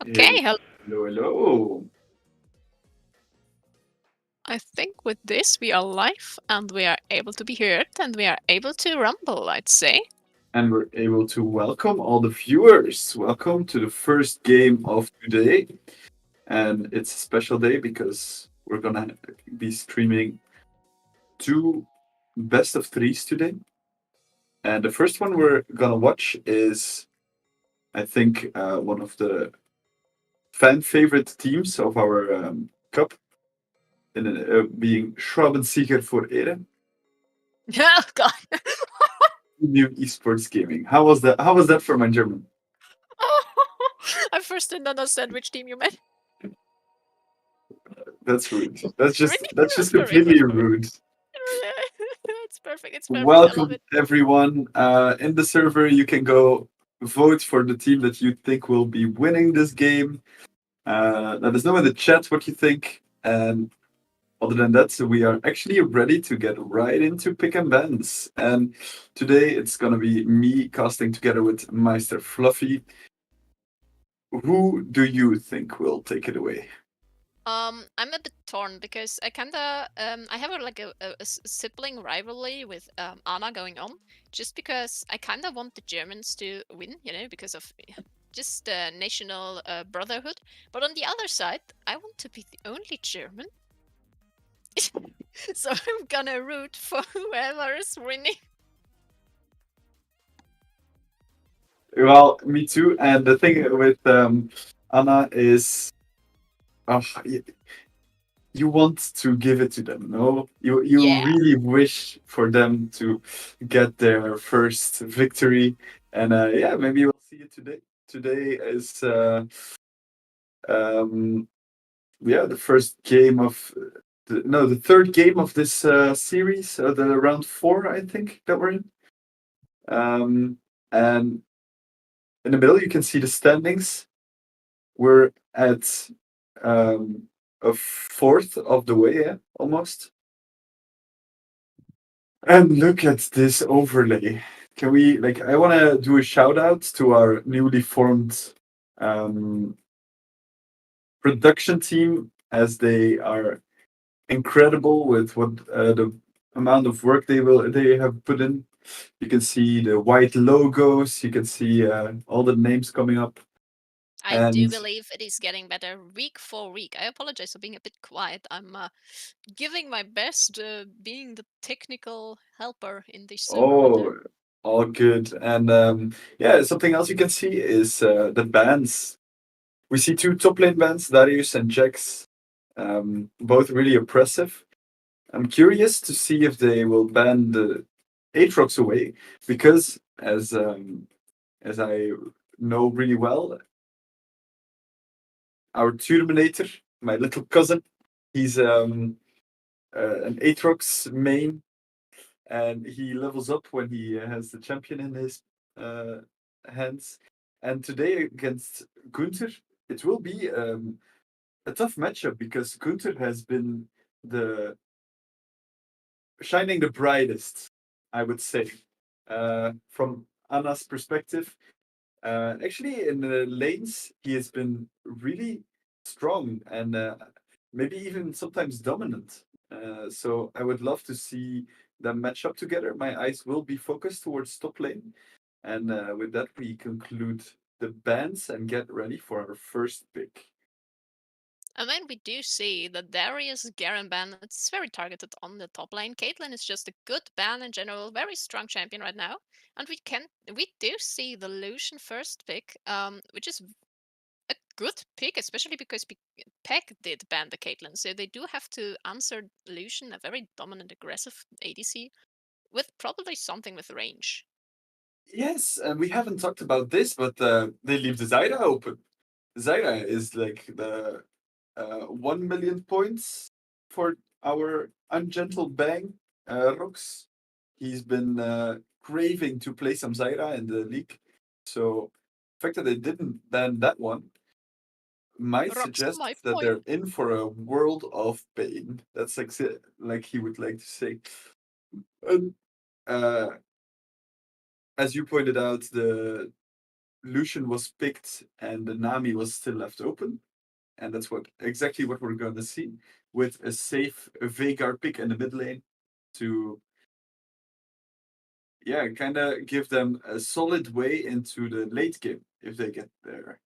Okay, Hello, hello. I think with this we are live and we are able to be heard and we are able to rumble, I'd say. And we're able to welcome all the viewers. Welcome to the first game of today. And it's a special day because we're gonna be streaming two best of threes today. And the first one we're gonna watch is, I think, one of the fan favorite teams of our cup, being Schwabensieger voor Ere, Oh god. new esports gaming. How was that? How was that for my German? I first didn't understand which team you meant. That's rude. That's just Really? that's just Sorry, completely sorry. rude. It's perfect. It's perfect. I love Welcome it. everyone. In the server, you can go vote for the team that you think will be winning this game. Let us know in the chat what you think. And other than that, so we are actually ready to get right into pick and bans. And today it's gonna be me casting together with Meister Fluffy. Who do you think will take it away? I'm a bit torn because I kinda I have a sibling rivalry with Anna going on, just because I kinda want the Germans to win, because of just national brotherhood. But on the other side, I want to be the only German, so I'm gonna root for whoever is winning. Well, me too. And the thing with Anna is, you want to give it to them, no? You Yeah. really wish for them to get their first victory, and yeah, maybe we'll see it today. Today is um, yeah, the first game of the third game of this series, the round 4, I think that we're in. And in the middle, you can see the standings. We're at a fourth of the way, yeah, almost. And look at this overlay. Can we I want to do a shout out to our newly formed um, production team, as they are incredible with what the amount of work they have put in. You can see the white logos. You can see all the names coming up. I do And believe it is getting better week for week. I apologize for being a bit quiet. I'm giving my best, being the technical helper in this server right now. oh, all good. And yeah, something else you can see is the bands. We see two top lane bands, Darius and Jax, both really oppressive. I'm curious to see if they will ban the Aatrox away, because as I know really well, our Terminator, my little cousin, he's an Aatrox main, and he levels up when he has the champion in his uh, hands. And today against Gunther, it will be a tough matchup because Gunther has been the shining the brightest, I would say, from Anna's perspective. Actually, in the lanes, he has been really strong and maybe even sometimes dominant. So I would love to see them match up together. My eyes will be focused towards top lane. And with that, we conclude the bans and get ready for our first pick. And then we do see the Darius Garen ban. It's very targeted on the top lane. Caitlyn is just a good ban in general, very strong champion right now. And we do see the Lucian first pick, which is a good pick, especially because Peck did ban the Caitlyn, so they do have to answer Lucian, a very dominant, aggressive ADC, with probably something with range. Yes, and we haven't talked about this, but they leave the Zyra open. Zyra is like the 1 million points for our ungentle Bang Rox. He's been craving to play some Zyra in the league. So the fact that they didn't ban that one might Rocks to suggest my that point. they're in for a world of pain. That's like he would like to say. And uh, as you pointed out, the Lucian was picked and the Nami was still left open. And that's exactly what we're going to see with a safe Veigar pick in the mid lane to kind of give them a solid way into the late game if they get there.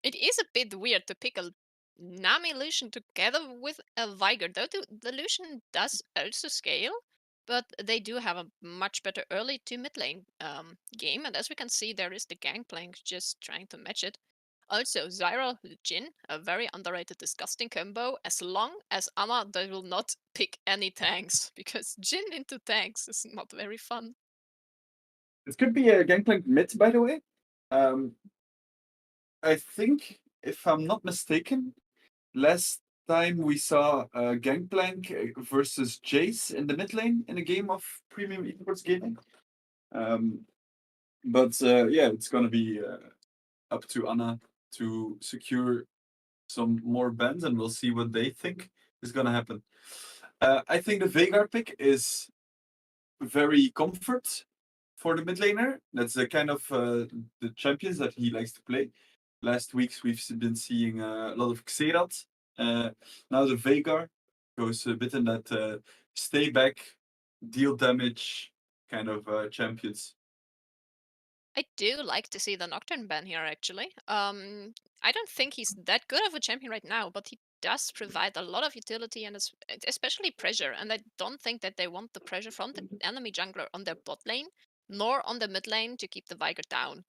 It is a bit weird to pick a Nami Lucian together with a Viger, though the Lucian does also scale, but they do have a much better early to mid lane game, and as we can see, there is the Gangplank just trying to match it. Also, Zyra Jin, a very underrated, disgusting combo, as long as Anna they will not pick any tanks, because Jin into tanks is not very fun. It could be a Gangplank mid, by the way. Um, I think, if I'm not mistaken, last time we saw Gangplank versus Jace in the mid lane in a game of Premium Esports Gaming. Um, but yeah, it's going to be up to Anna to secure some more bans, and we'll see what they think is going to happen. I think the Veigar pick is very comfort for the mid laner. That's the kind of the champions that he likes to play. Last weeks we've been seeing a lot of Xerath. Now the Veigar goes a bit in that stay back, deal damage kind of champions. I do like to see the Nocturne ban here, actually. I don't think he's that good of a champion right now, but he does provide a lot of utility and especially pressure. And I don't think that they want the pressure from the enemy jungler on their bot lane, nor on the mid lane to keep the Viger down.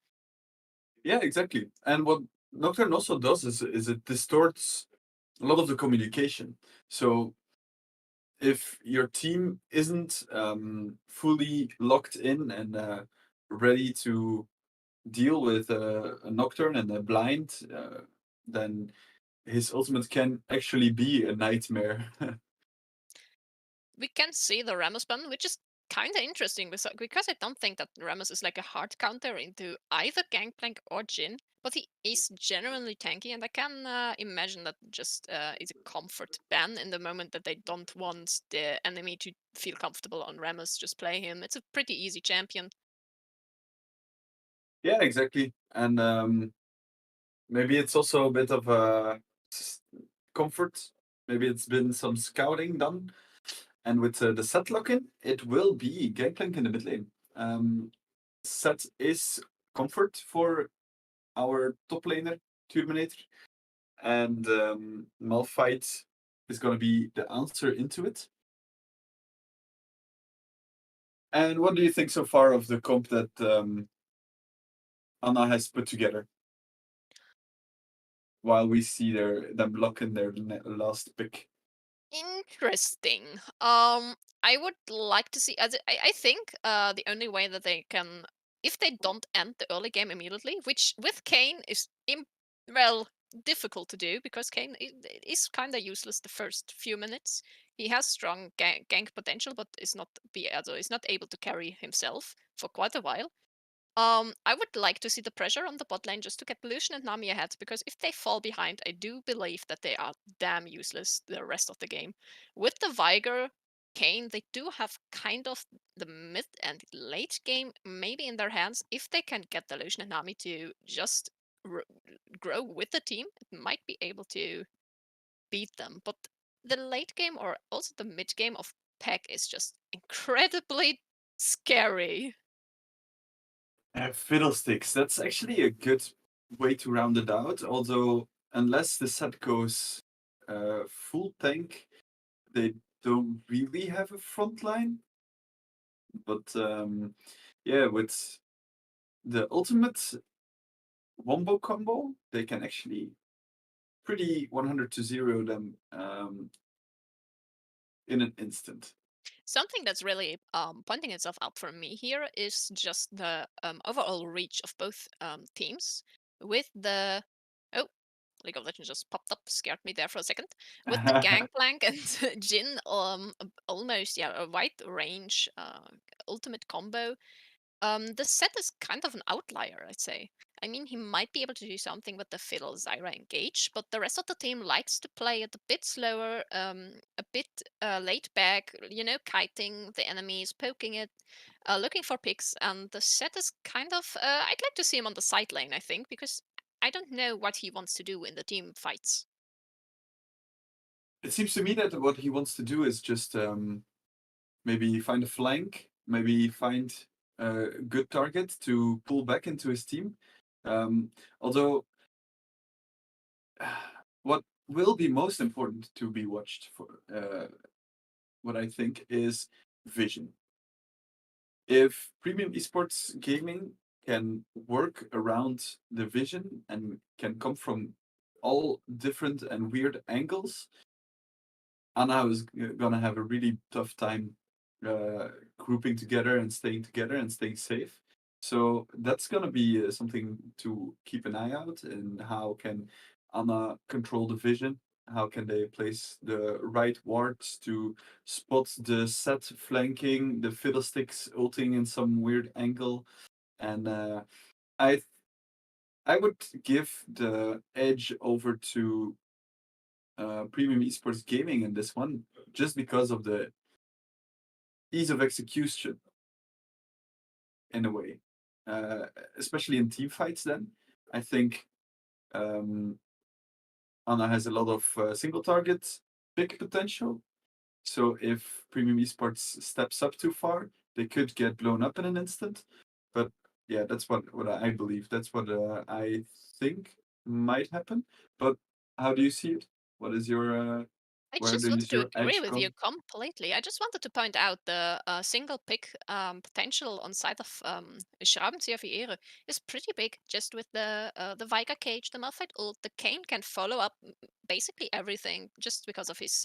Yeah, exactly. And what Nocturne also does is it distorts a lot of the communication. So if your team isn't fully locked in and ready to deal with a Nocturne and a blind, then his ultimate can actually be a nightmare. We can see the Rammus ban, which is kind of interesting because I don't think that Rammus is like a hard counter into either Gangplank or Jin, but he is genuinely tanky, and I can imagine that just is a comfort ban in the moment that they don't want the enemy to feel comfortable on Rammus. Just play him. It's a pretty easy champion. Yeah, exactly. And maybe it's also a bit of a comfort. Maybe it's been some scouting done. And with the set lock-in, it will be Gangplank in the mid lane. Set is comfort for our top laner, Terminator, and Malphite is going to be the answer into it. And what do you think so far of the comp that Anna has put together? While we see them lock in their last pick. Interesting. I would like to see. I think the only way that they can, if they don't end the early game immediately, which with Kane is well difficult to do because Kane is kind of useless the first few minutes. He has strong gank potential, but is not able to carry himself for quite a while. I would like to see the pressure on the bot lane just to get Lucian and Nami ahead, because if they fall behind, I do believe that they are damn useless the rest of the game. With the Viger, Kane, they do have kind of the mid and late game maybe in their hands. If they can get the Lucian and Nami to just grow with the team, it might be able to beat them. But the late game or also the mid game of Peck is just incredibly scary. Fiddlesticks. That's actually a good way to round it out. Although, unless the set goes full tank, they don't really have a front line. But yeah, with the ultimate wombo combo, they can actually pretty 100 to 0 them in an instant. Something that's really pointing itself out for me here is just the overall reach of both teams. With the oh, League of Legends just popped up, scared me there for a second. With the Gangplank and Jin, almost a wide range ultimate combo. The set is kind of an outlier, I'd say. I mean, he might be able to do something with the Fiddle Zyra engage, but the rest of the team likes to play it a bit slower, a bit laid back, kiting the enemies, poking it, looking for picks, and the set is kind of. I'd like to see him on the side lane, I think, because I don't know what he wants to do in the team fights. It seems to me that what he wants to do is just maybe find a flank, maybe find a good target to pull back into his team. Although, what will be most important to be watched for what I think is vision. If premium esports gaming can work around the vision and can come from all different and weird angles, Anna is gonna have a really tough time grouping together and staying safe. So that's gonna be something to keep an eye out. And how can Anna control the vision? How can they place the right wards to spot the set flanking, the fiddlesticks ulting in some weird angle? And I I would give the edge over to premium esports gaming in this one, just because of the ease of execution in a way, uh, especially in team fights. Then I think um, Anna has a lot of single target pick potential. So if premium esports steps up too far, they could get blown up in an instant. But yeah, that's what I believe. That's what I think might happen. But how do you see it? What is your I where just wanted does to your agree edge with you come? completely. I just wanted to point out the single pick potential on side of Schrabenseher für Ehre is pretty big. Just with the Viger cage, the Malphite ult, the Kane can follow up basically everything just because of his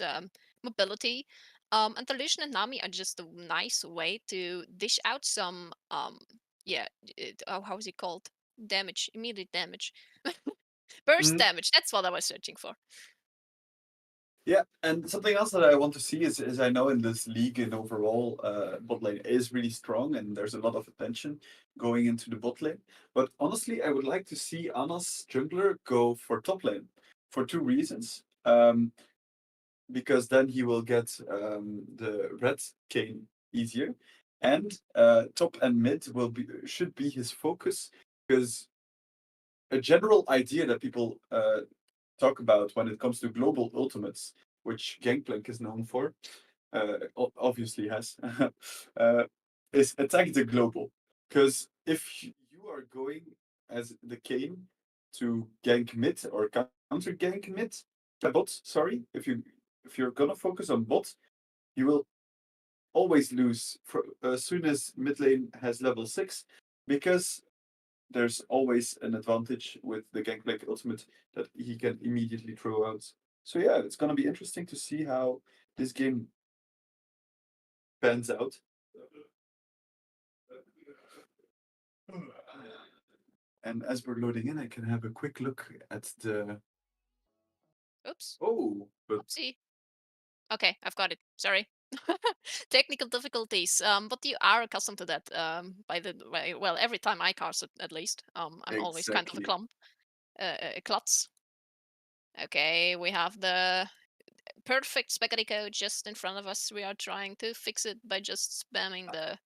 mobility. And the Lucian and Nami are just a nice way to dish out some how is it called? Damage, immediate damage, burst Mhm. damage. That's what I was searching for. Yeah, and something else that I want to see is I know in this league and overall, bot lane is really strong and there's a lot of attention going into the bot lane. But honestly, I would like to see Anna's jungler go for top lane for two reasons. Because then he will get the red cane easier, and top and mid should be his focus, because a general idea that people talk about when it comes to global ultimates, which Gangplank is known for, obviously has, uh, is attack the global. Because if you are going as the Kane to gank mid or counter gank mid, bot, sorry, if you're gonna focus on bot, you will always lose as soon as mid lane has level 6, because there's always an advantage with the Gangplank ultimate that he can immediately throw out. So yeah, it's gonna be interesting to see how this game pans out. And as we're loading in, I can have a quick look at the. Oops. Oh, but Oopsie. Okay, I've got it. Sorry. Technical difficulties. But you are accustomed to that. By the way, well, every time I cast it, at least. I'm always kind of a exactly. a klutz. Okay, we have the perfect spaghetti code just in front of us. We are trying to fix it by just spamming the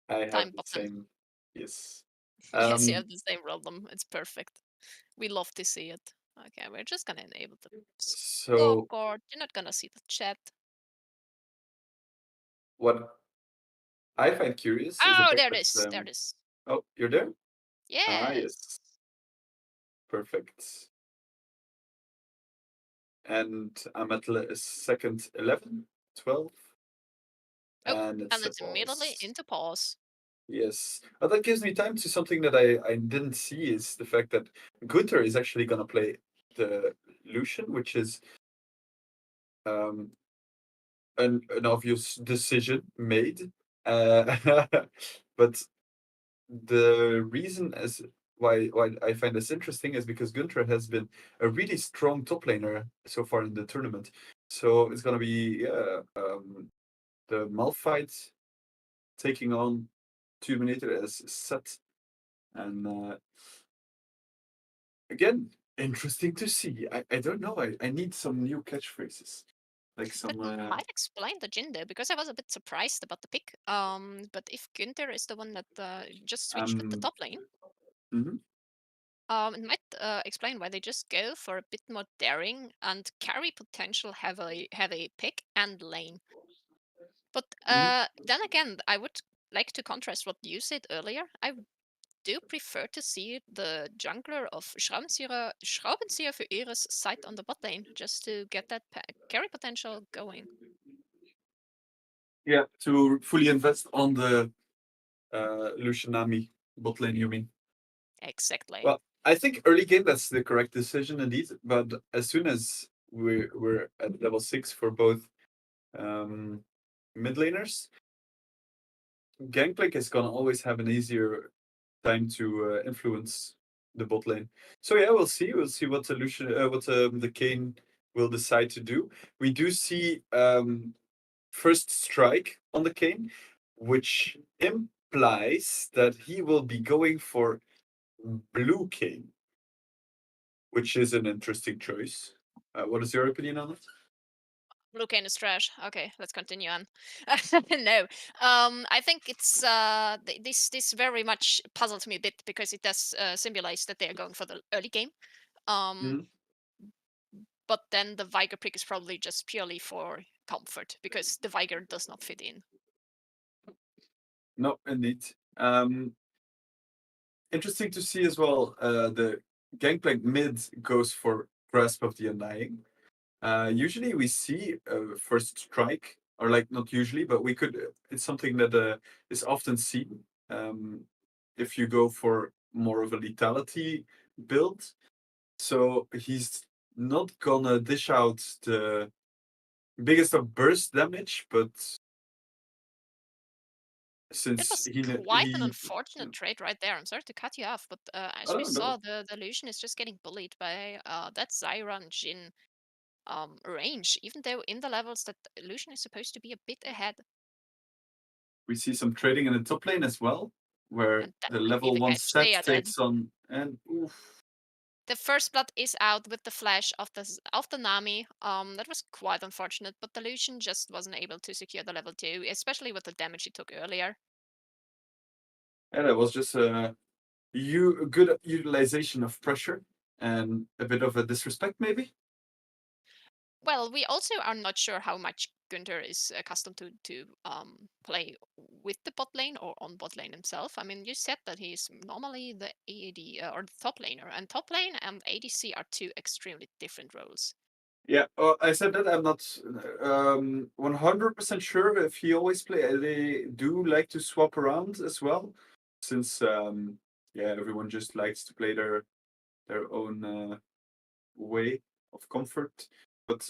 I have time the button. same. Yes. Yes, you Um. have the same problem. It's perfect. We love to see it. Okay, we're just gonna enable the So scoreboard. You're not gonna see the chat. what I find curious is the Oh, fact there it is. that There it is. oh, you're there. Ah, Yes. yes. Perfect. And I'm at second 11, 12, Oh, and it's and a it's immediately pause. into pause. Yes. That gives me time to something that I didn't see, is the fact that Gunther is actually going to play the Lucian, which is um, an obvious decision made. Uh, but the reason as why I find this interesting is because Gunther has been a really strong top laner so far in the tournament. So it's going to be, yeah, the Malphite taking on Terminator as set. And again, interesting to see. I don't know. I need some new catchphrases. Like That some. might explain the Jinder because I was a bit surprised about the pick. But if Günther is the one that just switched with the Um, top lane, mhm. it might explain why they just go for a bit more daring and carry potential heavy pick and lane. But Mhm. then again, I would like to contrast what you said earlier. I do prefer to see the jungler of Schraubenzieher für Eris side on the bot lane just to get that carry potential going. Yeah, to fully invest on the Lucianami bot lane, you mean? Exactly. Well, I think early game that's the correct decision indeed. But as soon as we're at level 6 for both um, mid laners, Gangplank is gonna always have an easier time to influence the bot lane. So yeah, we'll see. We'll see what solution, what the Kane will decide to do. We do see first strike on the Kane, which implies that he will be going for blue Kane, which is an interesting choice. What is your opinion on it? Blue Cane is trash. Okay, let's continue on. No, I think it's this very much puzzles me a bit because it does symbolize that they are going for the early game. Um, Mhm. but then the Viger pick is probably just purely for comfort because the Viger does not fit in. No, indeed. Interesting to see as well. The Gangplank mid goes for Grasp of the Undying. Usually we see first strike, or like not usually, but we could. It's something that is often seen if you go for more of a lethality build. So he's not gonna dish out the biggest of burst damage, but It since was he quite an he unfortunate trade right there. I'm sorry to cut you off, but as we oh saw, no, the Lucian is just getting bullied by that Zyron Jin range, even though in the levels that Lucian is supposed to be a bit ahead. we see some trading in the top lane as well, where And that the could be level the one catch. set They are dead. takes on and oof. The first blood is out with the flash of the Nami. That was quite unfortunate, but the Lucian just wasn't able to secure the level 2, especially with the damage he took earlier. And it was just a good utilization of pressure and a bit of a disrespect maybe. Well, we also are not sure how much Günther is accustomed to play with the bot lane or on bot lane himself. I mean, you said that he's normally the AD or the top laner, and top lane and ADC are two extremely different roles. Yeah, I said that I'm not 100% sure if he always play. They do like to swap around as well, since yeah, everyone just likes to play their own way of comfort. But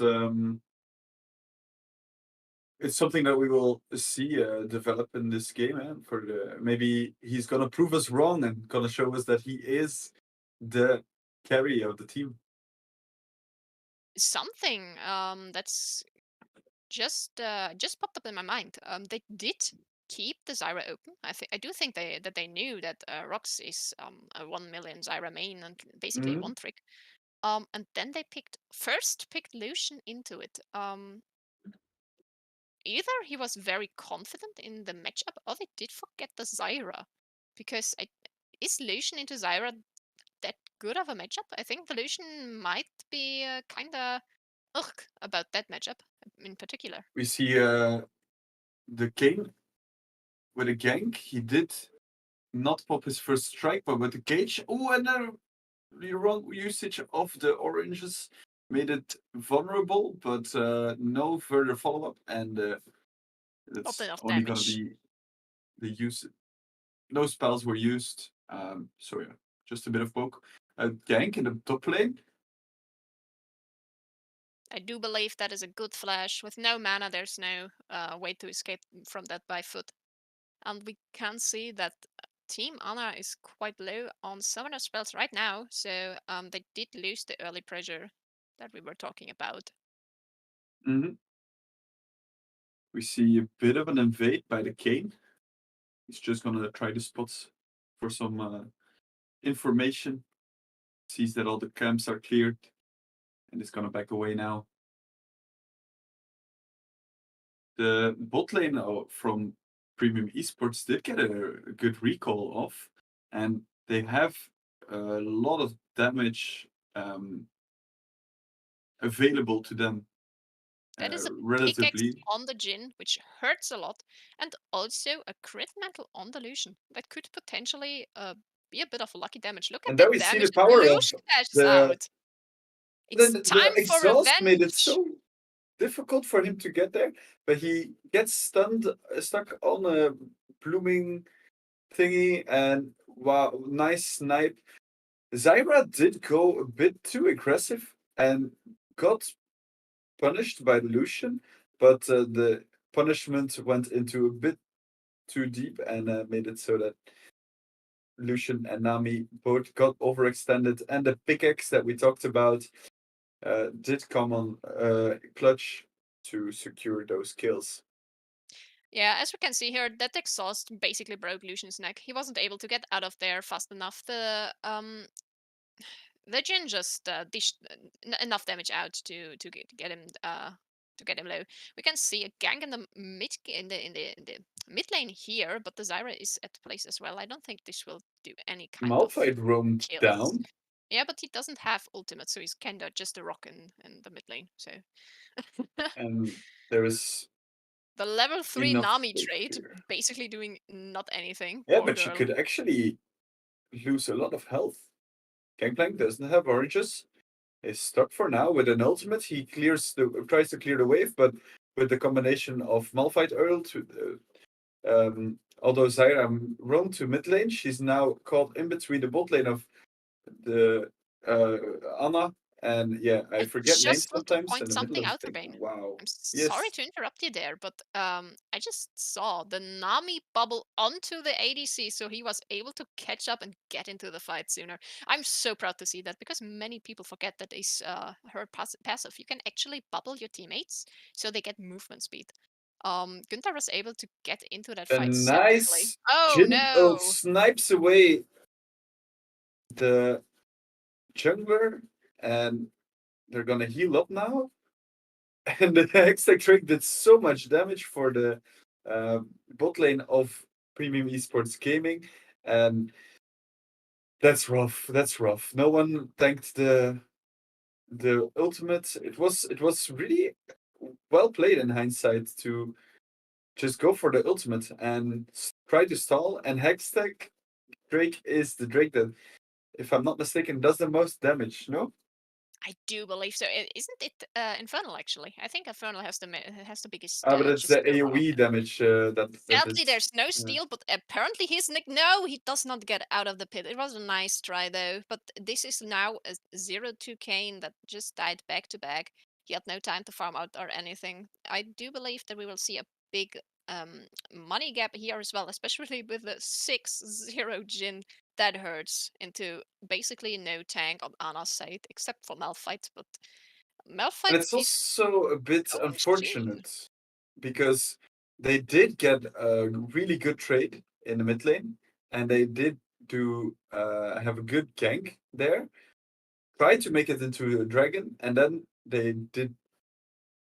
it's something that we will see develop in this game. For the maybe he's gonna prove us wrong and gonna show us that he is the carry of the team. Something that's just popped up in my mind. They did keep the Zyra open. I do think they knew that Rox is a 1 million Zyra main and basically Mhm. one trick. And then they picked Lucian into it. Either he was very confident in the matchup, or they did forget the Zyra, because is Lucian into Zyra that good of a matchup? I think the Lucian might be kind of ugh about that matchup in particular. We see the king with a gank. He did not pop his first strike, but with the cage. Oh, and the wrong usage of the oranges made it vulnerable, but no further follow up, and Not that's enough only gonna damage. be the use. No spells were used. So yeah, just a bit of poke. A gank in the top lane. I do believe that is a good flash. With no mana, there's no way to escape from that by foot. And we can see that Team Ana is quite low on summoner spells right now, so they did lose the early pressure that we were talking about. Mm-hmm. We see a bit of an invade by the Kane. He's just gonna try the spots for some information. Sees that all the camps are cleared, and is gonna back away now. The bot lane from Premium Esports did get a good recall off, and they have a lot of damage available to them That is a pickaxe relatively. on the Jin, which hurts a lot, and also a crit mantle on the Lucian. That could potentially be a bit of lucky damage. Look at And then that we see the damage that the power of Lucian dashes the out. It's the time for exhaust made it revenge. so difficult for him to get there, but he gets stuck on a blooming thingy, and wow, nice snipe. Zyra did go a bit too aggressive and got punished by Lucian, but the punishment went into a bit too deep and made it so that Lucian and Nami both got overextended, and the pickaxe that we talked about did come on clutch to secure those kills. Yeah, as we can see here, that exhaust basically broke Lucian's neck. He wasn't able to get out of there fast enough. The Jin just dished enough damage out to get him to get him low. We can see a gank in the mid mid lane here, but the Zyra is at place as well. I don't think this will do any kind of Malphite roamed kills. down, Yeah, but he doesn't have ultimate, so he's kinda just a rock in the mid lane. So and there is the level 3 enough Nami safe trait here. basically doing not anything. Yeah, Poor but she girl. could actually lose a lot of health. Gangplank doesn't have oranges. Is stuck for now with an ultimate. He tries to clear the wave, but with the combination of Malphite Earl to although Zyra roamed to mid lane, she's now caught in between the bot lane of the uh, Anna, and yeah, I I forget names just want to sometimes in point the middle something of the out, thing. Urbane. Wow. I'm sorry Yes, to interrupt you there, but I just saw the Nami bubble onto the ADC, so he was able to catch up and get into the fight sooner. I'm so proud to see that because many people forget that is her passive. You can actually bubble your teammates so they get movement speed. Günther was able to get into that a fight so quickly. nice Oh Jin ult no! snipes away the jungler, and they're gonna heal up now. And the Hextech trick did so much damage for the uh, bot lane of Premium Esports Gaming, and that's rough. That's rough. No one thanked the ultimate. It was really well played in hindsight to just go for the ultimate and try to stall. And Hextech Drake is the Drake that, if I'm not mistaken, does the most damage. No, I do believe so. Isn't it Infernal actually? I think Infernal has the biggest but it's the just run of AOE them. damage that Sadly, is. there's no steal, but apparently his nick. No, he does not get out of the pit. It was a nice try though, but this is now a 0-2 Kane that just died back to back. He had no time to farm out or anything. I do believe that we will see a big money gap here as well, especially with the 6-0 Jin. That hurts into basically no tank on Ana's side, except for Malphite, but And Malphite it's is also a bit going Jhin. unfortunate because they did get a really good trade in the mid lane, and they did do have a good gank there. Tried to make it into a dragon, and then they did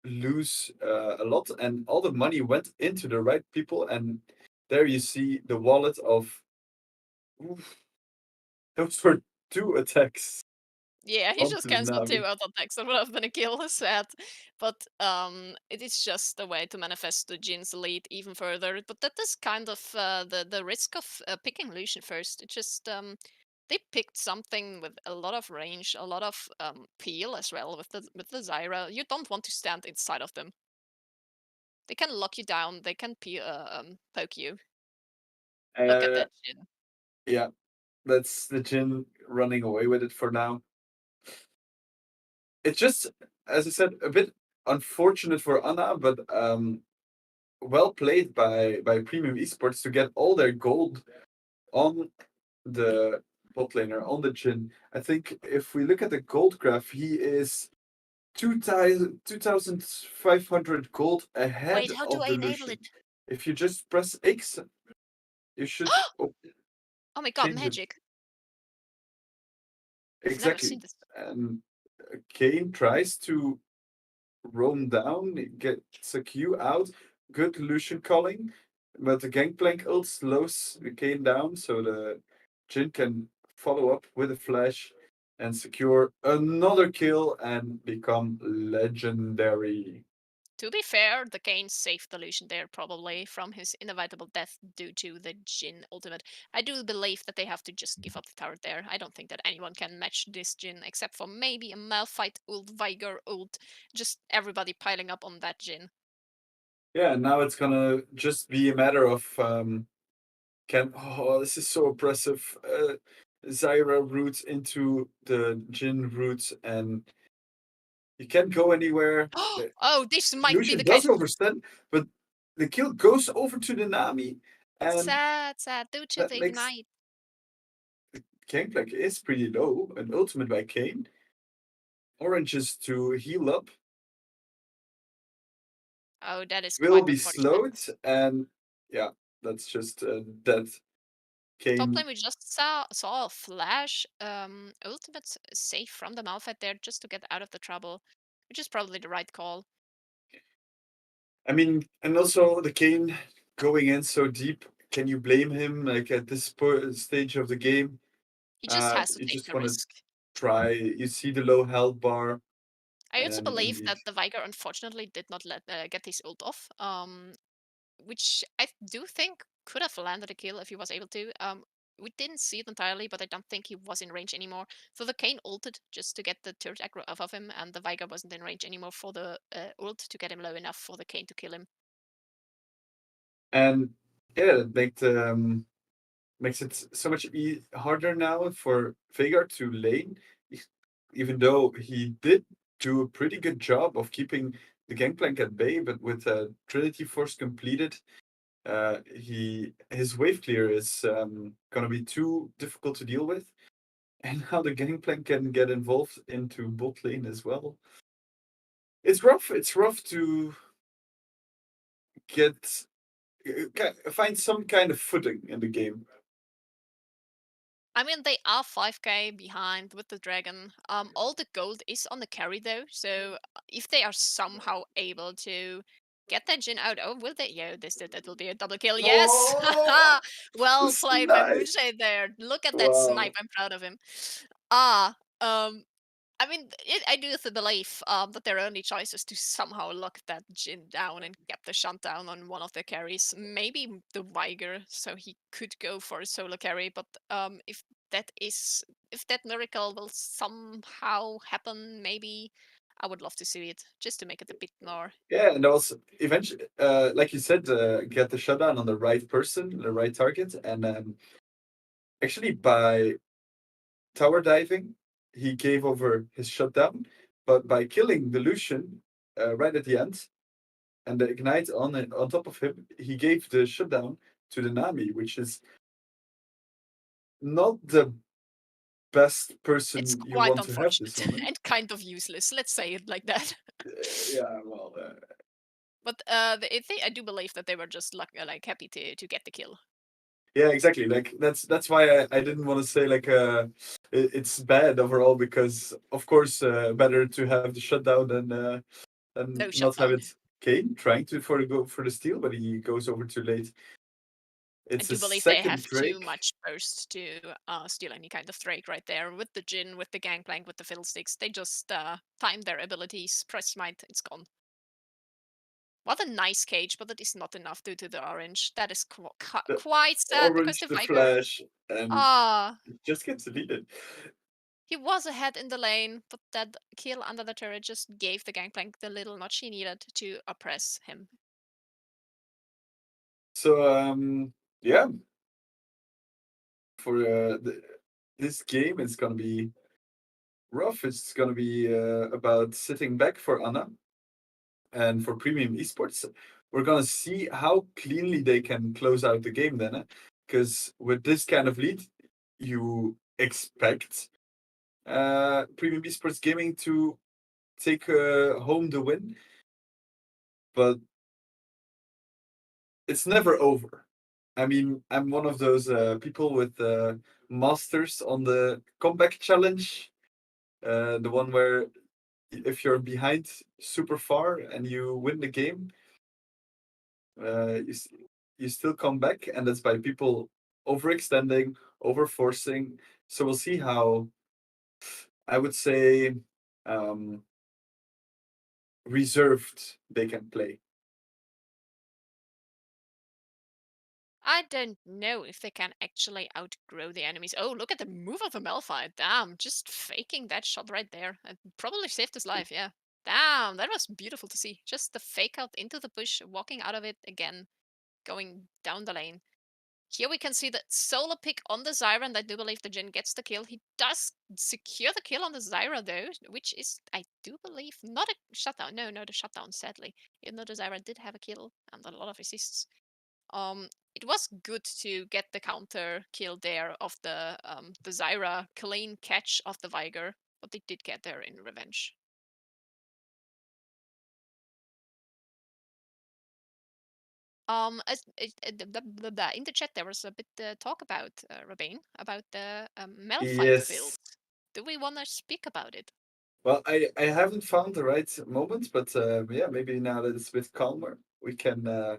lose a lot, and all the money went into the right people. And there you see the wallet of, oof, those were two attacks Yeah, he just onto the cancelled two Navi. auto attacks. That would have been a kill, sad. But it is just a way to manifest the Jin's lead even further. But that is kind of the risk of picking Lucian first. It just they picked something with a lot of range, a lot of peel as well with the Zyra. You don't want to stand inside of them. They can lock you down. They can poke you. Look at Uh, that Jin. yeah, that's the Jin running away with it for now. It's just, as I said, a bit unfortunate for Anna, but well played by Premium Esports to get all their gold on the bot laner, on the Jhin. I think if we look at the gold graph, he is 2,500 gold Wait, ahead how do of I the enable Lucian. it? If you just press X, you should Oh my god, change it. magic! I've never Exactly. seen this. And Kane tries to roam down, gets a Q out, good Lucian calling, but the Gangplank ult slows the Kane down so the Jhin can follow up with a flash and secure another kill and become legendary. To be fair, the Kane saved the Lucian there probably from his inevitable death due to the Jhin ultimate. I do believe that they have to just give up the tower there. I don't think that anyone can match this Jhin except for maybe a Malphite ult, Vigor ult, just everybody piling up on that Jhin. Yeah, now it's gonna just be a matter of this is so oppressive. Zyra roots into the Jhin roots and you can't go anywhere. Oh, this might be Lucian the does case. overstand, but the kill goes over to the Nami, and Sad, sad, due to that the makes ignite. Gangplank is pretty low. An ultimate by Kane. Oranges to heal up Oh, that is will quite be unfortunate. slowed, and yeah, that's just dead. Top Kane. lane, we just saw a flash ultimate safe from the Malphite there just to get out of the trouble, which is probably the right call. I mean, and also the Kane going in so deep. Can you blame him? Like at this stage of the game, He just has to you take just the want to risk. try. You see the low health bar, I also and believe indeed. that the Viger unfortunately did not get his ult off, which I do think could have landed a kill if he was able to. We didn't see it entirely, but I don't think he was in range anymore. So the Kane ulted just to get the turret aggro off of him, and the Viger wasn't in range anymore for the ult to get him low enough for the Kane to kill him. And yeah, it makes it so much harder now for Veigar to lane, even though he did do a pretty good job of keeping the Gangplank at bay. But with Trinity Force completed, his wave clear is gonna be too difficult to deal with, and now the Gangplank can get involved into bot lane as well. It's rough. It's rough to get find some kind of footing in the game. I mean, they are 5k behind with the dragon. All the gold is on the carry though, so if they are somehow able to get that Jin out, oh, will they? Yeah, that will be a double kill. Yes, Oh, the well played by snipe! Moonshade there. Look at that Wow. snipe. I'm proud of him. Ah, I mean, I do believe that their only choice is to somehow lock that Jin down and get the shutdown on one of the carries. Maybe the Viger, so he could go for a solo carry. But that is, if that miracle will somehow happen, maybe I would love to see it just to make it a bit more. Yeah, and also eventually, like you said, get the shutdown on the right person, the right target, and actually by tower diving, he gave over his shutdown, but by killing the Lucian right at the end and the ignite on top of him, he gave the shutdown to the Nami, which is not the best It's person you quite want to have this unfortunate moment. and kind of useless. Let's say it like that. Yeah, well, But I do believe that they were just like happy to get the kill. yeah, exactly. Like that's why I didn't want to say like it's bad overall because of course better to have the shutdown than No not have shutdown. it. Kane trying to for the go for the steal, but he goes over too late. I It's a do believe they second have too Drake. much burst to steal any kind of Drake right there. With the Jin, with the Gangplank, with the Fiddlesticks, they just time their abilities, press smite, it's gone. What a nice cage, but it is not enough due to the orange. That is The quite sad because orange, the the Viger, flash, and ah, it just gets deleted. he was ahead in the lane, but that kill under the turret just gave the Gangplank the little notch he needed to oppress him. So yeah, for this game it's gonna be rough. It's gonna be about sitting back for Anna and for premium esports. We're gonna see how cleanly they can close out the game then, because with this kind of lead, you expect premium esports gaming to take home the win, but it's never over. I mean, I'm one of those people with masters on the comeback challenge, the one where if you're behind super far and you win the game, uh, you, s- you still come back, and that's by people overextending, overforcing. So we'll see how I would say um, reserved they can play. I don't know if they can actually outgrow the enemies. Oh, look at the move of the Malphite. Damn, just faking that shot right there. It probably saved his life, yeah. Damn, that was beautiful to see. Just the fake out into the bush, walking out of it again, going down the lane. Here we can see the solo pick on the Zyra, and I do believe the Jin gets the kill. He does secure the kill on the Zyra, though, which is, I do believe, not a shutdown. No, not a shutdown, sadly. Even though the Zyra did have a kill and a lot of assists. It was good to get the counter kill there of the Zyra clean catch of the Viger, but they did get there in revenge. In the chat there was a bit talk about Rabane about the Malphite build. Yes. Do we want to speak about it? Well, I haven't found the right moment, but yeah, maybe now that it's a bit calmer, we can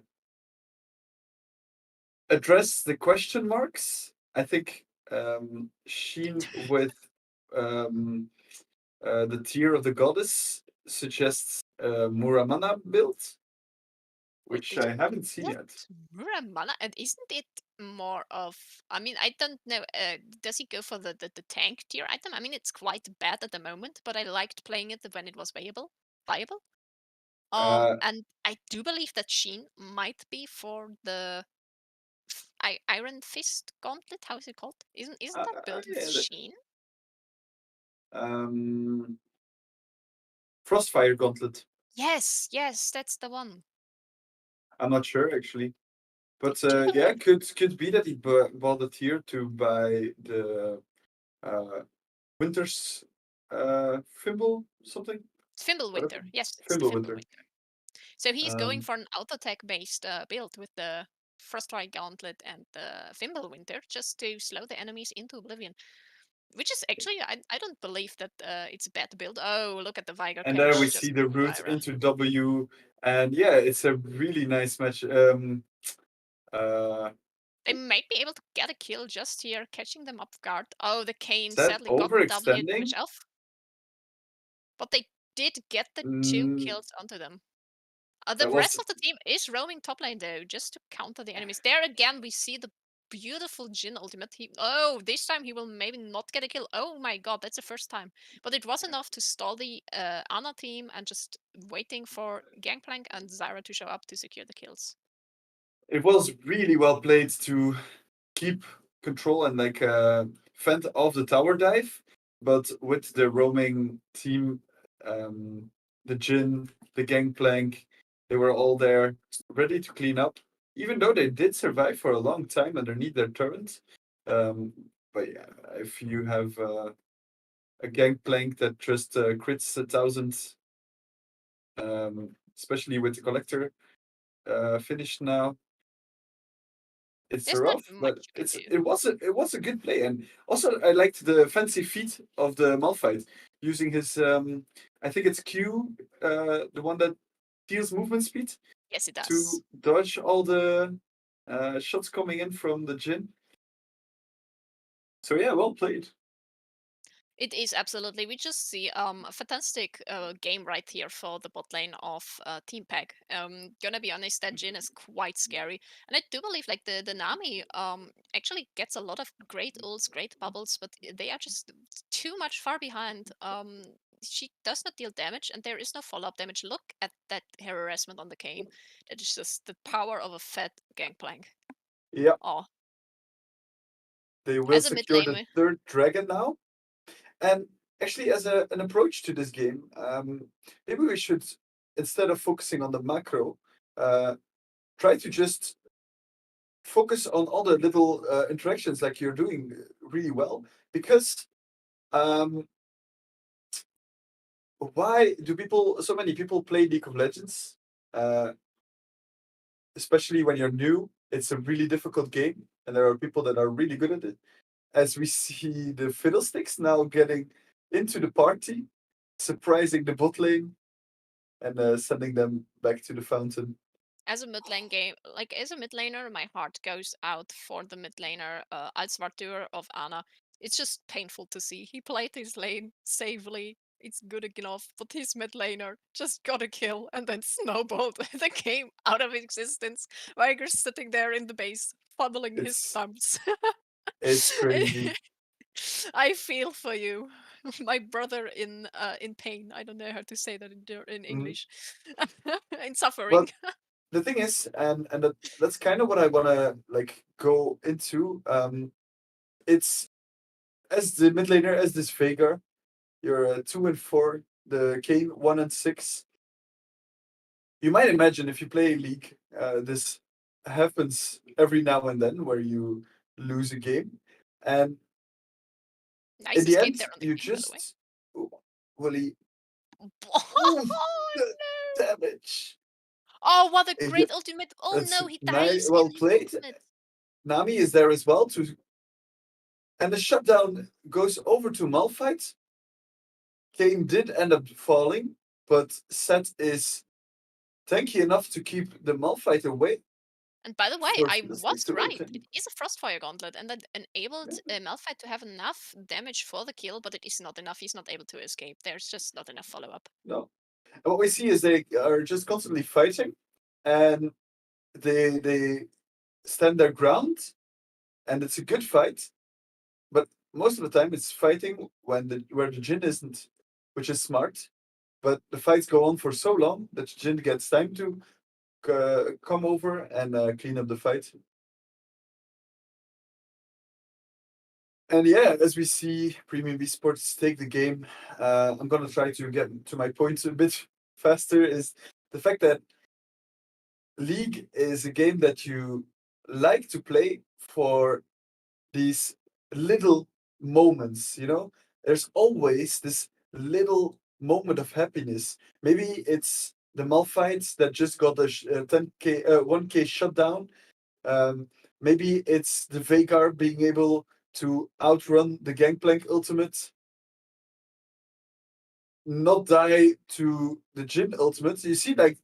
address the question marks. I think Sheen with um, the tier of the goddess suggests Muramana build, Wait, which they I haven't seen built yet. Muramana, and isn't it more of? I mean, I don't know. Does he go for the tank tier item? I mean, it's quite bad at the moment, but I liked playing it when it was viable. Viable. Uh, And I do believe that Sheen might be for the Iron Fist Gauntlet. How is it called? Isn't that built with yeah, Sheen? um, Frostfire Gauntlet. Yes, yes, that's the one. I'm not sure actually, I but do yeah, believe could be that he bought a tier to buy the uh, Winter's Fimble something. Whatever. Fimbulwinter. Yes, it's the Fimbulwinter. Fimbulwinter. So he's going Um, for an auto attack based build with the Froststrike Gauntlet and the Fimbulwinter just to slow the enemies into oblivion. Which is actually, I don't believe that it's a bad build. Oh, look at the Viger and there we catch see just the from the route Zyra. into W, and yeah, it's a really nice match. Uh, They might be able to get a kill just here, catching them off guard. Oh, the Kane is that sadly got the W overextending? damage off. But they did get the 2 Mm, kills onto them. The that rest was of the team is roaming top lane though, just to counter the enemies. There again, we see the beautiful Jin ultimate. Oh, this time he will maybe not get a kill. Oh my god, that's the first time. But it was enough to stall the Ana team and just waiting for Gangplank and Zyra to show up to secure the kills. it was really well played to keep control and like fend off the tower dive, but with the roaming team, um, the Jin, the Gangplank, they were all there ready to clean up. Even though they did survive for a long time underneath their turret, um, but yeah, if you have a Gangplank that just crits 1,000, especially with the collector finished now, it's There's not rough, but much you can do. it was a good play, and also I liked the fancy feat of the Malphite using his I think it's Q, the one that deals movement speed Yes, it does. to dodge all the shots coming in from the Jin. So yeah, well played. It is absolutely. We just see a fantastic game right here for the bot lane of Team Pack. Gonna be honest, that Jin is quite scary, and I do believe like the Nami actually gets a lot of great ults, great bubbles, but they are just too much far behind. She does not deal damage, and there is no follow up damage. Look at that harassment on the Kane. That is just the power of a fat Gangplank. Yeah, Oh, they will as a mid secure the lane, third dragon now, and actually as an approach to this game, maybe we should, instead of focusing on the macro, uh, try to just focus on all the little interactions like you're doing really well, because um, why do people, so many people play League of Legends, uh, especially when you're new? It's a really difficult game, and there are people that are really good at it, as we see the fiddlesticks now getting into the party, surprising the bot lane, and sending them back to the fountain. as a mid lane game, like as a mid laner, my heart goes out for the mid laner Alsvartur of Ana. It's just painful to see. He played his lane safely. It's good enough, but his mid laner just got a kill and then snowballed the game out of existence. Viger's sitting there in the base, fuddling his It's thumbs. it's crazy. I feel for you, my brother in pain. I don't know how to say that in Mhm. English. In suffering. But the thing is, and that's kind of what I want to like go into. It's as the mid laner, as this Veigar, you're 2-4, the Kane 1-6. You might imagine if you play League, this happens every now and then where you lose a game, and in Nice the escape end, there on the you king, by the way. just well, he, ooh, Oh the no! damage. Oh, what a Yeah, great ultimate! Oh that's no, he nice, dies in well his played. ultimate. Nami is there as well to, and the shutdown goes over to Malphite. Kane did end up falling, but Set is tanky enough to keep the Malphite away And by the way, for I Fiddlesticks was to right. ult him. It is a Frostfire Gauntlet, and that enabled Yeah, Malphite to have enough damage for the kill, but it is not enough. He's not able to escape. There's just not enough follow up. no. And what we see is they are just constantly fighting, and they stand their ground, and it's a good fight. But most of the time, it's fighting when the where the Jin isn't, which is smart. But the fights go on for so long that Jin gets time to come over and clean up the fight. And yeah, as we see Premium Esports take the game, I'm gonna try to get to my point a bit faster. Is the fact that League is a game that you like to play for these little moments, there's always this little moment of happiness. Maybe it's the Malphites that just got a 10k 1k shutdown. Maybe it's the Veigar being able to outrun the Gangplank ultimate, not die to the Jin ultimate. You see, like,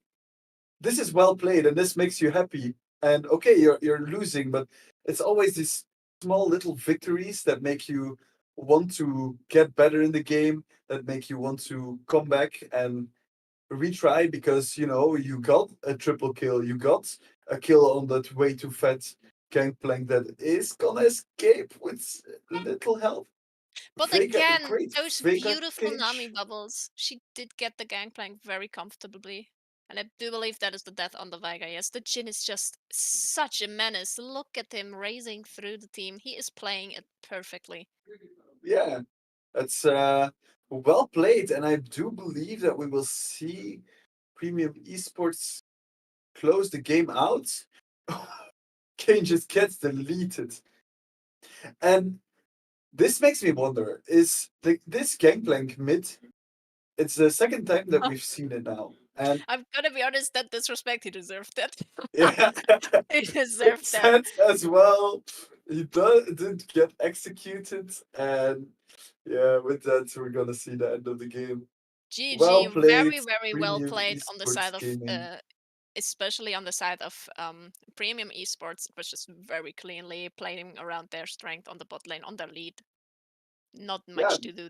this is well played and this makes you happy. And okay, you're losing, but it's always these small little victories that make you want to get better in the game, that make you want to come back and retry because you got a triple kill, you got a kill on that way too fat gangplank that is gonna escape with little help. But Vega, again, great those Vega beautiful Nami cage. bubbles. She did get the gangplank very comfortably. And I do believe that is the death on the Vega. Yes, the Jin is just such a menace. Look at him racing through the team. He is playing it perfectly. Yeah, that's well played, and I do believe that we will see Premium Esports close the game out. Kane just gets deleted, and this makes me wonder: is this Gangplank mid? It's the second time that we've seen it now, and I'm gonna be honest, that disrespect, he deserved that. yeah, He makes deserved that. sense as well. He didn't get executed, and yeah, with that, we're gonna see the end of the game. Well GG, played, very, very well Premium played on the Esports side of, Gaming. especially on the side of Premium Esports. It was just very cleanly playing around their strength on the bot lane, on their lead. Not Yeah, much to do there.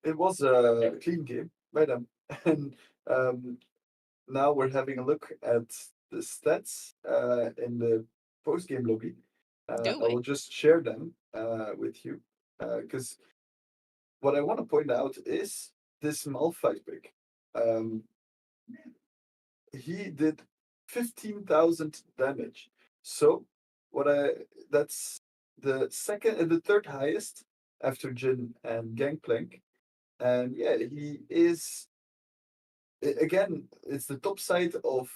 it was a clean game by them, and um, now we're having a look at the stats in the post game lobby. Do I will we? just share them with you because what I want to point out is this Malphite pick. Um, he did 15,000 damage. So what I that's the second and the third highest after Jin and Gangplank. And yeah, he is again, it's the top side of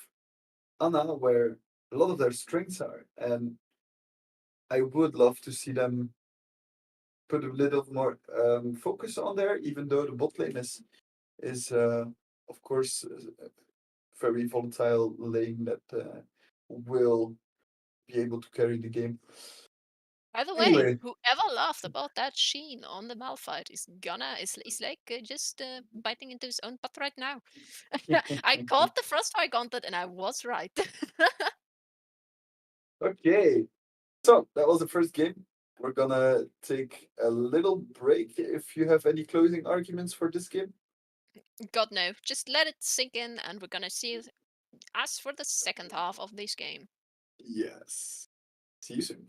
Anna where a lot of their strengths are. And I would love to see them put a little more focus on there, even though the bot lane is of course a very volatile lane that will be able to carry the game. By the way, Anyway, whoever laughed about that sheen on the Malphite is like just biting into his own butt right now. I called the Frostfire Gauntlet and I was right. okay. So that was the first game. We're gonna take a little break. If you have any closing arguments for this game, God no, just let it sink in and we're gonna see us for the second half of this game. yes. See you soon.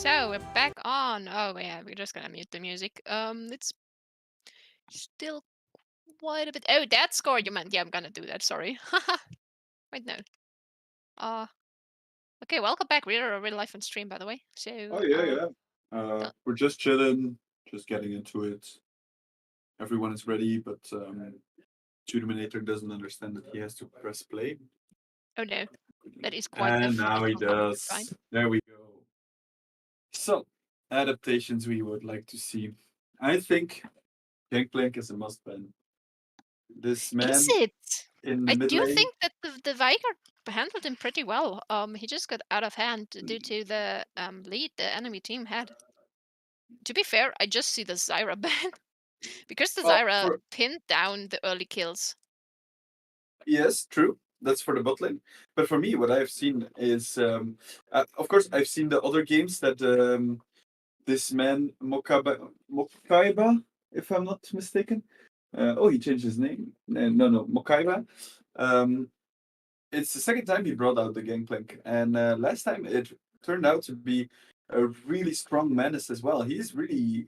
So we're back on. Oh yeah, we're just gonna mute the music. It's still quite a bit. Oh, that score you meant? Yeah, I'm gonna do that. Sorry. Wait, no. Uh, okay. Welcome back. We're real life on stream, by the way. Oh So yeah. don't- We're just chilling, just getting into it. Everyone is ready, but Tudominator doesn't understand that he has to press play. oh no, that is quite a And now he frightful habit to find. does. There we go. So, adaptations we would like to see. I think Gangplank is a must ban. This Is man it? in the I mid do lane, think that the Viger handled him pretty well. He just got out of hand due to the lead the enemy team had. To be fair, I just see the Zyra ban because the well, Zyra for pinned down the early kills. yes, true. That's for the bot lane. But for me, what I've seen is, of course, I've seen the other games that this man Mokaiba, if I'm not mistaken. Oh, he changed his name. No, Mokaiba. Um, it's the second time he brought out the Gangplank, and last time it turned out to be a really strong menace as well. He's really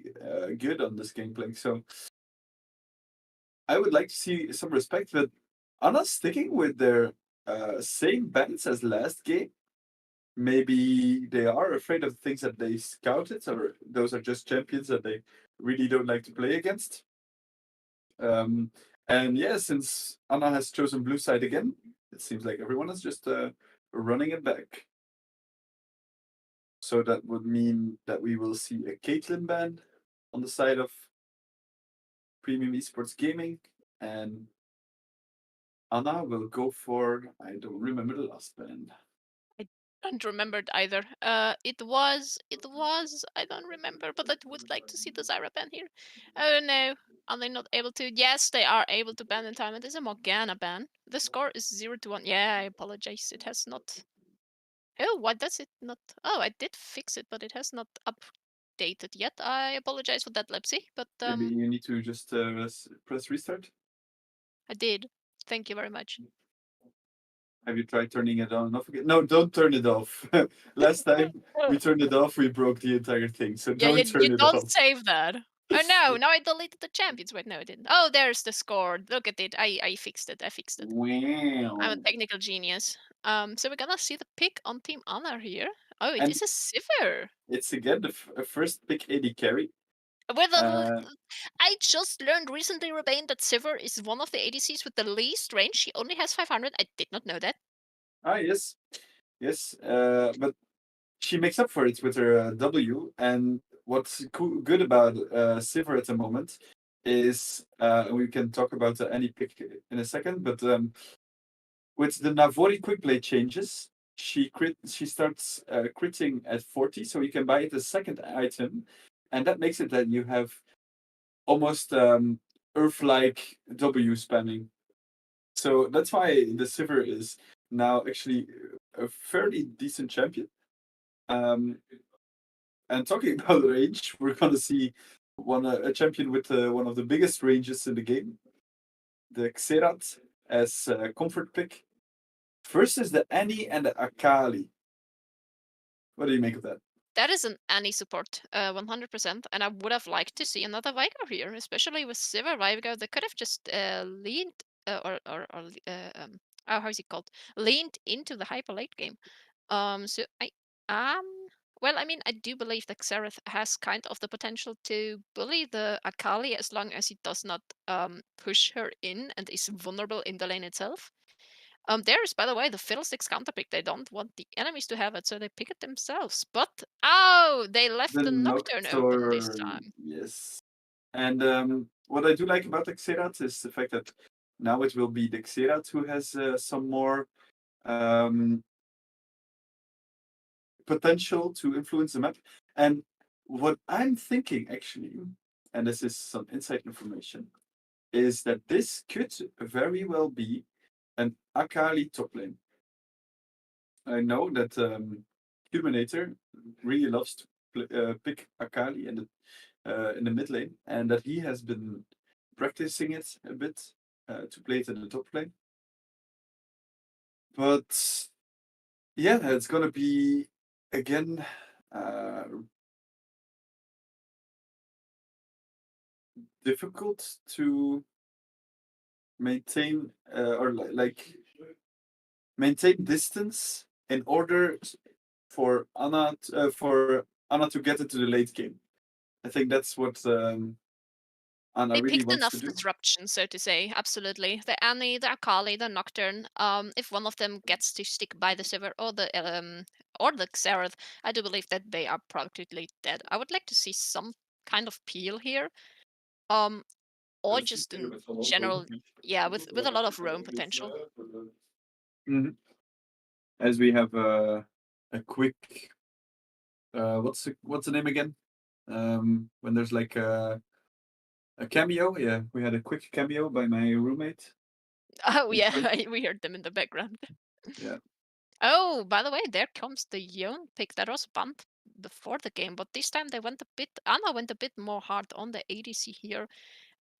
good on this Gangplank, so I would like to see some respect. But Anna sticking with their same bans as last game. Maybe they are afraid of the things that they scouted, or those are just champions that they really don't like to play against. Um, and yeah, since Anna has chosen blue side again, it seems like everyone is just running it back. So that would mean that we will see a Caitlyn ban on the side of Premium Esports Gaming, and Anna will go for, I don't remember the last ban. I don't remember it either. It was. I don't remember, but I would like to see the Zyra ban here. Oh no, are they not able to? Yes, they are able to ban in time. It is a Morgana ban. The score is 0-1. Yeah, I apologize. It has not. Oh, why does it not? Oh, I did fix it, but it has not updated yet. I apologize for that, Lepsy, but Maybe you need to just press restart. I did. Thank you very much. Have you tried turning it on and off again? No, don't turn it off. Last time we turned it off, we broke the entire thing. So Yeah, don't you turn it don't off. save that. Oh no, now I deleted the champions. Wait, no, I didn't. Oh, there's the score. Look at it. I fixed it. I fixed it. I'm a Wow. technical genius. So we're gonna see the pick on Team Honor here. Oh, it And is a Sivir. it's again the first pick AD carry. With a, Uh, I just learned recently, Rebane, that Sivir is one of the ADCs with the least range. She only has 500. I did not know that. yes, yes. But she makes up for it with her W. And what's good about Sivir at the moment is, we can talk about any pick in a second, but with the Navori quick play changes, she starts critting at 40, so you can buy it a second item, and that makes it that you have almost Earth-like W spamming. So that's why the Sivir is now actually a fairly decent champion. Um, and talking about range, we're gonna see a champion with one of the biggest ranges in the game, the Xerath, as a comfort pick. First is the Annie and the Akali. What do you make of that? That is an Annie support, 100%. And I would have liked to see another Vigo here, especially with Sivir Vigo. They could have just leaned, oh, how's it called? Leaned into the hyper late game. So well, I mean, I do believe that Xerath has kind of the potential to bully the Akali as long as he does not push her in and is vulnerable in the lane itself. There's, by the way, the Fiddlesticks counterpick. They don't want the enemies to have it, so they pick it themselves. But oh, they left The the Nocturne open this Nocturne, time. yes. And what I do like about the Xerath is the fact that now it will be the Xerath who has some more um, potential to influence the map. And what I'm thinking actually, and this is some inside information, is that this could very well be an Akali top lane. I know that Huminator really loves to pick Akali in the mid lane, and that he has been practicing it a bit to play it in the top lane. But yeah, it's gonna be again. uh, difficult to maintain or maintain distance in order for Anna to get into the late game. I think that's what Anna They really picked wants to enough do. disruption, so to say. Absolutely. The Annie, the Akali, the Nocturne. If one of them gets to stick by the Sivir or the Xerath, I do believe that they are practically dead. I would like to see some kind of peel here. Um, or just in general, yeah, with a lot of roam potential. Mhm. As we have a quick what's the name again? When there's like a cameo. Yeah, we had a quick cameo by my roommate. Oh In yeah, front. we heard them in the background. Yeah. Oh, by the way, there comes the Yone pick that was banned before the game, but this time they went a bit. Anna went a bit more hard on the ADC here.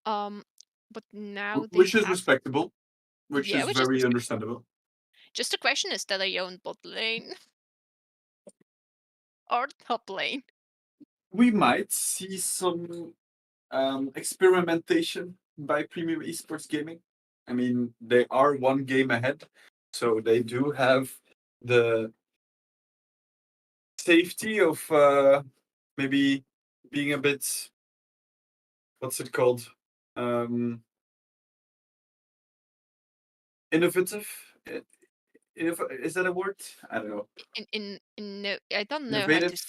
Um, but now they Which is have, respectable, which yeah, is which is very respectable. understandable. Just the question is that they own bot lane or top lane. We might see some experimentation by Premium Esports Gaming. I mean, they are one game ahead, so they do have the safety of maybe being a bit, what's it called? Um, innovative. Is that a word? I don't know. In no, I don't know how to Innovative.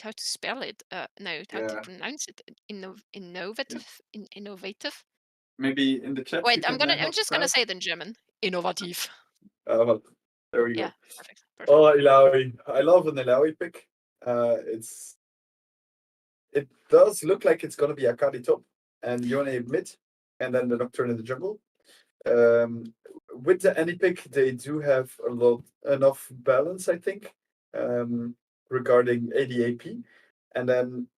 how to spell it. No, how to Yeah, pronounce it. yeah. Innovative, innovative. Maybe in the chat you Wait, can I'm help just us gonna out. say it in German. Innovativ. Well, there we Yeah, go. perfect, perfect. Oh, Ilawi. I love an Ilawi pick. It does look like it's gonna be Akali top and Yone mid, and then the Nocturne in the jungle. Um, with the any pick, they do have a lot enough balance, I think, regarding ADAP, and then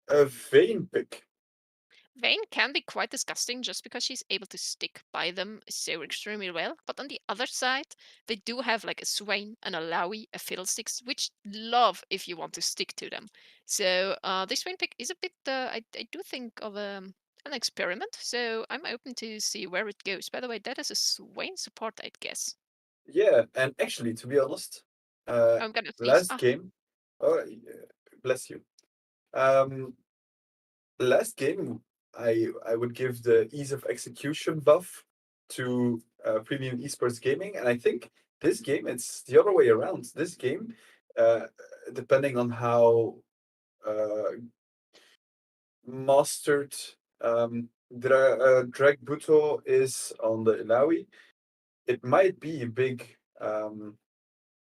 a Vayne pick. Vayne can be quite disgusting just because she's able to stick by them so extremely well. But on the other side, they do have like a Swain, an Alawi, a Fiddlesticks, which love if you want to stick to them. So this Swain pick is a bit, I do think of an experiment. So I'm open to see where it goes. By the way, that is a Swain support, I'd guess. Yeah, and actually, to be honest, uh, I'm gonna sneeze. last Ah, game, oh, bless you. Um, last game, I would give the ease of execution buff to Premium Esports Gaming, and I think this game it's the other way around. This game, uh, depending on how uh, mastered Drag Buto is on the Ilawi, it might be a big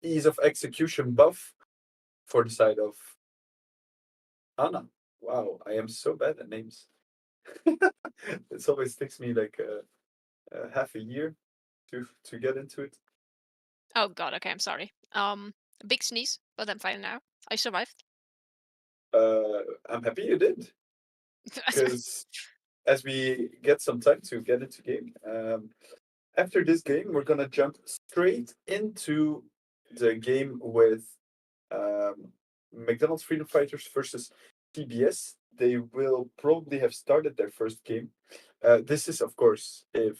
ease of execution buff for the side of Anna. Wow, I am so bad at names. It always takes me like half a year to get into it. oh God. Okay, I'm sorry. Big sneeze, but I'm fine now. I survived. I'm happy you did because as we get some time to get into game, after this game we're gonna jump straight into the game with um, McDonald's Freedom Fighters versus CBS. They will probably have started their first game. This is, of course, if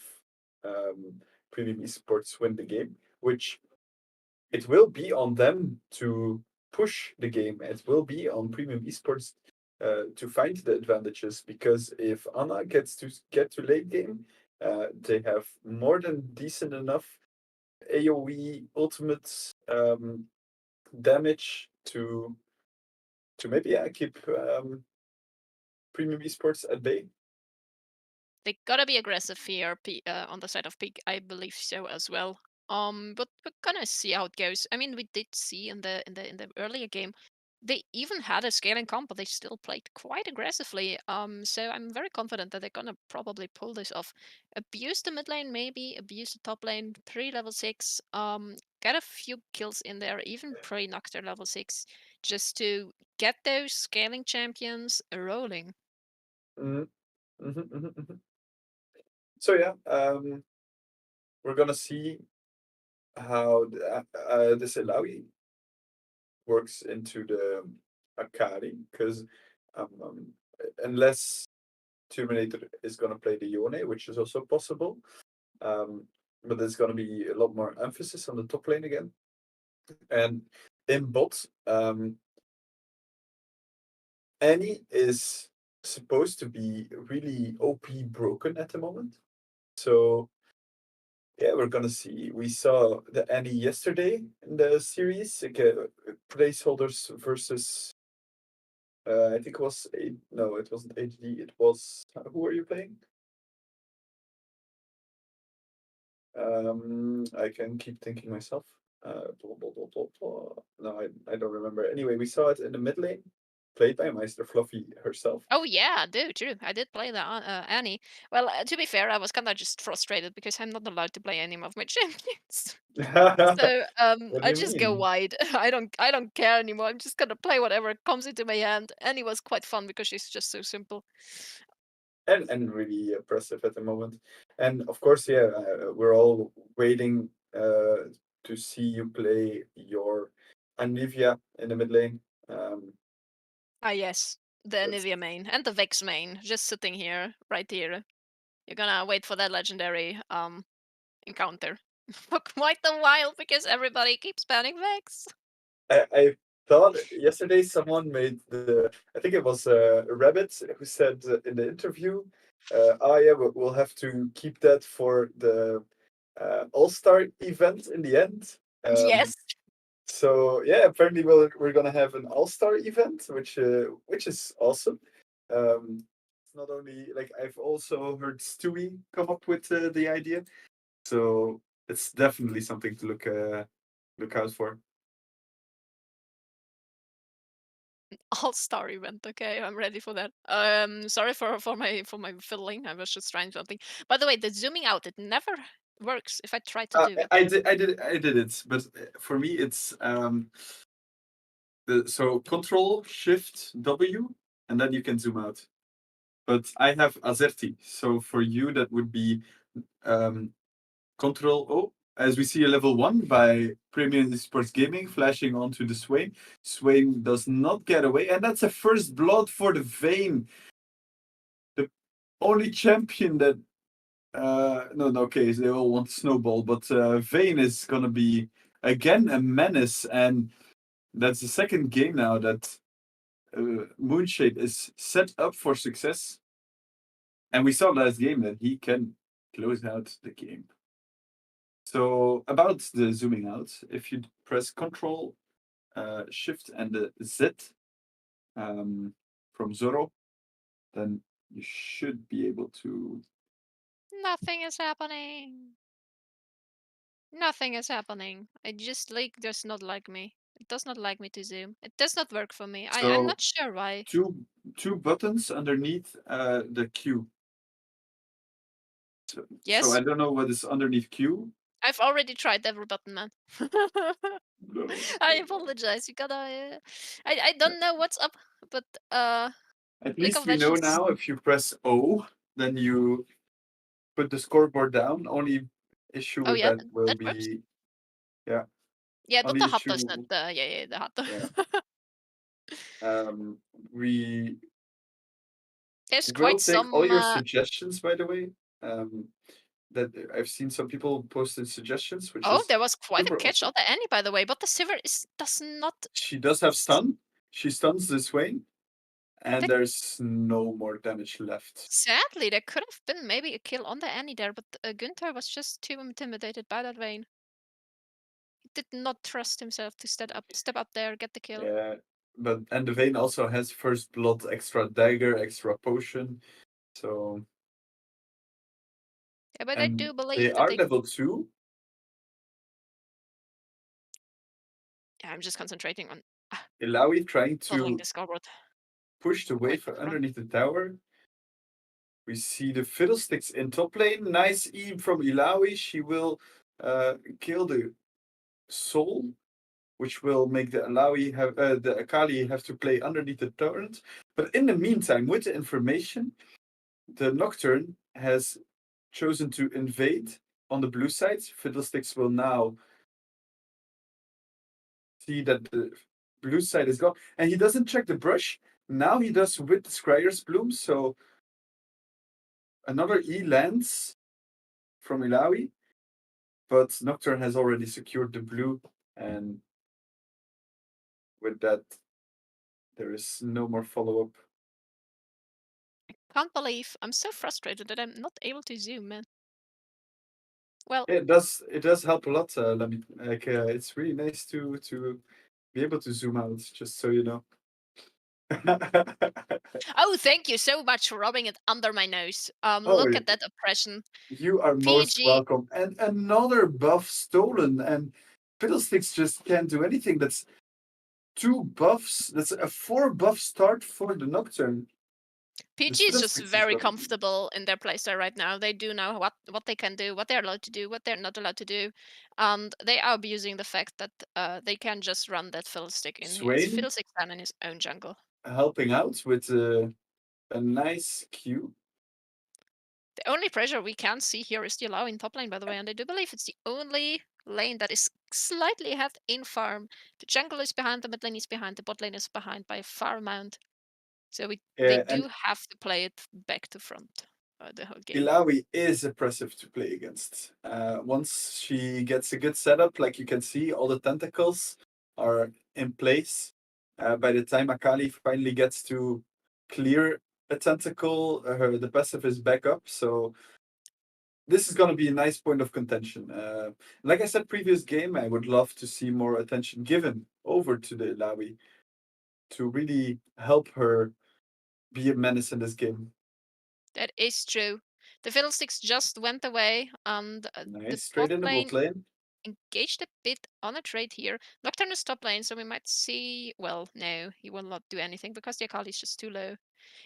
Premium Esports win the game, which it will be on them to push the game. It will be on Premium Esports to find the advantages because if Anna gets to get to late game, they have more than decent enough AOE ultimate damage to maybe keep Premium Esports at bay. They gotta be aggressive here on the side of Pig. I believe so as well. But we're gonna see how it goes. I mean, we did see in the earlier game, they even had a scaling comp, but they still played quite aggressively. So I'm very confident that they're gonna probably pull this off. Abuse the mid lane, maybe abuse the top lane. Pre level 6. Get a few kills in there, even pre Nocturne level 6, just to get those scaling champions rolling. Mm-hmm. Mm-hmm, mm-hmm, mm-hmm. So yeah, we're gonna see how this Ilawi works into Akari, because unless Terminator is going to play the Yone, which is also possible, um, but there's going to be a lot more emphasis on the top lane again. And in bot, Annie is supposed to be really OP broken at the moment. So yeah, we're gonna see. We saw the Annie yesterday in the series, like, placeholders versus. I think it was no, it wasn't HD. It was who are you playing? I can keep thinking myself. Blah, blah, blah, blah, blah. No, I don't remember. Anyway, we saw it in the mid lane, played by Meister Fluffy herself. Oh yeah, I do true. I did play that Annie. Well, to be fair, I was kind of just frustrated because I'm not allowed to play any of my champions. So What do I you just go mean? wide. I don't care anymore. I'm just gonna play whatever comes into my hand. Annie was quite fun because she's just so simple. And really impressive at the moment. And of course, yeah, we're all waiting to see you play your Anivia in the mid lane. Ah yes, the That's Nivea main and the Vex main, just sitting here, right here. You're gonna wait for that legendary encounter for quite a while because everybody keeps banning Vex. I thought yesterday someone made I think it was Rabbit who said in the interview, oh yeah, we'll have to keep that for the All-Star event in the end. Yes. So yeah, apparently we're gonna have an All-Star event, which is awesome. It's not only like I've also heard Stewie come up with the idea, so it's definitely something to look out for. All-star event. Okay, I'm ready for that. Sorry for my fiddling. I was just trying something. By the way, the zooming out, it never works if I try to do it. I did it, but for me it's so Control Shift W, and then you can zoom out. But I have Azerty, so for you that would be um, Control O. As we see a level 1 by Premium Sports Gaming flashing onto the Swain. Swain does not get away, and that's a first blood for the Vayne. The only champion that no, okay, they all want Snowball, but Vayne is gonna be again a menace, and that's the second game now that Moonshade is set up for success. And we saw last game that he can close out the game. So about the zooming out, if you press Control, Shift, and the Z from Zoro, then you should be able to. Nothing is happening. Nothing is happening. It just does not like me. It does not like me to zoom. It does not work for me. I'm So not sure why. two buttons underneath the Q. So I Yes, don't know what is underneath Q. I've already tried every button, man. No, I no, no. apologize. You gotta. I don't know what's up, but At League least of we know Legends. now if you press O, then you put the scoreboard down. Only issue Oh with yeah, that will that works. be, yeah, Yeah, not only the hot touch. issue, Not yeah the hot touch. yeah. We There's will quite take all some. your suggestions, by the way. Um, that I've seen some people posted suggestions, which Oh, is there was quite a super catch awesome. on the Annie, by the way, but the Sivir does not. She does have s- stun. She stuns this way, and That, there's no more damage left. sadly, there could have been maybe a kill on the Annie there, but Gunther was just too intimidated by that Vayne. He did not trust himself to step up there, get the kill. Yeah, but and the Vayne also has first blood, extra dagger, extra potion. So Yeah, but I and do they believe that are they. level 2. Yeah, I'm just concentrating on Ilaoi trying modeling to the scoreboard. push the Wait wave for From. underneath the tower. We see the Fiddlesticks in top lane. Nice E from Ilaoi. She will kill the Soul, which will make the Akali have to play underneath the turret. But in the meantime, with the information, the Nocturne has chosen to invade on the blue side. Fiddlesticks will now see that blue side is gone. And he doesn't check the brush. Now he does with the Scryer's Bloom, so another E lands from Ilawi, but Nocturne has already secured the blue, and with that, there is no more follow-up. Can't believe I'm so frustrated that I'm not able to zoom, man. Well, It does help a lot. Let me like it's really nice to be able to zoom out, just so you know. oh, thank you so much for rubbing it under my nose. Oh, Look at that oppression. you are most PG, welcome. And another buff stolen, and Fiddlesticks just can't do anything. That's two buffs. That's a 4 buff start for the Nocturne. The PG is just Fiddlesticks is very gonna. comfortable in their playstyle right now. They do know what they can do, what they're allowed to do, what they're not allowed to do, and they are abusing the fact that they can just run that Fiddlestick in his Swain Fiddlestick stand in his own jungle. helping out with a nice Q. The only pressure we can see here is the allow in top lane, by the way, and I do believe it's the only lane that is slightly ahead in farm. The jungle is behind, the mid lane is behind, the bot lane is behind by a far amount. So they And do have to play it back to front the whole game. Ilawi is oppressive to play against. Once she gets a good setup, like you can see, all the tentacles are in place. By the time Akali finally gets to clear a tentacle, the passive is back up. So this is going to be a nice point of contention. Like I said, previous game, I would love to see more attention given over to the Ilawi to really help her be a menace in this game. That is true. The Fiddlesticks just went away, and the Nice bot trade in the bot lane lane. engaged a bit on a trade here. Nocturne is top lane, so we might see. Well, no, he will not do anything because the Akali is just too low.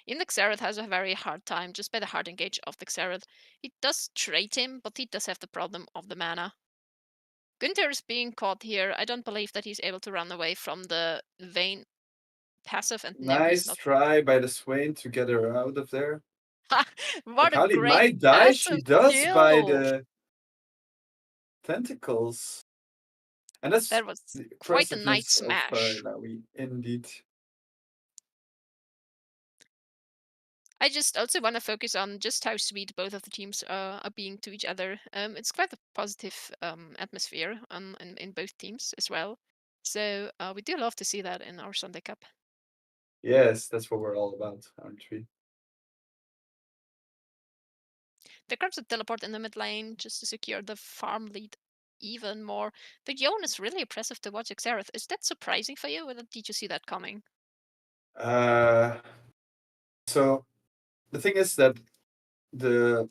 In the Xerath has a very hard time just by the hard engage of the Xerath. He does trade him, but he does have the problem of the mana. Günther is being caught here. I don't believe that he's able to run away from the Vayne passive, and no, he's Nice not. try by the Swain to get her out of there. What a Akali great might die. She passive does by kill! the tentacles. And that's That was the quite a nice impressiveness of smash. Ilawi, indeed. I just also want to focus on just how sweet both of the teams are being to each other. It's quite a positive atmosphere in both teams as well. So we do love to see that in our Sunday Cup. Yes, that's what we're all about, aren't we? The Crimson teleport in the mid lane just to secure the farm lead even more. The Yone is really impressive to watch Xerath. Is that surprising for you, or did you see that coming? Uh, so the thing is that the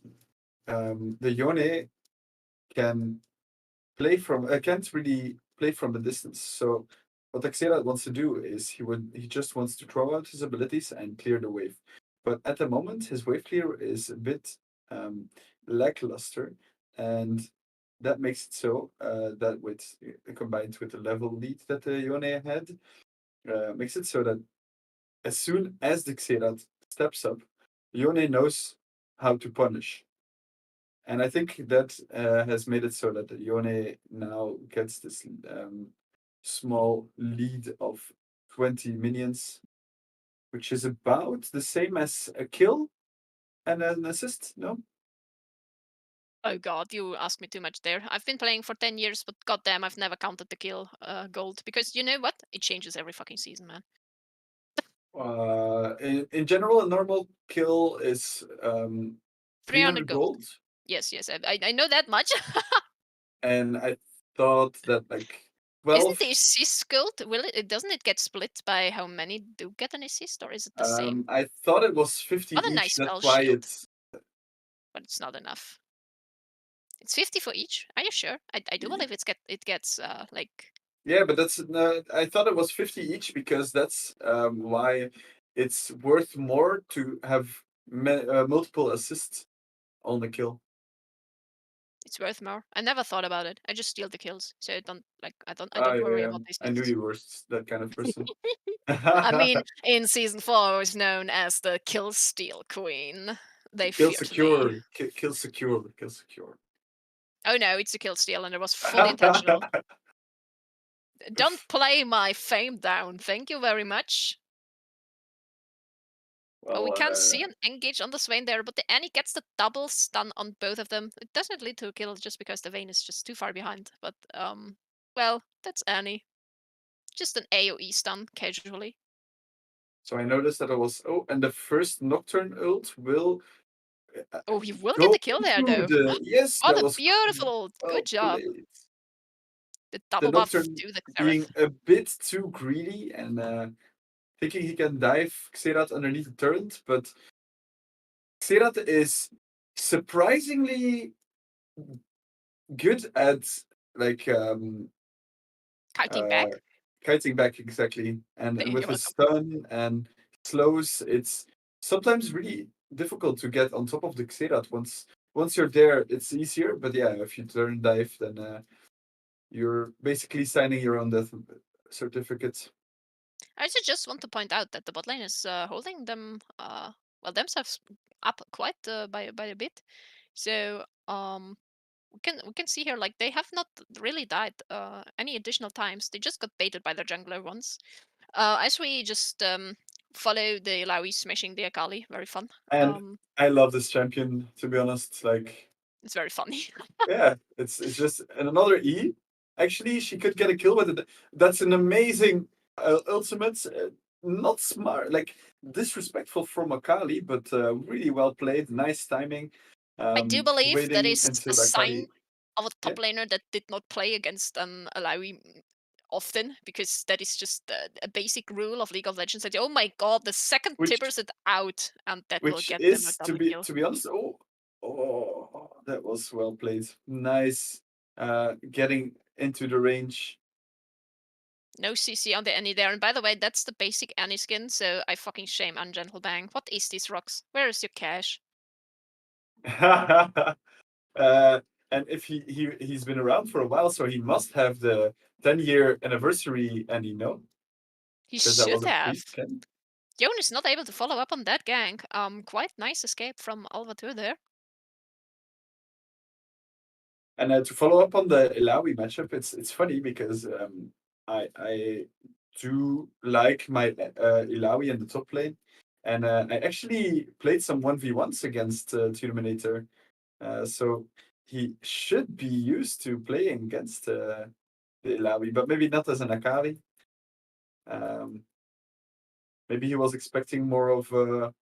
Yone can can't really play from a distance. So what Texera wants to do is he just wants to throw out his abilities and clear the wave. But at the moment, his wave clear is a bit lackluster, and that makes it so that with combined with the level lead that the Yone had, makes it so that as soon as the Xerath steps up, Yone knows how to punish. And I think that has made it so that Yone now gets this small lead of 20 minions, which is about the same as a kill and an assist, no? Oh god, you asked me too much there. I've been playing for 10 years, but goddamn, I've never counted the kill gold. Because you know what? It changes every fucking season, man. In general, a normal kill is 300 300 gold. gold. Yes, yes, I know that much. And I thought that like Isn't 12. the assist gold, doesn't it get split by how many do get an assist, or is it the same? I thought it was 50 What a each. nice That's spell why shield, it's. but it's not enough. It's 50 for each. Are you sure? I do believe it gets like Yeah, but that's no, I thought it was 50 each because that's why it's worth more to have multiple assists on the kill. it's worth more. I never thought about it. I just steal the kills, so I Oh don't worry yeah, about the I knew assists. you were that kind of person. I mean, in season 4, I was known as the kill steal queen. They Kill feared me. secure, kill secure, kill secure. Oh no, it's a kill steal, and it was fully intentional. Don't play my fame down. Thank you very much. Oh, we Well, can't see an engage on the Swain there, but the Annie gets the double stun on both of them. It doesn't lead to a kill just because the Vayne is just too far behind. But, well, that's Annie. Just an AoE stun, casually. so I noticed that it was and the first Nocturne ult will Oh, he will get go the kill there, through though. the yes, What that a was beautiful ult. well Good job. played. The The double buff Nocturne to the being Xerath. a bit too greedy and thinking he can dive Xerath underneath the turret, but Xerath is surprisingly good at like Kiting uh back. kiting back exactly. And with You're his welcome. stun and slows, it's sometimes really difficult to get on top of the Xerath. Once you're there, it's easier. But yeah, if you turn dive, then you're basically signing your own death certificate. I also just want to point out that the bot lane is holding them, well, themselves up quite by a bit. So we can see here, like, they have not really died any additional times. They just got baited by their jungler once. As we just follow the Laui smashing the Akali, very fun. And I love this champion, to be honest. Like, It's very funny. yeah, it's just and another E. Actually, she could get a kill with it. That's an amazing ultimate. Not smart, like disrespectful from Akali, but really well played. Nice timing. I do believe that Waiting is a until sign Akali. of a Yeah, top laner that did not play against an Alawi often, because that is just a basic rule of League of Legends that, oh my god, the second which Tibbers it out, and that will which get them a is double kill. to be honest. That was well played. Nice, getting into the range. No CC on the Annie there, and by the way, that's the basic Annie skin, so I fucking shame Ungentle Bang. What is these rocks? Where is your cash? Uh, and if he's been around for a while, so he must have the 10-year anniversary, and He because that should was a have. pre-scan. Jon is not able to follow up on that gank. Quite nice escape from Alvatur there. And to follow up on the Ilawi matchup, it's funny because I do like my Ilawi in the top lane, and I actually played some 1v1s against Terminator, so he should be used to playing against the Ilawi, but maybe not as an Akali. Um, Maybe he was expecting more of a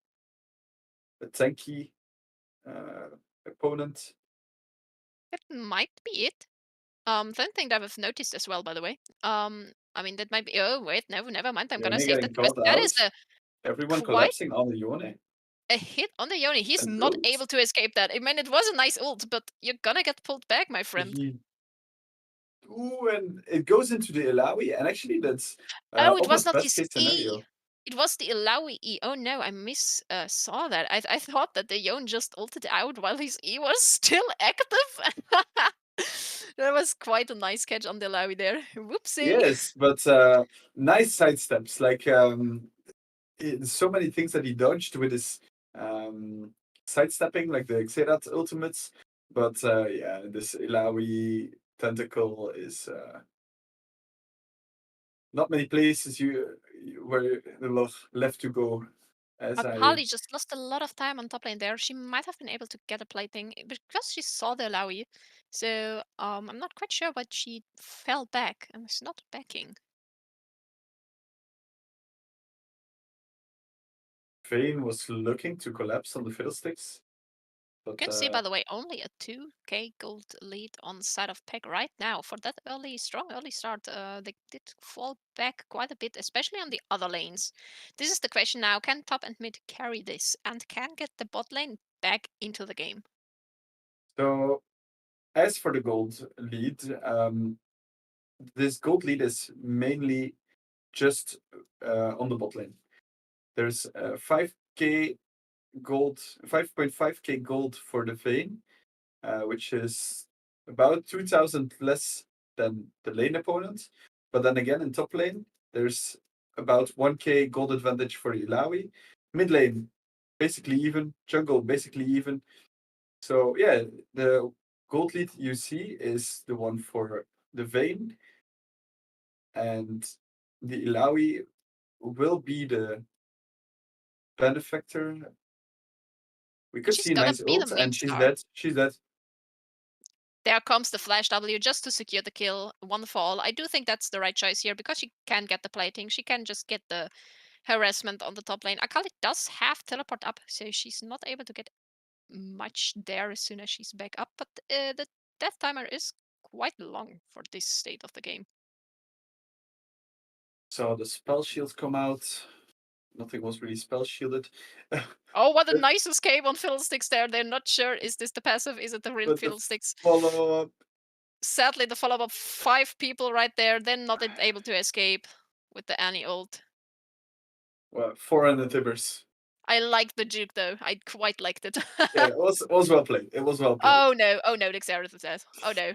tanky uh, opponent. That might be it. Something that I've noticed as well, by the way. I mean, that might be. Oh wait, no, never mind. I'm gonna Yone save that getting because caught that out. is a Everyone quite collapsing on the Yone a hit on the Yoni. He's and not ult. able to escape that. I mean, it was a nice ult, but you're gonna get pulled back, my friend. He ooh, and it goes into the Ilawi, and actually that's Oh, it was almost not best his case E. scenario. It was the Ilawi E. Oh no, I saw that. I thought that the Yon just ulted out while his E was still active. That was quite a nice catch on the Ilawi there. Whoopsie. Yes, but nice sidesteps. Like so many things that he dodged with his um, sidestepping, like the Xerath ultimates. But yeah, this Ilawi tentacle is not many places where left to go. As I Holly just lost a lot of time on top lane there. She might have been able to get a plating because she saw the Ilawi. So I'm not quite sure, but she fell back and is not backing. Vayne was looking to collapse on the fiddlesticks, You but can see, by the way, only a 2k gold lead on side of Peg right now. For that strong early start, they did fall back quite a bit, especially on the other lanes. This is the question now, can top and mid carry this and can get the bot lane back into the game? so as for the gold lead, this gold lead is mainly just on the bot lane. There's 5k gold, 5.5k gold for the Vayne, which is about 2,000 less than the lane opponent. But then again, in top lane, there's about 1k gold advantage for Ilawi. Mid lane, basically even. Jungle, basically even. So yeah, the gold lead you see is the one for the Vayne. and the Ilawi will be the benefactor. We could She's see a gonna nice be the ult, main and she's star. dead. She's dead. There comes the Flash W just to secure the kill. One fall. I do think that's the right choice here because she can get the plating. She can just get the harassment on the top lane. Akali does have teleport up, so she's not able to get much there as soon as she's back up. But the death timer is quite long for this state of the game. So the spell shields come out. Nothing was really spell shielded. Oh, what a nice escape on Fiddlesticks there. They're not sure, is this the passive? Is it the real But the Fiddlesticks? follow-up. Sadly, the follow-up, 5 people right there, then not able to escape with the Annie ult. Well, 400 tibbers. I liked the juke though. I quite liked it. Yeah, it was well played. It was well played. Oh no, the Xerath says. Oh no.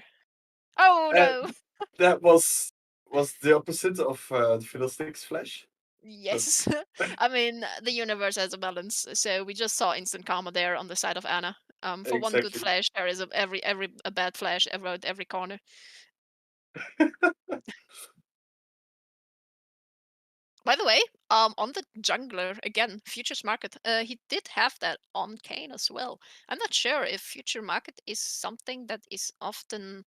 Oh no. That was the opposite of the Fiddlesticks Flash. Yes. I mean, the universe has a balance, so we just saw instant karma there on the side of Anna. For one good Exactly. flash, there is every a bad flash at every corner. By the way, on the jungler again, Futures Market, he did have that on Kane as well. I'm not sure if Future Market is something that is often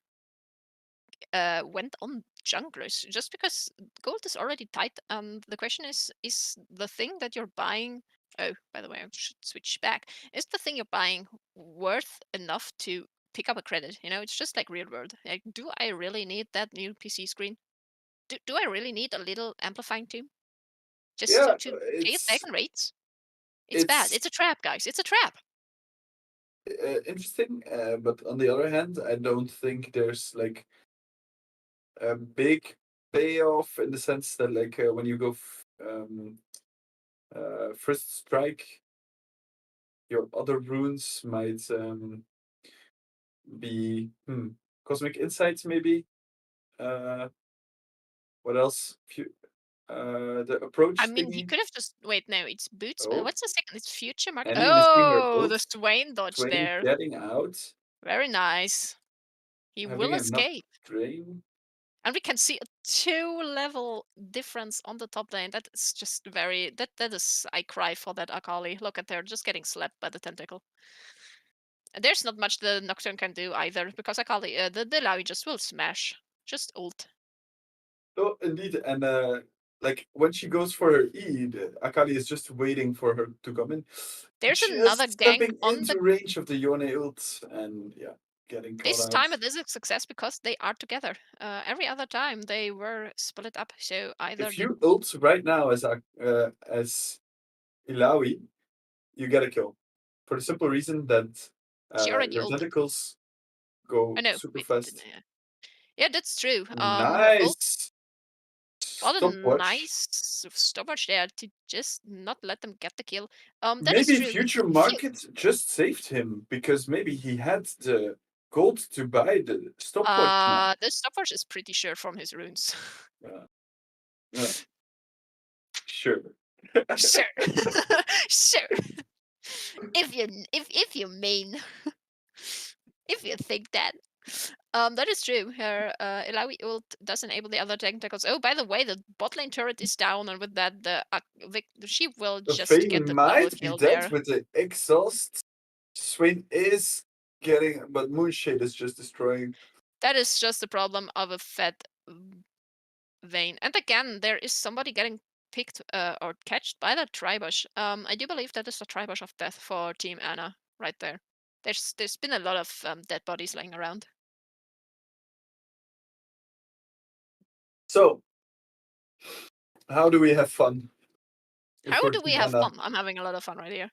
went on junglers, just because gold is already tight. The question is the thing that you're buying. Oh, by the way, I should switch back. Is the thing you're buying worth enough to pick up a credit? You know, it's just like real world. Like, do I really need that new PC screen? Do I really need a little amplifying too? Just Yeah, to pay it back it's in rates? It's bad. it's It's a trap, guys. It's a trap. interesting, but on the other hand, I don't think there's like a big payoff in the sense that like when you go first strike, your other runes might be cosmic insights maybe. What else? The approach I mean, he thingy. could have just wait. No, it's boots. Oh, What's the second? It's future market. Annie missing her Oh, the ult. Swain dodge Twain there. getting out, Very nice. He having will enough escape. drain. And we can see a 2-level difference on the top lane. That is just very that is I cry for that Akali. Look at her just getting slapped by the tentacle. And there's not much the Nocturne can do either, because Akali the Delawi just will smash. Just ult. Oh, indeed, and like when she goes for her E, Akali is just waiting for her to come in, There's another just gank stepping on the into range of the Yone ult, and yeah, getting caught this out. time it is a success because they are together. Every other time they were split up, so either If the you ult right now as Ilawi, you get a kill. For the simple reason that she already your ult. tentacles Oh go no, super wait, fast. yeah, that's true. Her ult. Nice What a stopwatch. nice stopwatch there to just not let them get the kill. That is Maybe true. future If you, market just saved him because maybe he had the gold to buy the stopwatch now. the stopwatch is pretty sure from his runes. Uh, uh, sure. Sure, sure. If you mean, if you think that. That is true. Her Ilawi ult does enable the other tentacles. Oh, by the way, the bot lane turret is down, and with that, she will The just get Vayne the double might be kill dead there. with the exhaust. Swain is getting, but Moonshade is just destroying. That is just the problem of a fat vein. And again, there is somebody getting picked or catched by the Tribush. I do believe that is the Tribush of death for Team Anna right there. There's been a lot of dead bodies laying around. So, how do we have fun? If How we're do we Team have Anna. fun? I'm having a lot of fun right here.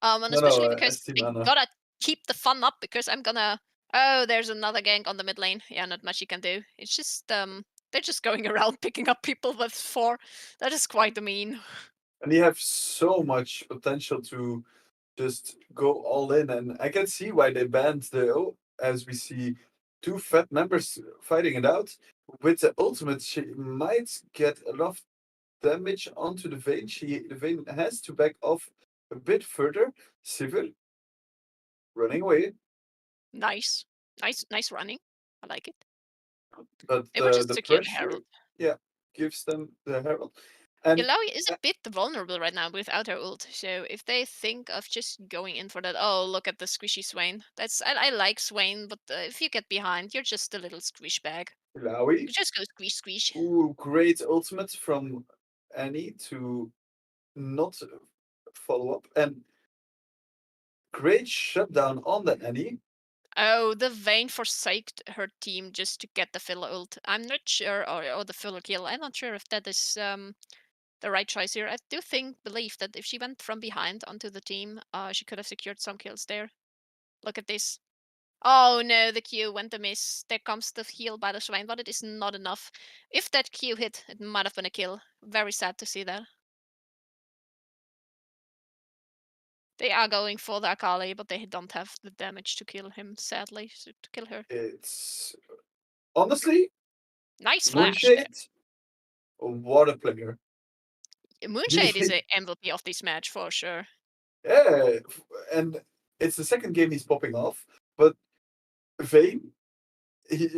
And No, especially because as Team I Anna. gotta keep the fun up because I'm gonna. Oh, there's another gank on the mid lane. Yeah, not much you can do. It's just they're just going around picking up people with 4. That is quite mean. And you have so much potential to just go all in. And I can see why they banned the as we see two fat members fighting it out. With the ultimate, she might get enough damage onto the Vayne. The Vayne has to back off a bit further. Civil running away. Nice running. I like it. But They will just the secure the pressure, Herald. yeah, gives them the Herald. And Ilaoi is a bit vulnerable right now without her ult, so if they think of just going in for that, oh, look at the squishy Swain. I like Swain, but if you get behind, you're just a little squish bag. Ilaoi, You just go squish, squish. ooh, great ultimate from Annie to not follow up, and great shutdown on the Annie. Oh, the Vayne forsaked her team just to get the filler ult. I'm not sure, or the filler kill. I'm not sure if that is the right choice here. I do believe that if she went from behind onto the team, she could have secured some kills there. Look at this. Oh no, the Q went amiss. There comes the heal by the Swain, but it is not enough. If that Q hit, it might have been a kill. Very sad to see that. They are going for the Akali, but they don't have the damage to kill him, sadly, to kill her. It's honestly Nice flash. Moonshade. What a player! Moonshade is He, a MVP of this match for sure. yeah, and it's the second game he's popping off. But Vayne,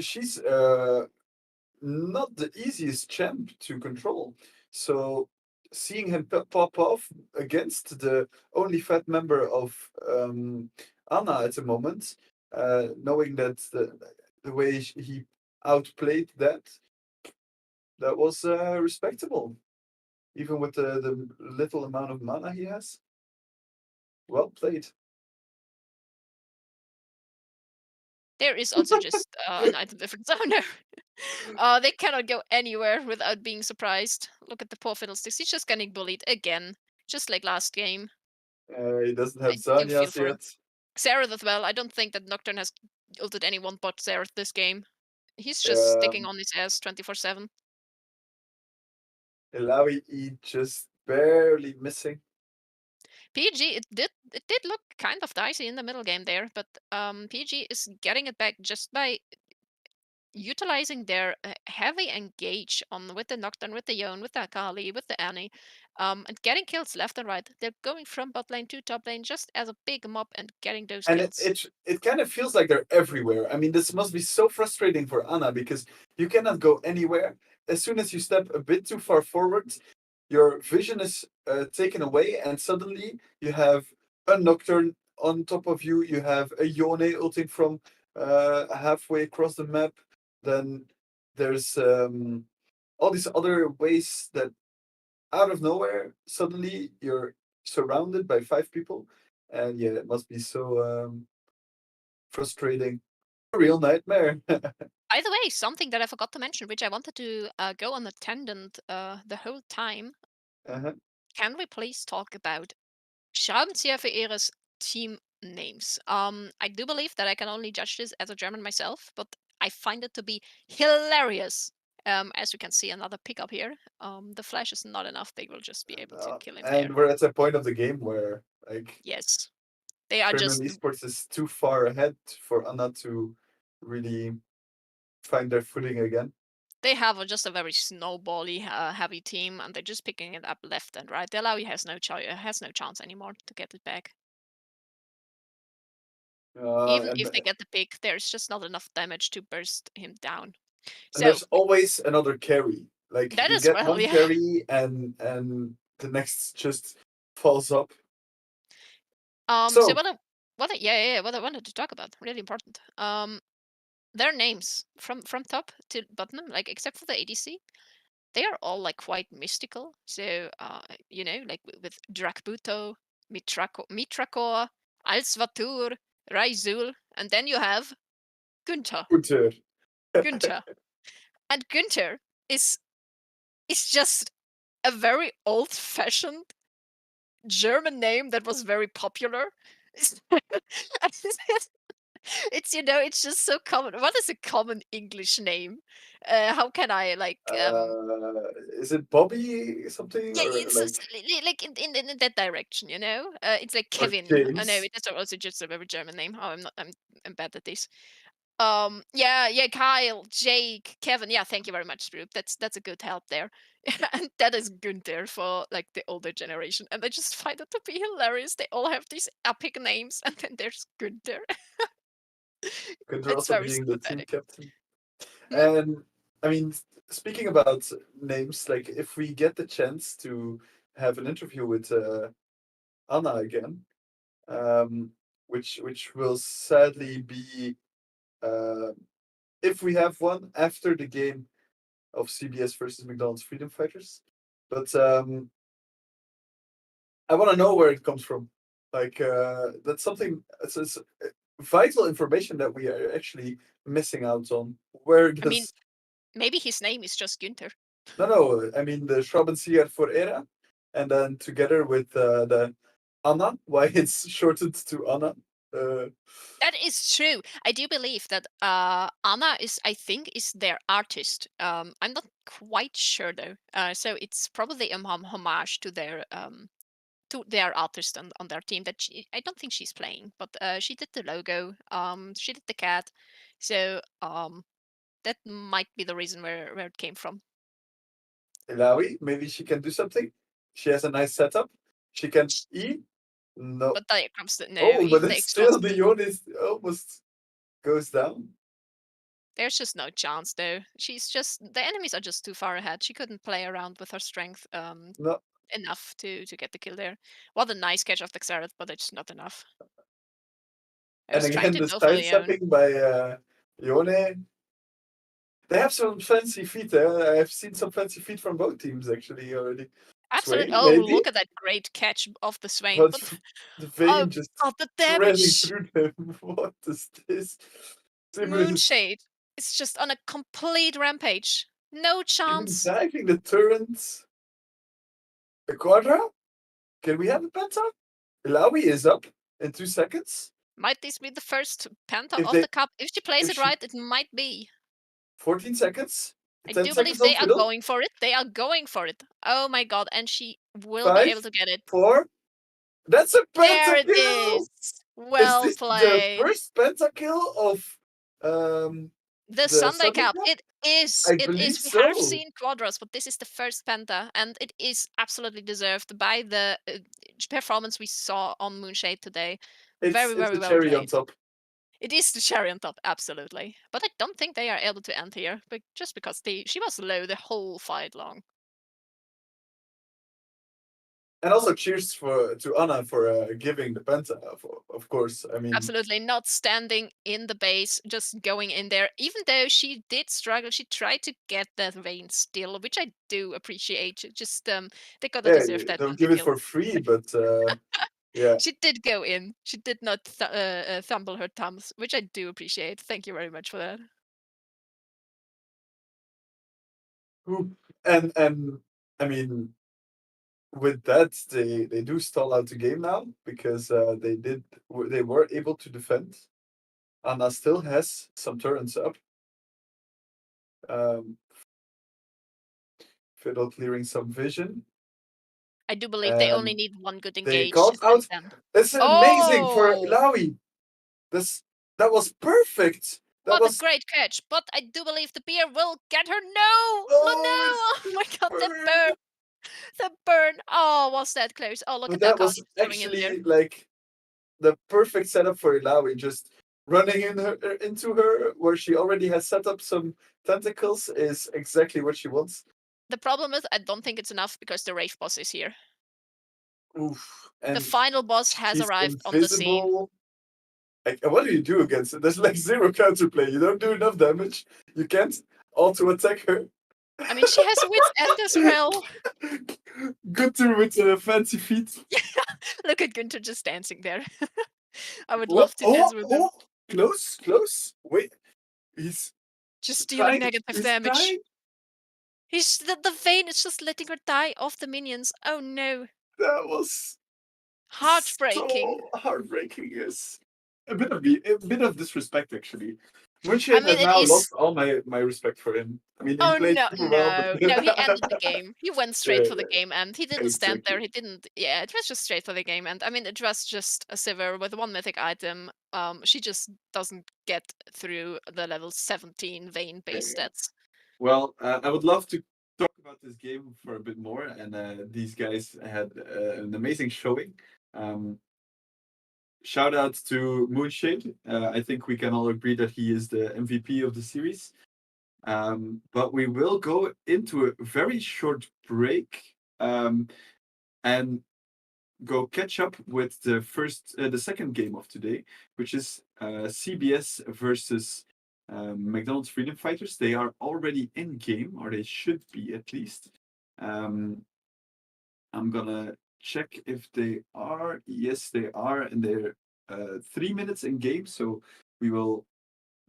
she's not the easiest champ to control. So seeing him pop off against the only fat member of Anna at the moment, knowing that the way he outplayed that was respectable, even with the little amount of mana he has. Well played. There is also just an item difference. Oh no. They cannot go anywhere without being surprised. Look at the poor Fiddlesticks. He's just getting bullied again. Just like last game. He doesn't have I do feel Zanyas for him. yet. Xerath as well. I don't think that Nocturne has ulted anyone but Xerath this game. He's just sticking Um, on his ass 24/7. Ilaoi just barely missing. PG, it did look kind of dicey in the middle game there, but PG is getting it back just by utilizing their heavy engage on with the Nocturne, with the Yone, with the Akali, with the Annie, and getting kills left and right. They're going from bot lane to top lane just as a big mob and getting those And it, kills. it it kind of feels like they're everywhere. I mean, this must be so frustrating for Anna because you cannot go anywhere. As soon as you step a bit too far forward, your vision is taken away, and suddenly you have a Nocturne on top of you. You have a Yone ulting from halfway across the map. Then there's all these other ways that out of nowhere, suddenly you're surrounded by 5 people, and yeah, it must be so frustrating. A real nightmare. By the way, something that I forgot to mention, which I wanted to go on attendant the whole time. Uh-huh. Can we please talk about Schraubenzieher-Verehrer's team names? I do believe that I can only judge this as a German myself, but I find it to be hilarious. As we can see, another pickup here. The flash is not enough. They will just be able to kill him there. And we're at a point of the game where like Yes, they are premium just. esports is too far ahead for Anna to really find their footing again. They have just a very snowbally heavy team, and they're just picking it up left and right. The Alawi has no chance anymore to get it back. Even And, if they get the pick, there's just not enough damage to burst him down. and So there's always another carry. Like that you as get well, one yeah. carry and the next just falls up. So So what I wanted to talk about, really important. Their names from top to bottom, like except for the ADC, they are all like quite mystical. So like with Drakbuto, Mitrakor, Alsvatur, Raizul, and then you have Günther. Gunther. Günther. And Günther is just a very old-fashioned German name that was very popular. It's just so common. What is a common English name? How can I like Is it Bobby something yeah, or it's like just like in that direction, you know? It's like or Kevin. Oh no, James? that's also just a very German name. Oh, I'm bad at this. Yeah, Kyle, Jake, Kevin. Yeah, thank you very much, Group. That's a good help there. And that is Günther for like the older generation. And I just find it to be hilarious. They all have these epic names, and then there's Günther. Gunther It's also very being the team sympathetic. captain. Hmm? And I mean, speaking about names, like if we get the chance to have an interview with Anna again, um, which will sadly be uh, if we have one after the game of CBS versus McDonald's Freedom Fighters. But I want to know where it comes from. Like that's something. It's vital information that we are actually missing out on. Where I mean, does maybe his name is just Günther. no? I mean the Schraubenzieher for Era, and then together with the Anna. Why it's shortened to Anna? Uh, That is true. I do believe that Anna is, I think, is their artist. I'm not quite sure though. So it's probably a homage to their artist on their team. That I don't think she's playing, but she did the logo. She did the cat. So that might be the reason where it came from. Ilawi, maybe she can do something. She has a nice setup. She can eat. No. But there comes the no. Oh, He but it's takes still just. the yawn is almost goes down. There's just no chance though. She's just the enemies are just too far ahead. She couldn't play around with her strength No. enough to get the kill there. What a nice catch of the Xerath, but it's not enough. I And was trying again, to the go for the own. sidestepping by Yone. They have some fancy feet. I have seen some fancy feet from both teams actually already. Absolutely. Swain, Oh, maybe, look at that great catch of the Swain. but But the oh vein just god, the threading damage! through them. What is this? Zimmer is Moonshade is just on a complete rampage. No even chance. diving the turrets. A quadra? Can we have a penta? Ilawi is up in 2 seconds. Might this be the first Penta If of they the cup? If she plays if it she right, it might be. 14 seconds, I 10 do seconds believe on they are fiddle. going for it. They are going for it. Oh my god, and she will be Five, able to get it. 4. That's a There it pentakill. is. Is Well this the played. first pentakill of The the Sunday Sunday Cup. Cup? It is. I It believe is. We have so. seen Quadras, but this is the first Penta, and it is absolutely deserved by the performance we saw on Moonshade today. Very, It's very the well cherry on played. top. It is the cherry on top, absolutely. But I don't think they are able to end here, but just because she was low the whole fight long. And also cheers to Anna for giving the penta. Of course, I mean, Absolutely not standing in the base, just going in there. Even though she did struggle, she tried to get that vein still, which I do appreciate. Just they gotta yeah, deserve you that don't give it pentakill. for free, but yeah. She did go in. She did not thumble her thumbs, which I do appreciate. Thank you very much for that. And I mean, with that, they do stall out the game now because they were able to defend. Anna still has some turrets up. Um, Fiddle clearing some vision, I do believe they only and need one good they engage, caught and out. then. It's amazing for Oh, Ilawi. This that was perfect. That what a was great catch! But I do believe the beer will get her. No, no, no! oh, it's Oh my god, the burn. burn, the burn! Oh, was that close? Oh, look But at that that counter was coming in there. actually like the perfect setup for Ilawi. Just running into her where she already has set up some tentacles is exactly what she wants. The problem is, I don't think it's enough because the Wraith boss is here. Oof. The And final boss has she's arrived on the scene. invisible. Like, what do you do against it? There's like zero counterplay. You don't do enough damage. You can't auto attack her. I mean, she has Wit's End as well. Gunter with fancy feet. Look at Günther just dancing there. I would Oh, love to oh, dance with him. oh! Close, close. Wait, he's Just dealing dying. negative He's damage. dying. The vein is just letting her die off the minions. Oh no. That was Heartbreaking. so heartbreaking. Yes, a bit of disrespect actually. I Moonshade mean, has it now is. lost all my respect for him. I mean, he Oh played no, super well, but no, no! He ended the game. He went straight yeah, for the game, and he didn't stand there. exactly. He didn't. Yeah, it was just straight for the game, and I mean, it was just a Sivir with one mythic item. She just doesn't get through the level 17 vein Yeah, base yeah. stats. Well, I would love to talk about this game for a bit more, and these guys had an amazing showing. Um, Shout out to Moonshade. I think we can all agree that he is the MVP of the series. But we will go into a very short break and go catch up with the second game of today, which is CBS versus McDonald's Freedom Fighters. They are already in game, or they should be at least. Um, I'm gonna check if they are. Yes, they are, and they're 3 minutes in game. So we will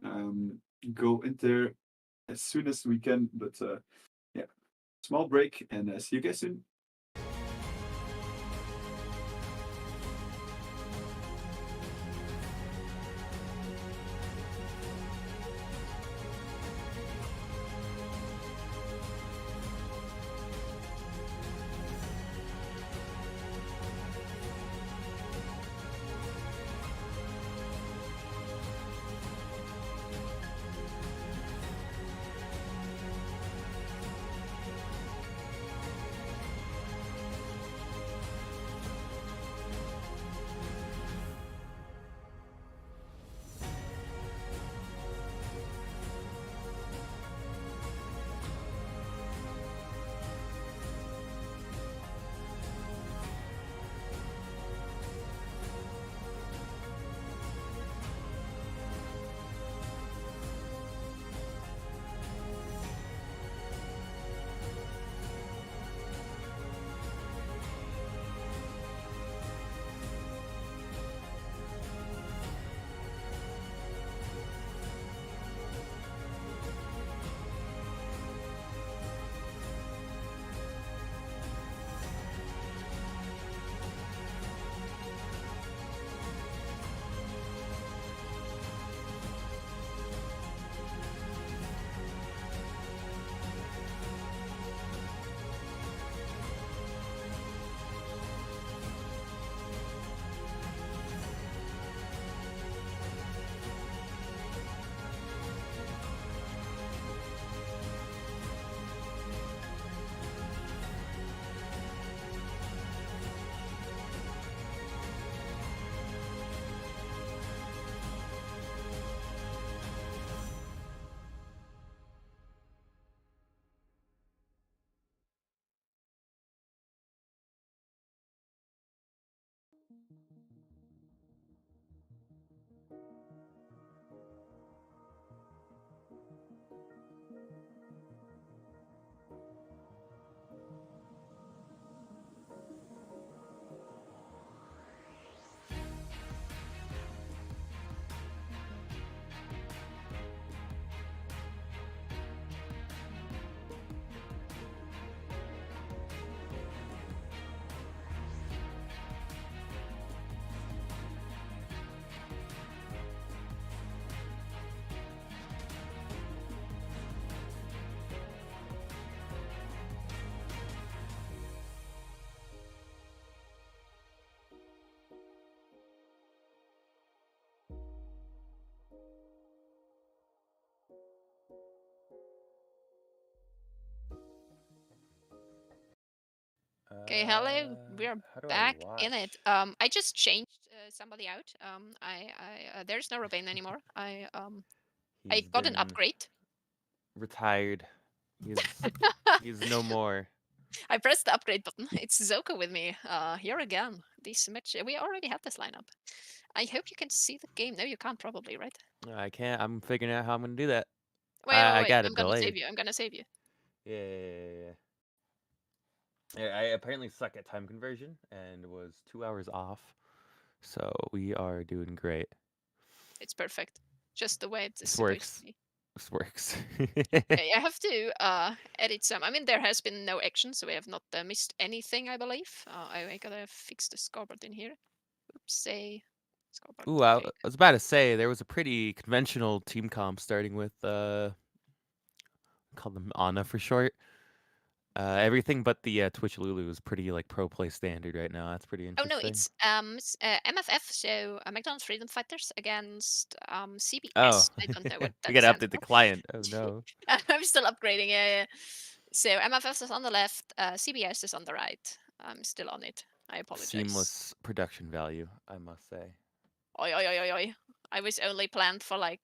go in there as soon as we can. But yeah, small break, and see you guys soon. Okay, hello. We're How do I back in it. watch? I just changed somebody out. There's no Robin anymore. I He's got an been upgrade. retired. He's he's no more. I pressed the upgrade button. It's Zoka with me. Here again. This match. We already have this lineup. I hope you can see the game. No, you can't probably, right? I can't. I'm figuring out how I'm gonna do that. Wait, wait, I wait. got I'm it gonna save delayed. you. I'm gonna save you. Yeah. I apparently suck at time conversion and was 2 hours off. So we are doing great. It's perfect. Just the way it is This supposed to works. be. This works. Okay, I have to edit some. I mean, there has been no action, so we have not missed anything, I believe. I gotta fix the scoreboard in here. Oops, say scoreboard. Ooh, I Okay. was about to say there was a pretty conventional team comp starting with call them Ana for short. Everything but the Twitch Lulu is pretty like pro play standard right now. That's pretty Oh no, interesting. it's MFF, so McDonald's Freedom Fighters against Oh, CBS. I don't know what we that gotta stands update the for. client. Oh no. I'm still upgrading. Yeah. So MFF is on the left, CBS is on the right. I'm still on it. I apologize. Seamless production value, I must say. Oi, oi, oi, oi, oi. I was only planned for like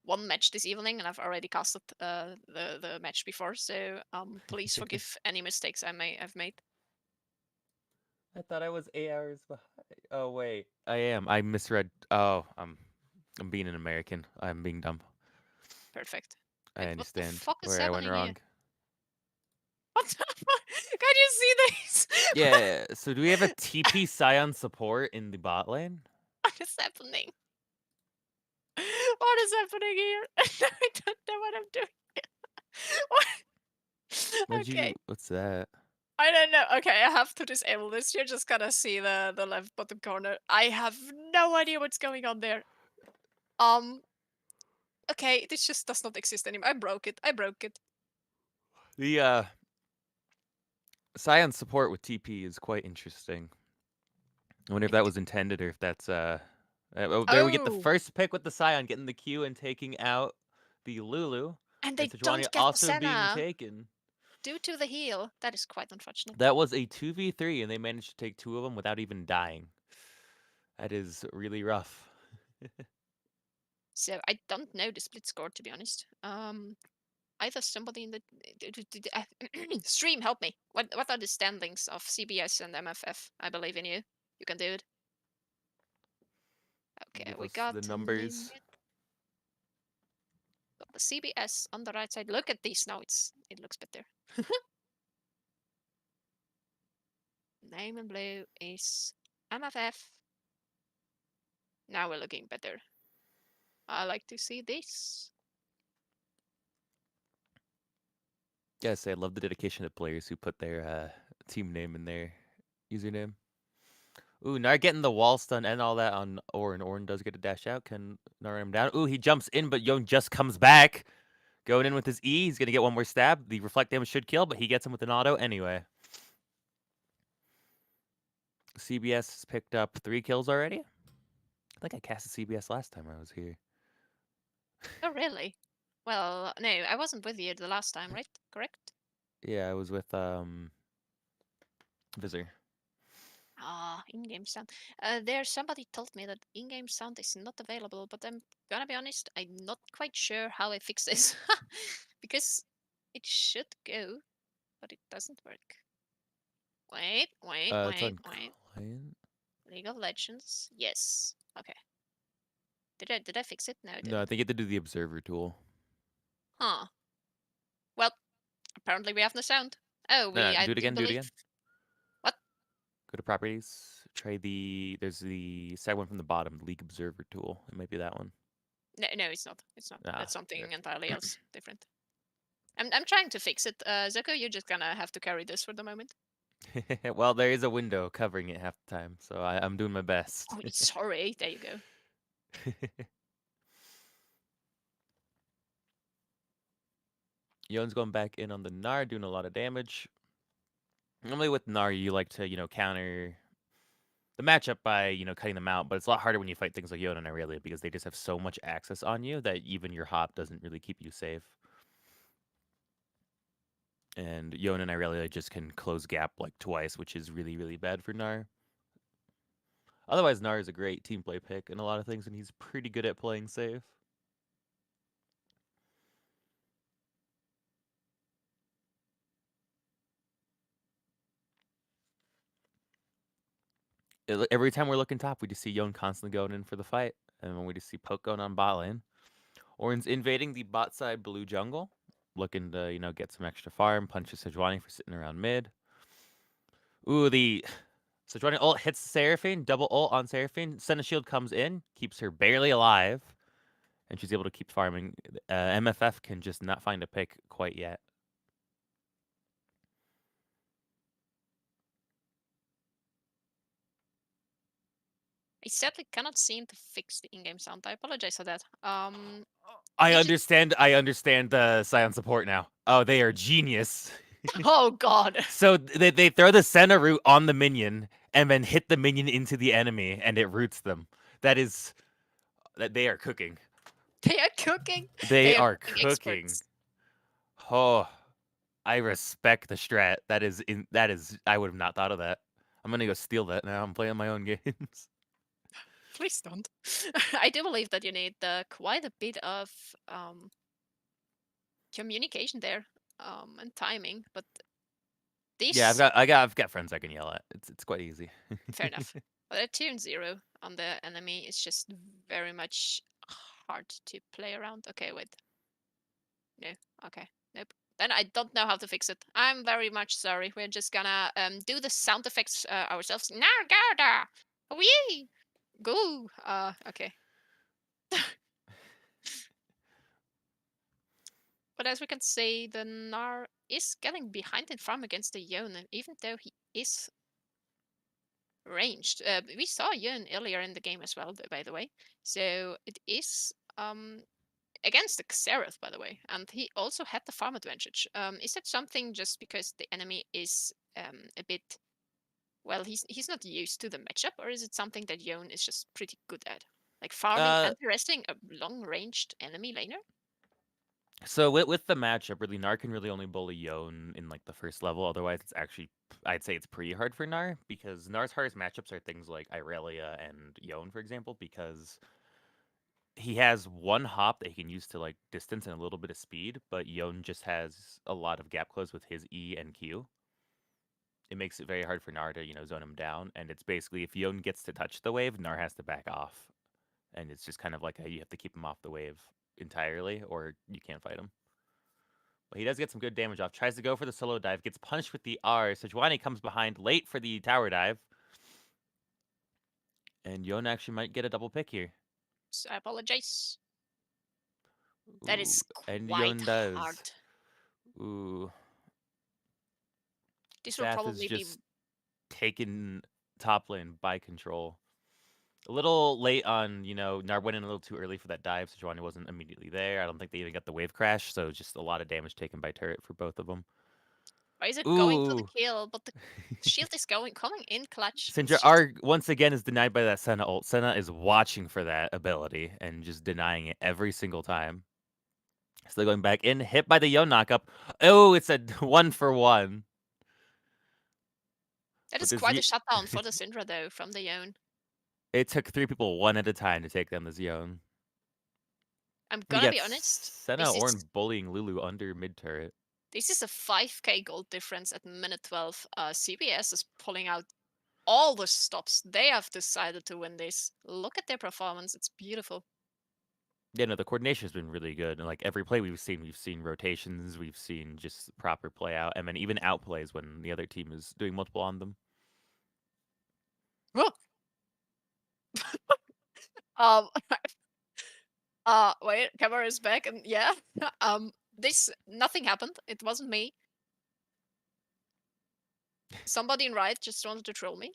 one match this evening, and I've already casted the match before. So please forgive any mistakes I've made. I thought I was 8 hours behind. Oh wait, I am. I misread. Oh, I'm being an American. I'm being dumb. Perfect. I Wait, what the understand fuck is where I went happening here? wrong. What the fuck? Can you see this? Yeah. So do we have a TP Scion support in the bot lane? What is happening? What is happening here? I don't know what I'm doing. What? Okay. What's that? I don't know. Okay, I have to disable this. You're just gonna see the left bottom corner. I have no idea what's going on there. Okay, this just does not exist anymore. I broke it. The Scion support with TP is quite interesting. I wonder if that was intended or if that's there we get the Oh, first pick with the Scion getting the Q and taking out the Lulu. and And they Sejuani don't get the also being Senna taken. due to the heal. That is quite unfortunate. That was a 2v3 and they managed to take 2 of them without even dying. That is really rough. So I don't know the split score, to be honest. Either somebody in the stream, help me. What are the standings of CBS and MFF? I believe in you. You can do it. Okay, Give we us got the numbers. got the CBS on the right side. Look at these now. It looks better. Name in blue is MFF. Now we're looking better. I like to see this. Yes, I love the dedication of players who put their team name in their username. Ooh, Nar getting the wall stun and all that on Ornn. Ornn does get a dash out. Can Nar him down? Ooh, he jumps in, but Yon just comes back. Going in with his E. He's going to get one more stab. The reflect damage should kill, but he gets him with an auto anyway. CBS has picked up 3 kills already. I think I casted CBS last time I was here. Oh, really? Well, no, I wasn't with you the last time, right? Correct? Yeah, I was with Visor. Ah, in-game sound. There's somebody told me that in-game sound is not available, but I'm gonna be honest, I'm not quite sure how I fix this. Because it should go, but it doesn't work. Wait. It's on client. League of Legends. Yes. Okay. Did I fix it? No, I No, I didn't. think you have to do the observer tool. Huh. Well, apparently we have no sound. Oh, No, I do it do again. Do it believe. again. What? Go to properties. Try there's the second one from the bottom, League Observer tool. It might be that one. No, it's not. It's not. Ah, That's something there. entirely else, different. I'm trying to fix it. Zoko, you're just gonna have to carry this for the moment. Well, there is a window covering it half the time, so I'm doing my best. Oh, sorry. There you go. Yon's going back in on the Gnar, doing a lot of damage. Normally with Gnar, you like to, counter the matchup by, cutting them out, but it's a lot harder when you fight things like Yon and Irelia because they just have so much access on you that even your hop doesn't really keep you safe. And Yon and Irelia just can close gap like twice, which is really, really bad for Gnar. Otherwise, Gnar is a great team play pick in a lot of things, and he's pretty good at playing safe. Every time we're looking top, we just see Yon constantly going in for the fight, and when we just see Poke going on bot lane. Ornn's invading the bot side blue jungle, looking to, get some extra farm, punches Sejuani for sitting around mid. Ooh, the Sejuani ult hits Seraphine, double ult on Seraphine. Senna Shield comes in, keeps her barely alive, and she's able to keep farming. MFF can just not find a pick quite yet. I sadly cannot seem to fix the in-game sound. I apologize for that. I understand the Scion support now. Oh, they are genius. Oh God. So they throw the Senna root on the minion and then hit the minion into the enemy and it roots them. That they are cooking. They are cooking. They are cooking. Experts. Oh, I respect the strat. That is I would have not thought of that. I'm gonna go steal that now. I'm playing my own games. Please don't. I do believe that you need quite a bit of communication there and timing, but Yeah, this I've got friends I can yell at. It's quite easy. fair enough. But at 2-0 on the enemy is just very much hard to play around. Okay, wait. No. Okay. Nope. Then I don't know how to fix it. I'm very much sorry. We're just gonna do the sound effects ourselves. Nargada! Wee! Go! Okay. But as we can see, the Nar is getting behind in farm against the Yone, and even though he is ranged. We saw Yun earlier in the game as well, by the way. So it is against the Xerath, by the way, and he also had the farm advantage. Is that something just because the enemy is a bit well, he's not used to the matchup, or is it something that Yone is just pretty good at, like farming uh, and harassing a long-ranged enemy laner? so with the matchup, really, Nar can really only bully Yone in like the first level. Otherwise, it's actually I'd say it's pretty hard for Nar because Nar's hardest matchups are things like Irelia and Yone, for example, because he has one hop that he can use to like distance and a little bit of speed, but Yone just has a lot of gap close with his E and Q. It makes it very hard for Nar to, zone him down. And it's basically if Yone gets to touch the wave, Nar has to back off. And it's just kind of like you have to keep him off the wave entirely or you can't fight him. But he does get some good damage off. Tries to go for the solo dive, gets punched with the R. Sejuani comes behind late for the tower dive. And Yone actually might get a double pick here. So I apologize. That Ooh, is and quite Yone hard. does. Ooh. This will Saf is probably be just taken top lane by control. A little late on, Nar went in a little too early for that dive. Sejuani wasn't immediately there. I don't think they even got the wave crash, so just a lot of damage taken by turret for both of them. Why is it going for the Ooh. kill? But the shield is coming in clutch. Syndra It's just R once again is denied by that Senna ult. Senna is watching for that ability and just denying it every single time. Still going back in, hit by the Yone knockup. Oh, it's a 1-for-1. that But is quite a shutdown for the Syndra though from the Yone. it took 3 people one at a time to take down the Yone. I'm We gonna got be honest. Senna Ornn bullying Lulu under mid turret. This is a 5k gold difference at minute 12. CBS is pulling out all the stops. They have decided to win this. Look at their performance. It's beautiful. Yeah, no, the coordination has been really good. And like every play we've seen rotations, we've seen just proper play out, and then even outplays when the other team is doing multiple on them. Oh. Wait, camera is back, and yeah, this nothing happened. It wasn't me. Somebody in right just wanted to troll me.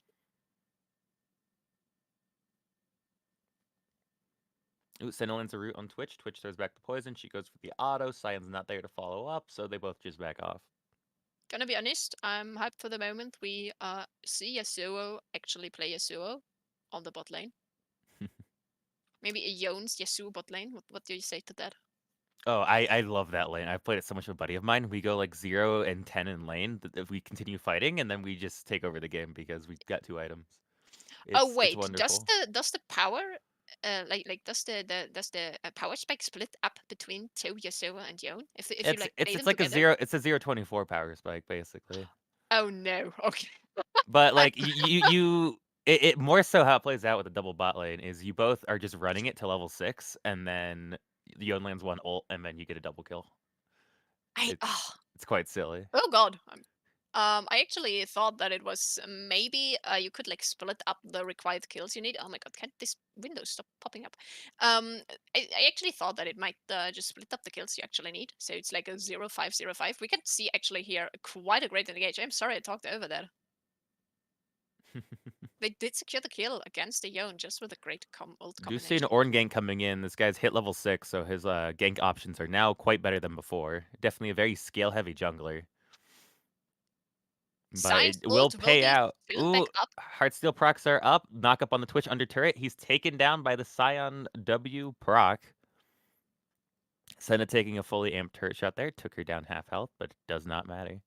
Ooh, Senna lands a root on Twitch. Twitch throws back the poison. She goes for the auto. Cyan's not there to follow up, so they both just back off. Gonna be honest, I'm hyped for the moment we see Yasuo actually play Yasuo on the bot lane. Maybe a Yone's Yasuo bot lane. What do you say to that? Oh, I love that lane. I've played it so much with a buddy of mine. We go like 0 and 10 in lane. If we continue fighting, and then we just take over the game because we got 2 items. Oh It's wait, does wonderful. the power does the power spike split up between two Yasuo and Yone if you It's like it's play it's them like a together? 0 it's a 0.24 power spike basically. Oh no. Okay. But like it more so how it plays out with the double bot lane is you both are just running it to level 6 and then the Yone lands one ult and then you get a double kill. I It's it's quite silly. oh god. I actually thought that it was maybe you could like split up the required kills you need. Oh my god, can this window stop popping up? I actually thought that it might just split up the kills you actually need. So it's like a 0-5-0-5. We can see actually here quite a great engage. I'm sorry I talked over that. They did secure the kill against the Yone just with a great ult Do see an combination. Ornn gank coming in. This guy's hit level 6, so his gank options are now quite better than before. Definitely a very scale-heavy jungler. But Science it will ult will pay be out. filled back Ooh, up. Heartsteel procs are up. Knock up on the Twitch under turret. He's taken down by the Scion W proc. Senna taking a fully amped turret shot there. Took her down half health, but it does not matter.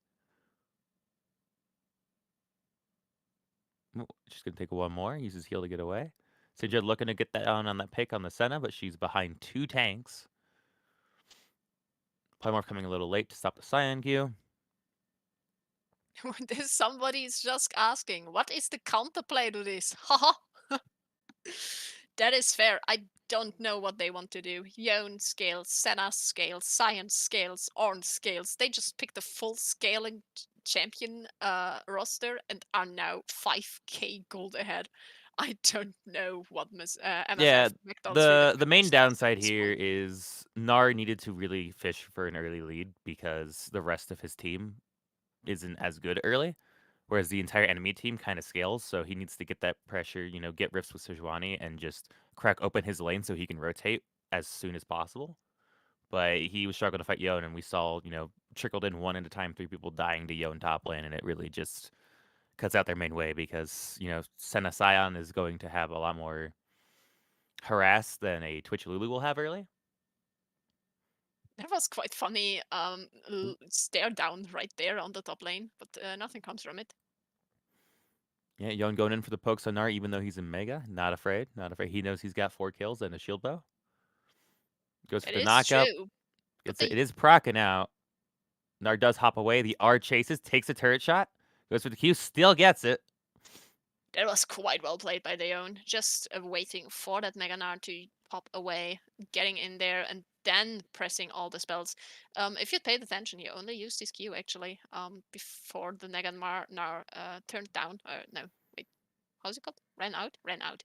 Ooh, just going to take one more. Uses heal to get away. Sindra looking to get that on that pick on the Senna, but she's behind 2 tanks. Polymorph coming a little late to stop the Cyan Q. Somebody's just asking, what is the counterplay to this? Haha. That is fair. I don't know what they want to do. Yone scales, Senna scales, Science scales, Ornn scales. They just picked a full scaling champion roster and are now 5k gold ahead. I don't know what Yeah, MFF McDonald's through the the main fingers downside at this here point. is Nar needed to really fish for an early lead because the rest of his team isn't as good early, whereas the entire enemy team kind of scales. So he needs to get that pressure, get rifts with Sejuani and just crack open his lane so he can rotate as soon as possible. But he was struggling to fight Yone, and we saw, trickled in one at a time, 3 people dying to Yone top lane, and it really just cuts out their main way because, Senna Scion is going to have a lot more harass than a Twitch Lulu will have early. That was quite funny. Stare down right there on the top lane, but nothing comes from it. Yeah, Yone going in for the poke Sonar, even though he's in Mega. Not afraid. Not afraid. He knows he's got 4 kills and a shield bow. Goes for It the is knockup. true, but It is procking out. Nar does hop away. The R chases, takes a turret shot, goes for the Q, still gets it. that was quite well played by Leon. Just waiting for that Mega Gnar to pop away, getting in there, and then pressing all the spells. If you paid attention, he only used his Q actually before the Mega Gnar turned down. No, wait, how's it called? Ran out? Ran out.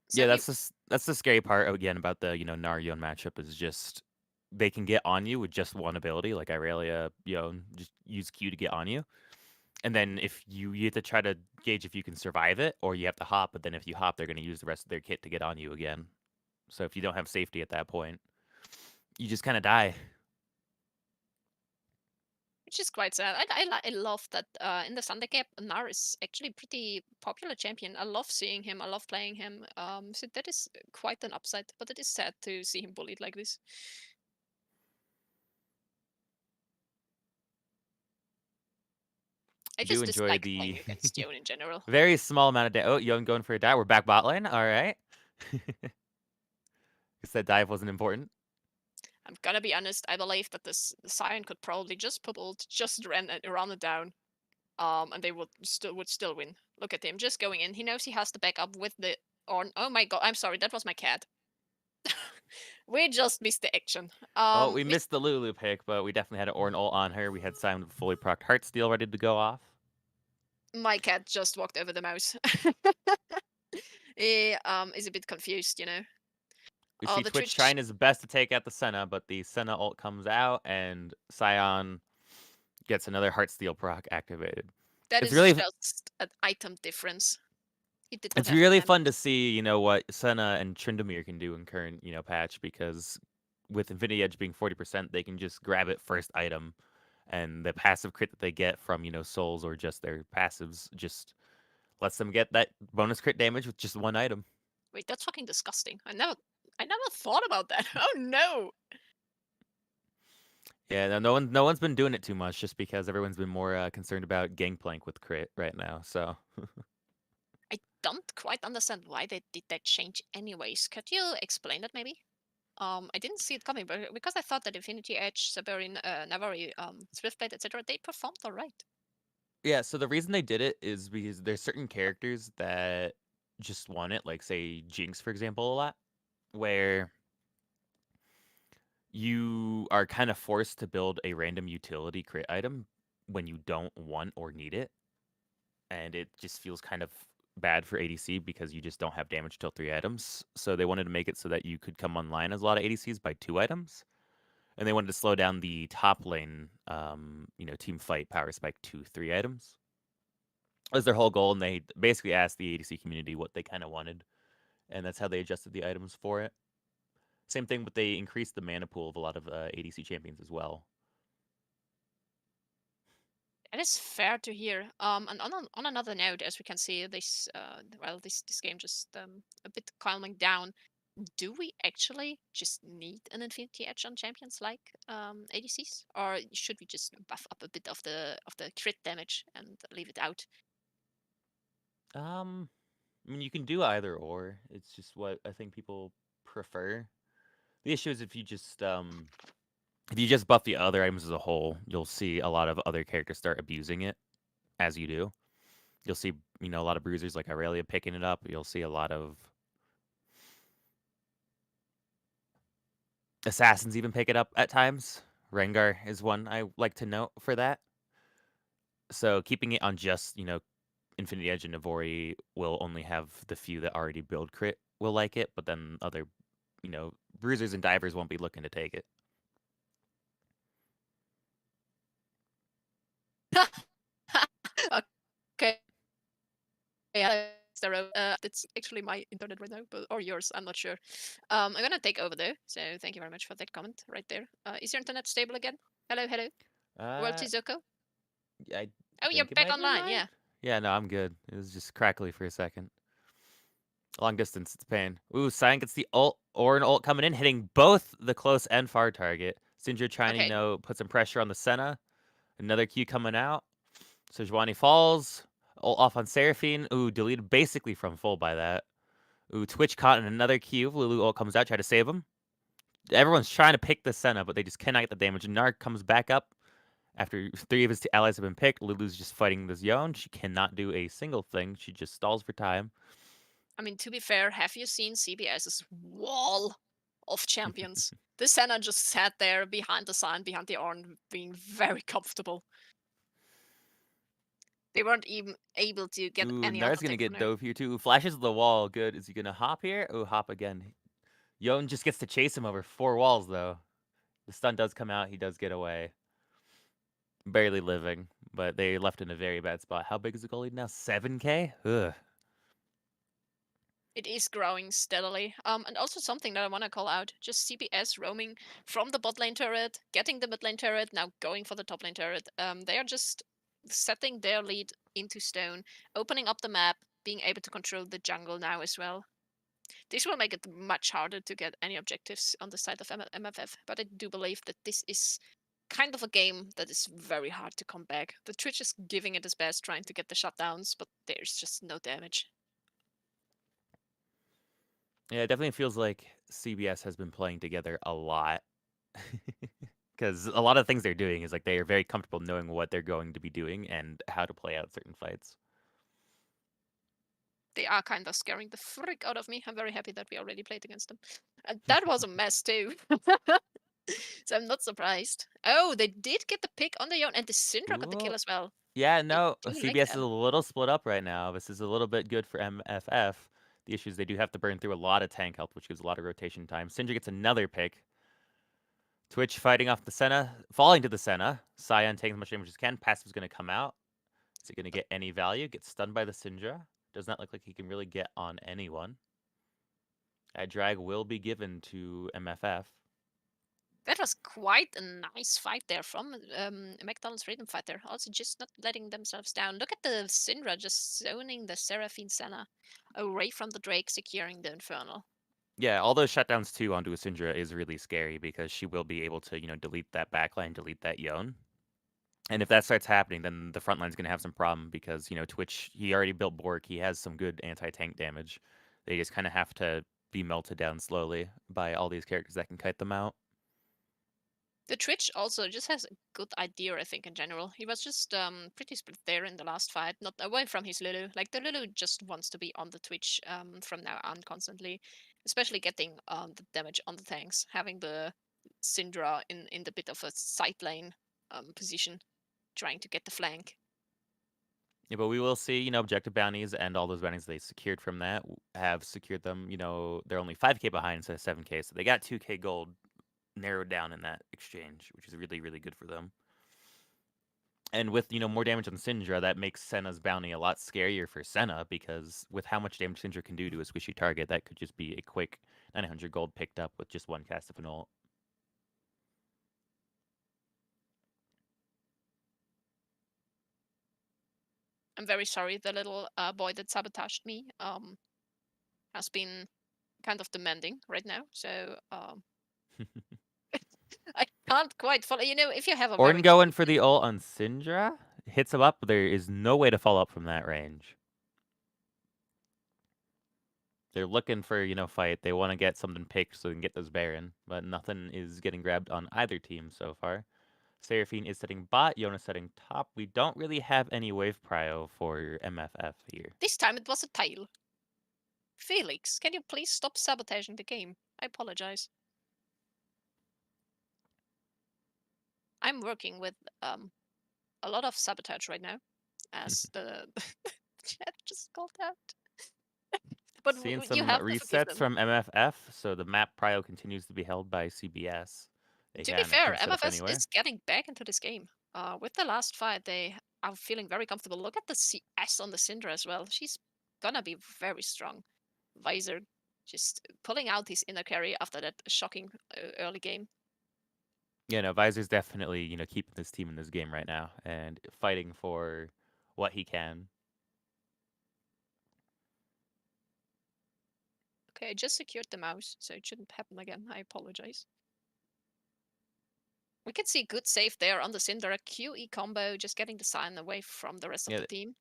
So Yeah, he that's the scary part again about the Nar Yone matchup is just they can get on you with just one ability, like Irelia, Yone, just use Q to get on you. And then if you have to try to gauge if you can survive it, or you have to hop. But then if you hop, they're going to use the rest of their kit to get on you again. So if you don't have safety at that point, you just kind of die. which is quite sad. I love that in the TheSundayCup, Gnar is actually pretty popular champion. I love seeing him. I love playing him. So that is quite an upside, but it is sad to see him bullied like this. I Do just enjoy dislike the playing against Yone in general. very small amount of Oh, Yone going for a dive. We're back bot lane. All right. Guess that dive wasn't important. I'm gonna be honest. I believe that this Sion could probably just pop ult, just run it down, and they would still win. Look at him just going in. He knows he has the backup with the Ornn. Oh my god! I'm sorry. That was my cat. We just missed the action. Well, we missed the Lulu pick, but we definitely had an Ornn ult on her. We had Simon with fully procced Heartsteel ready to go off. My cat just walked over the mouse. He is a bit confused, We Oh, see the Twitch Twitch. trying his best to take out the Senna, but the Senna ult comes out, and Scion gets another Heartsteel proc activated. That It's is really just an item difference. He did not It's have the really damage. fun to see, what Senna and Tryndamere can do in current, patch because with Infinity Edge being 40%, they can just grab it first item, and the passive crit that they get from, souls or just their passives just lets them get that bonus crit damage with just one item. Wait, that's fucking disgusting. I never thought about that. Oh no. Yeah, no one's been doing it too much just because everyone's been more concerned about Gangplank with crit right now. So I don't quite understand why they did that change anyways. Could you explain that maybe? I didn't see it coming, but because I thought that Infinity Edge, Saberin, Navari, Swiftblade, etc., they performed alright. yeah, so the reason they did it is because there's certain characters that just want it, like say Jinx, for example, a lot, where you are kind of forced to build a random utility crit item when you don't want or need it. And it just feels kind of bad for ADC because you just don't have damage till 3 items. So they wanted to make it so that you could come online as a lot of ADCs by 2 items. And they wanted to slow down the top lane, team fight power spike to 3 items. That was their whole goal, and they basically asked the ADC community what they kind of wanted, and that's how they adjusted the items for it. Same thing, but they increased the mana pool of a lot of ADC champions as well. That is fair to hear. And on another note, as we can see, this game just a bit calming down. Do we actually just need an Infinity Edge on champions like ADCs, or should we just buff up a bit of the crit damage and leave it out? I mean, you can do either or. It's just what I think people prefer. The issue is if you just buff the other items as a whole, you'll see a lot of other characters start abusing it as you do. You'll see, a lot of bruisers like Aurelia picking it up. You'll see a lot of assassins even pick it up at times. Rengar is one I like to note for that. So keeping it on just, Infinity Edge and Navori will only have the few that already build crit will like it, but then other, bruisers and divers won't be looking to take it. Okay. Yeah, it's actually my internet right now, or yours. I'm not sure. I'm gonna take over though. So thank you very much for that comment right there. Is your internet stable again? Hello, hello. World Uh, Zuko. I Oh, you're think it back might be online. mine. Yeah. Yeah, no, I'm good. It was just crackly for a second. Long distance, it's pain. Ooh, Cyan gets the ult or an ult coming in, hitting both the close and far target. Sindra trying to, Okay. put some pressure on the Senna. Another Q coming out. Sejuani falls. Ult off on Seraphine. Ooh, deleted basically from full by that. Ooh, Twitch caught in another Q. Lulu ult comes out, try to save him. Everyone's trying to pick the Senna, but they just cannot get the damage. Narc comes back up after 3 of his allies have been picked. Lulu's just fighting this Yone. She cannot do a single thing. She just stalls for time. I mean, to be fair, have you seen CBS's wall of champions? The Senna just sat there behind the sign, behind the Ornn, being very comfortable. They weren't even able to get Ooh, any Nar's other gonna thing from get there. dove here too. Ooh, flashes the wall. Good. Is he gonna hop here? Oh, hop again. Yone just gets to chase him over 4 walls though. The stun does come out. He does get away. Barely living, but they left in a very bad spot. How big is the goal lead now? 7K? Ugh. It is growing steadily. And also something that I want to call out, just CBS roaming from the bot lane turret, getting the mid lane turret, now going for the top lane turret. They are just setting their lead into stone, opening up the map, being able to control the jungle now as well. This will make it much harder to get any objectives on the side of MFF, but I do believe that this is kind of a game that is very hard to come back. The Twitch is giving it its best, trying to get the shutdowns, but there's just no damage. Yeah, it definitely feels like CBS has been playing together a lot. Because a lot of things they're doing is like they are very comfortable knowing what they're going to be doing and how to play out certain fights. They are kind of scaring the frick out of me. I'm very happy that we already played against them. And that was a mess too. So I'm not surprised. Oh, they did get the pick on the own, and the Syndra got the kill Ooh. as well. Yeah, I no, do like CBS is that. a little split up right now. This is a little bit good for MFF. The issue is they do have to burn through a lot of tank health, which gives a lot of rotation time. Syndra gets another pick. Twitch fighting off the Senna, falling to the Senna. Cyan taking as much damage as he can. Passive's going to come out. Is it going to get any value? Gets stunned by the Syndra. Does not look like he can really get on anyone. A drag will be given to MFF. That was quite a nice fight there from McDonald's Freedom Fighter. Also, just not letting themselves down. Look at the Syndra just zoning the Seraphine Senna away from the Drake, securing the Infernal. Yeah, all those shutdowns too onto a Syndra is really scary because she will be able to, delete that backline, delete that Yone. And if that starts happening, then the front line's going to have some problem because, Twitch, he already built Bork. He has some good anti-tank damage. They just kind of have to be melted down slowly by all these characters that can kite them out. The Twitch also just has a good idea, I think, in general. He was just pretty split there in the last fight, not away from his Lulu. Like, the Lulu just wants to be on the Twitch from now on constantly, especially getting the damage on the tanks, having the Syndra in the bit of a side lane position, trying to get the flank. Yeah, but we will see, objective bounties and all those bounties they secured from that have secured them, they're only 5K behind instead of 7K. So they got 2K gold narrowed down in that exchange, which is really, really good for them. And with, more damage on Syndra, that makes Senna's bounty a lot scarier for Senna because with how much damage Syndra can do to a squishy target, that could just be a quick 900 gold picked up with just one cast of an ult. I'm very sorry, the little boy that sabotaged me has been kind of demanding right now, so I can't quite follow. If you have a Ornn very going cheeky for the ult on Syndra hits him up, but there is no way to follow up from that range. They're looking for, fight. They want to get something picked so they can get those Baron, but nothing is getting grabbed on either team so far. Seraphine is setting bot, Yona setting top. We don't really have any wave prio for MFF here. This time it was a tail. Felix, can you please stop sabotaging the game? I apologize. I'm working with a lot of sabotage right now, as the chat just called out. But Seeing you some have to forgive resets them. from MFF, so the map prio continues to be held by CBS. They To be can, of fair, course, set up MFS anywhere. is getting back into this game. With the last fight, they are feeling very comfortable. Look at the CS on the Syndra as well. She's gonna be very strong. Visor just pulling out his inner carry after that shocking early game. Yeah, no, Visor's definitely, keeping this team in this game right now and fighting for what he can. Okay, I just secured the mouse, so it shouldn't happen again. I apologize. We can see good save there on the Syndra. QE combo, just getting the Sign away from the rest of Yeah, the team.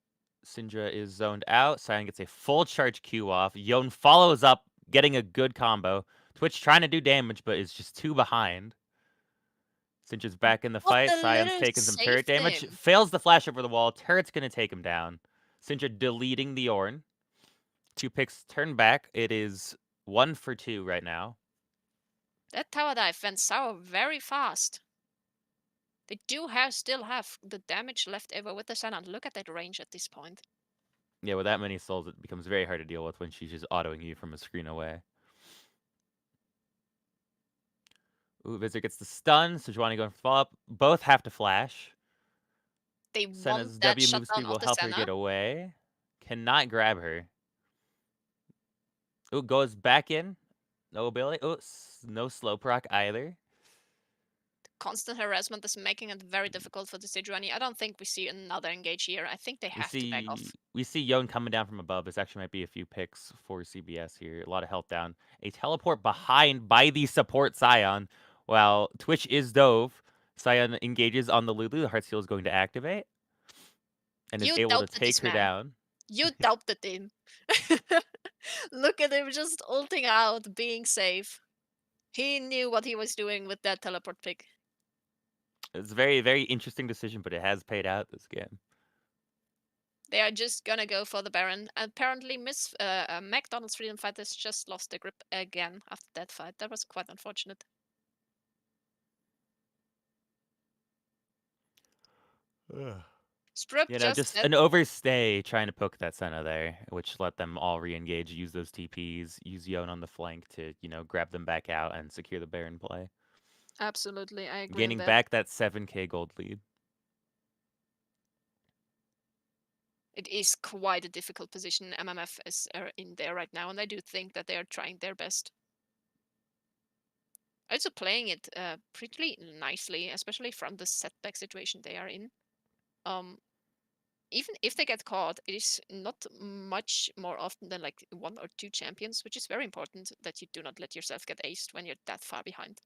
Syndra is zoned out. Cyan gets a full charge Q off. Yon follows up, getting a good combo. Twitch trying to do damage, but is just too behind. Syndra's back in the What fight. the Cyan's little taking some turret saved damage. him. Fails the flash over the wall. Turret's going to take him down. Syndra deleting the Ornn. 2 picks turn back. It is 1 for 2 right now. That tower dive went sour very fast. They do still have the damage left over with the Senna. Look at that range at this point. Yeah, with that many souls, it becomes very hard to deal with when she's just autoing you from a screen away. Ooh, Visor gets the stun. Sejuani going for follow-up. Both have to flash. They want Senna's that W move shutdown speed of will the help her Senna. get away. Cannot grab her. Ooh, goes back in. No ability. Ooh, no slow proc either. Constant harassment is making it very difficult for the Sejuani. I don't think we see another engage here. I think they have to back off. We see Yon coming down from above. This actually might be a few picks for CBS here. A lot of health down. A teleport behind by the support Scion. While Twitch is dove, Scion engages on the Lulu. The Heart Seal is going to activate. And is You able to doubted take this her man. down. You doubted him. Look at him just ulting out, being safe. He knew what he was doing with that teleport pick. It's a very, very interesting decision, but it has paid out this game. They are just gonna go for the Baron. Apparently, McDonald's Freedom Fighters just lost their grip again after that fight. That was quite unfortunate. Sprup Just said, an overstay trying to poke that Senna there, which let them all re-engage, use those TPs, use Yon on the flank to, grab them back out and secure the Baron play. absolutely, I agree with Gaining that. back that 7k gold lead. It is quite a difficult position MMF is in there right now, and I do think that they are trying their best. Also playing it pretty nicely, especially from the setback situation they are in. Even if they get caught, it is not much more often than like 1 or 2 champions, which is very important that you do not let yourself get aced when you're that far behind.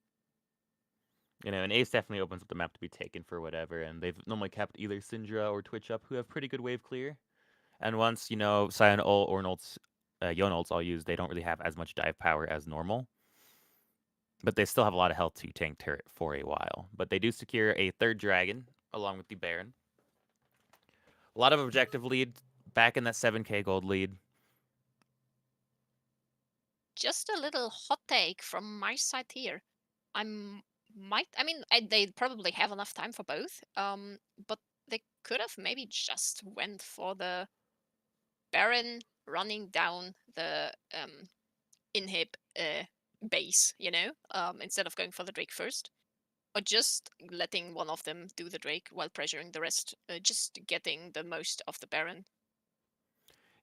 And Ace definitely opens up the map to be taken for whatever, and they've normally kept either Syndra or Twitch up, who have pretty good wave clear. And once, Scion ult or Yon ults all used, they don't really have as much dive power as normal. But they still have a lot of health to tank turret for a while. But they do secure a 3rd dragon, along with the Baron. A lot of objective lead, back in that 7k gold lead. Just a little hot take from my side here. They probably have enough time for both, but they could have maybe just went for the Baron running down the inhib base, instead of going for the Drake first. Or just letting one of them do the Drake while pressuring the rest, just getting the most of the Baron.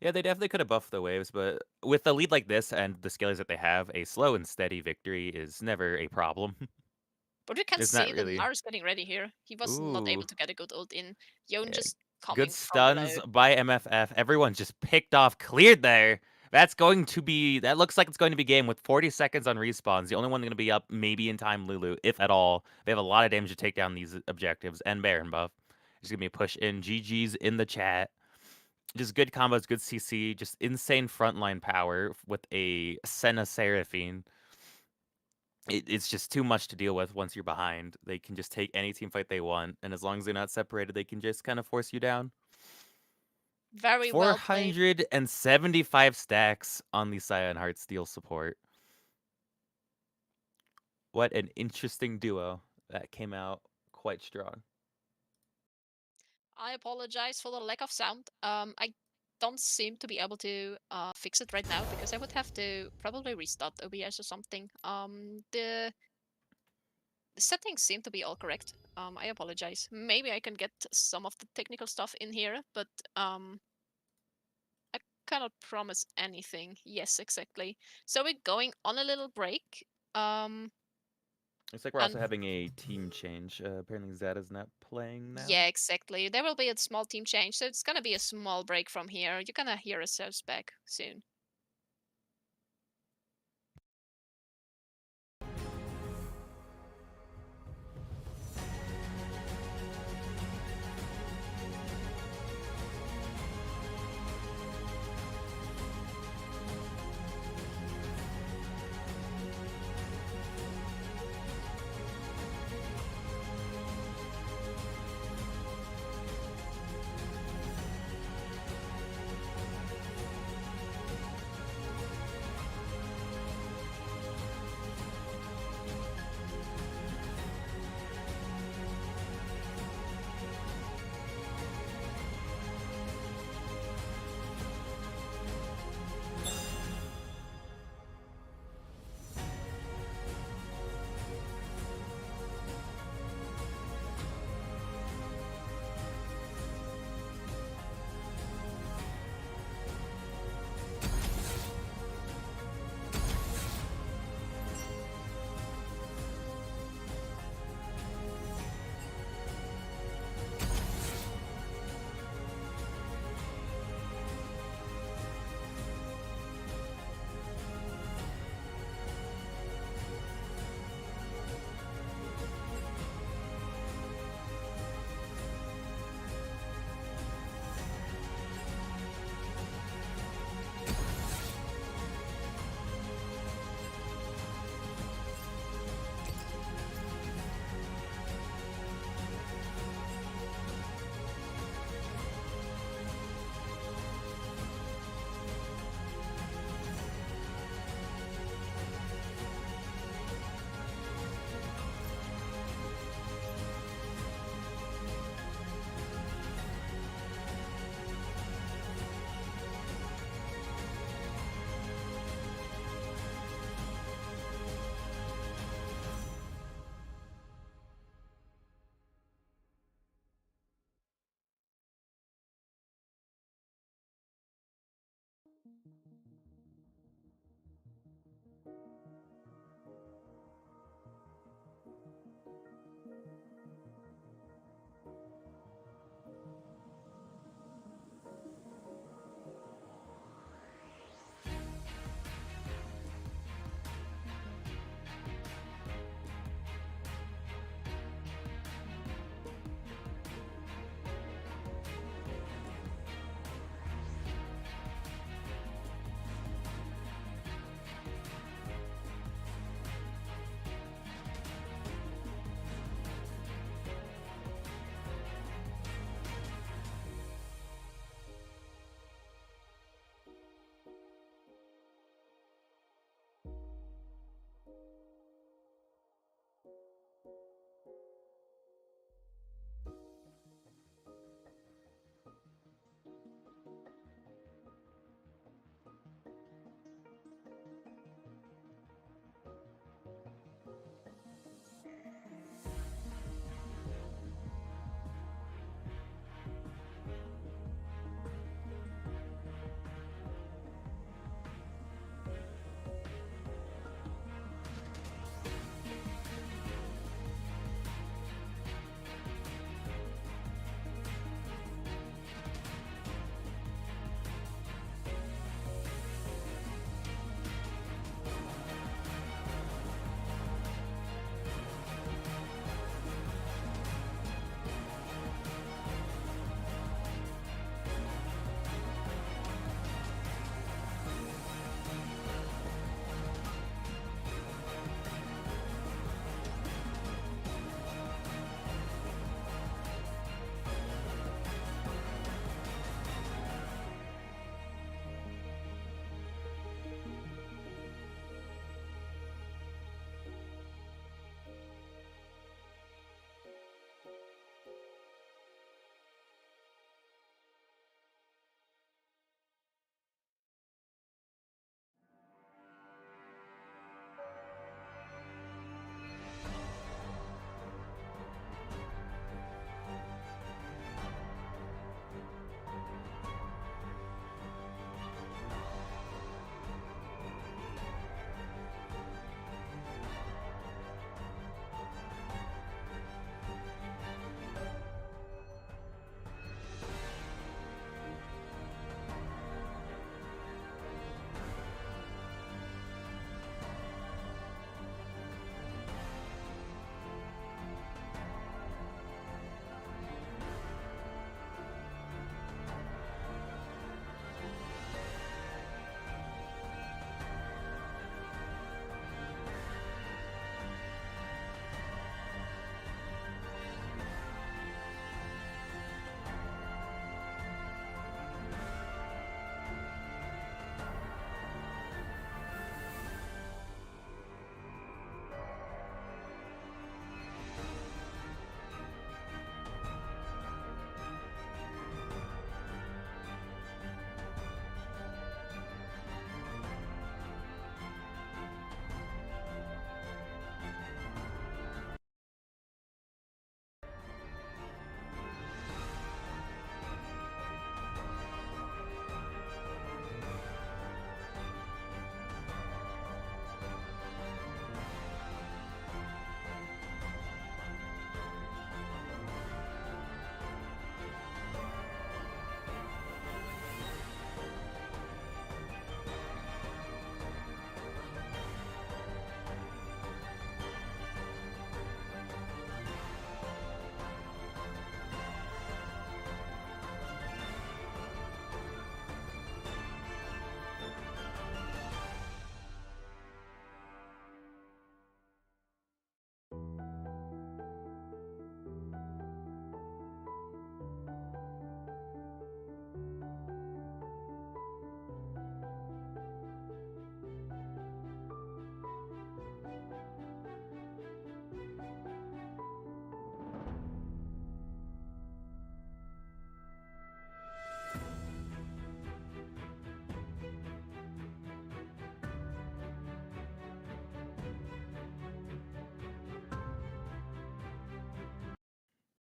Yeah, they definitely could have buffed the waves, but with a lead like this and the scalers that they have, a slow and steady victory is never a problem. But we can It's not see the really. Mars getting ready here. He was not Ooh. able to get a good ult in. Yon Yeah, just good coming from stuns below. by MFF. Everyone's just picked off, cleared there. That looks like it's going to be game with 40 seconds on respawns. The only one going to be up maybe in time, Lulu, if at all. They have a lot of damage to take down these objectives and Baron buff. There's going to be a push in. GG's in the chat. Just good combos, good CC, just insane frontline power with a Senna Seraphine. It's just too much to deal with once you're behind. They can just take any team fight they want, and as long as they're not separated, they can just kind of force you down. Very well played. 475 stacks on the Scion Heartsteel support. What an interesting duo. That came out quite strong. I apologize for the lack of sound. I don't seem to be able to fix it right now because I would have to probably restart OBS or something. The settings seem to be all correct. I apologize. Maybe I can get some of the technical stuff in here, but I cannot promise anything. Yes, exactly. So we're going on a little break. Looks like we're And also having a team change. Apparently Zada's not playing now. yeah, exactly. There will be a small team change, so it's gonna be a small break from here. You're gonna hear ourselves back soon.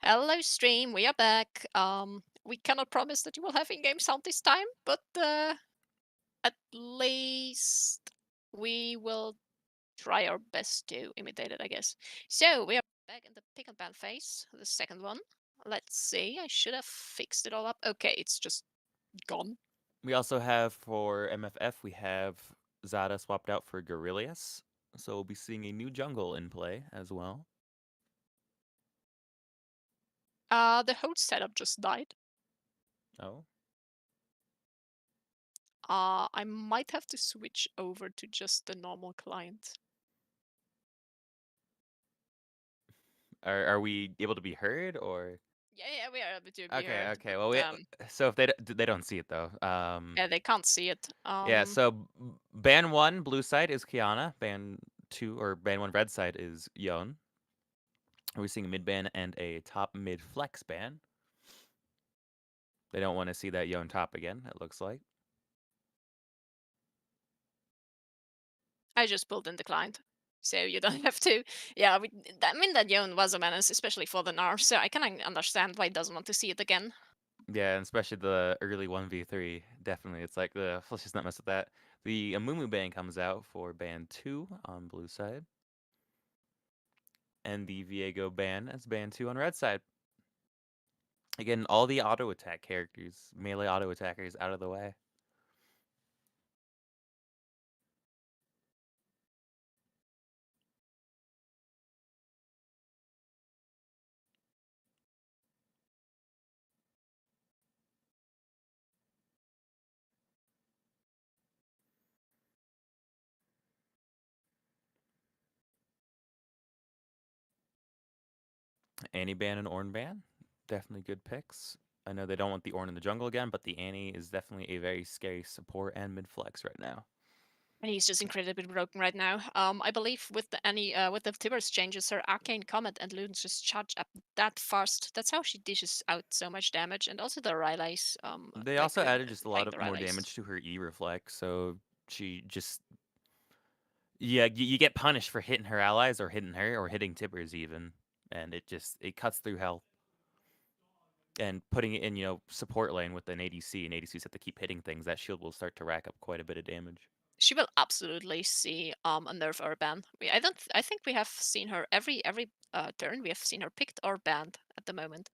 Hello, stream. We are back. We cannot promise that you will have in-game sound this time, but at least we will try our best to imitate it, I guess. So we are back in the pick and ban phase, the second one. Let's see. I should have fixed it all up. Okay, it's just gone. We also have for MFF, we have Zada swapped out for Gorilius, so we'll be seeing a new jungle in play as well. The whole setup just died. Oh, I might have to switch over to just the normal client. are we able to be heard or? Yeah, we are able to be Okay, heard. okay. But, Well, so if they don't see it though. yeah, they can't see it. Yeah. So ban 1 blue side is Kiana. Ban 2 or ban 1 red side is Yon. We're seeing a mid ban and a top mid flex ban. They don't want to see that Yon top again. It looks like. I just pulled in the client, so you don't have to. Yeah, I mean that Yon was a menace, especially for the Nar, so I can understand why he doesn't want to see it again. Yeah, and especially the early 1v3. Definitely. It's like let's just not mess with that. The Amumu ban comes out for ban 2 on blue side. And the Viego ban as ban 2 on red side. Again, all the auto attack characters, melee auto attackers out of the way. Annie ban and Ornn ban, definitely good picks. I know they don't want the Ornn in the jungle again, but the Annie is definitely a very scary support and mid flex right now. And he's just incredibly broken right now. I believe with the with the Tibbers changes, her Arcane Comet and Loons just charge up that fast. That's how she dishes out so much damage, and also the Rylays. They also added just a lot of more damage to her E reflect, so she just you get punished for hitting her allies or hitting her or hitting Tibbers even, and it cuts through health. And putting it in, support lane with an ADC, and ADCs have to keep hitting things, that shield will start to rack up quite a bit of damage. She will absolutely see a nerf or a ban. I think we have seen her every turn. We have seen her picked or banned at the moment.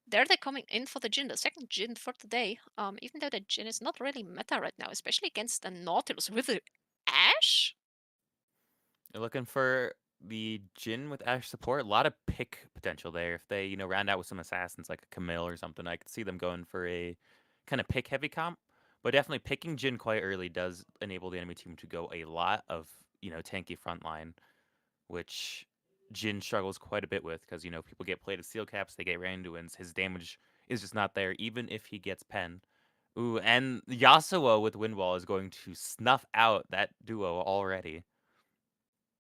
There they're coming in for the Jhin, the second Jhin for the day. Even though the Jhin is not really meta right now, especially against the Nautilus with the Ashe. You're looking for the Jhin with Ashe support. A lot of pick potential there. If they, round out with some assassins like a Camille or something, I could see them going for a kind of pick heavy comp. But definitely picking Jhin quite early does enable the enemy team to go a lot of, tanky frontline, which Jhin struggles quite a bit with because, people get played as seal caps, they get ran into wins. His damage is just not there, even if he gets pen. Ooh, and Yasuo with Windwall is going to snuff out that duo already.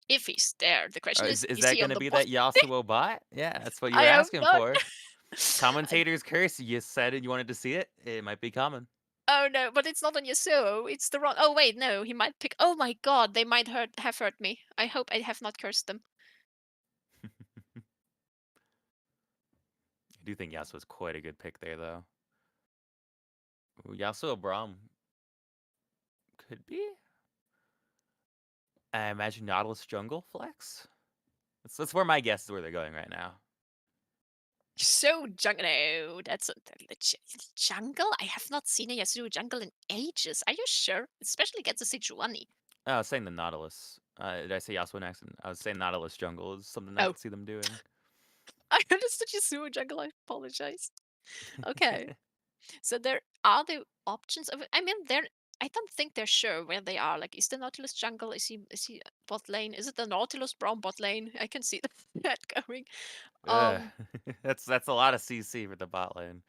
If he's there, the question Is is that he going on to the be bot? that Yasuo bot? Yeah, that's what you were I hope asking not. for. Commentator's curse. You said you wanted to see it. It might be coming. Oh no, but it's not on Yasuo. It's the wrong. Oh wait, no, he might pick. Oh my god, they might have hurt me. I hope I have not cursed them. I do think Yasuo's quite a good pick there, though. Ooh, Yasuo Braum could be. I imagine Nautilus jungle flex. That's where my guess is where they're going right now. So jungle. No, that's a jungle. I have not seen a Yasuo jungle in ages. Are you sure? Especially against a Sejuani. Oh, I was saying the Nautilus. Did I say Yasuo in accent? I was saying Nautilus jungle is something I Oh, could see them doing. I understood Yasuo jungle. I apologize. Okay, so there are the options of. I mean, they're. I don't think they're sure where they are. Like, is the Nautilus jungle? Is he bot lane? Is it the Nautilus Brown bot lane? I can see that going. Ugh. Um, that's a lot of CC for the bot lane.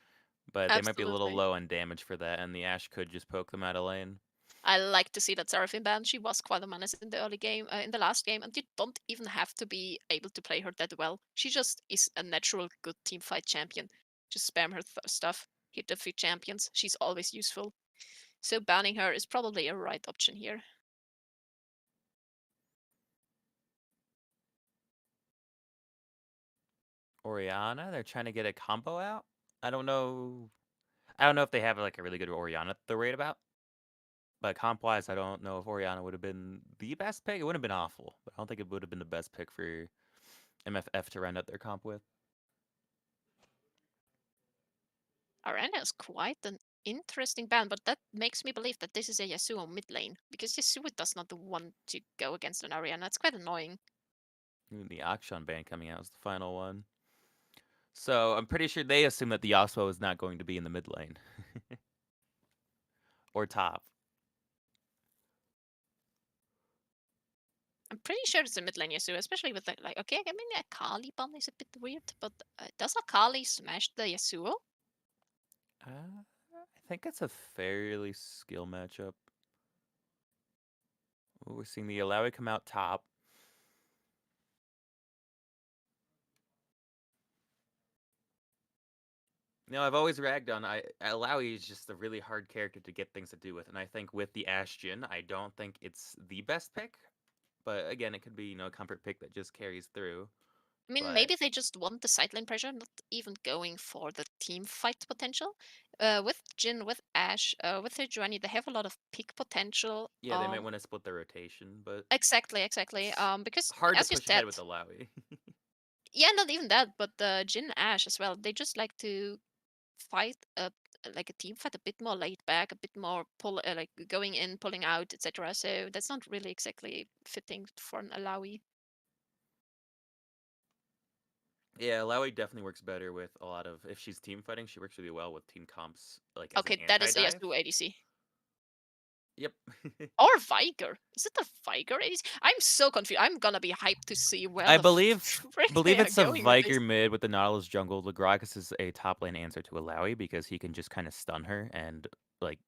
But they might be a little absolutely. low on damage for that, and the Ashe could just poke them out of lane. I like to see that Seraphine ban. She was quite a menace in the early game, in the last game, and you don't even have to be able to play her that well. She just is a natural good team fight champion. Just spam her stuff, hit a few champions. She's always useful. So banning her is probably a right option here. Orianna. They're trying to get a combo out. I don't know. I don't know if they have like a really good Orianna to rate about. But comp wise, I don't know if Orianna would have been the best pick. It wouldn't have been awful, but I don't think it would have been the best pick for MFF to round out their comp with. Arena is quite an interesting ban, but that makes me believe that this is a Yasuo mid lane, because Yasuo does not want to go against an Ariana. It's quite annoying. Even the Akshan ban coming out is the final one. So I'm pretty sure they assume that the Yasuo is not going to be in the mid lane. Or top. I'm pretty sure it's a mid lane Yasuo, especially with the, like, okay, I mean, a Kali ban is a bit weird, but does a Kali smash the Yasuo? I think it's a fairly skill matchup. Ooh, we're seeing the Alawi come out top. I've always ragged on Alawi is just a really hard character to get things to do with, and I think with the Ashe Jhin, I don't think it's the best pick. But again, it could be a comfort pick that just carries through. I mean, But maybe they just want the sideline pressure, not even going for the team fight potential. With Jin, with Ashe, with Sejuani, they have a lot of pick potential. yeah, they might want to split the rotation, but Exactly. Because hard to as you push said, ahead with Alawi. yeah, not even that, but Jin Ash as well. They just like to fight like a team fight, a bit more laid back, a bit more like going in, pulling out, etc. So that's not really exactly fitting for an Alawi. Yeah, Alawi definitely works better with a lot of. If she's team fighting, she works really well with team comps, like as an Okay, that is a anti-dive. Yasuo ADC. Yep. Or Viger. Is it a Viger ADC? I'm so confused. I'm gonna be hyped to see where I the believe frick they are it's a going with this. Viker mid with the Nautilus jungle. The Gragas is a top lane answer to Alawi because he can just kind of stun her and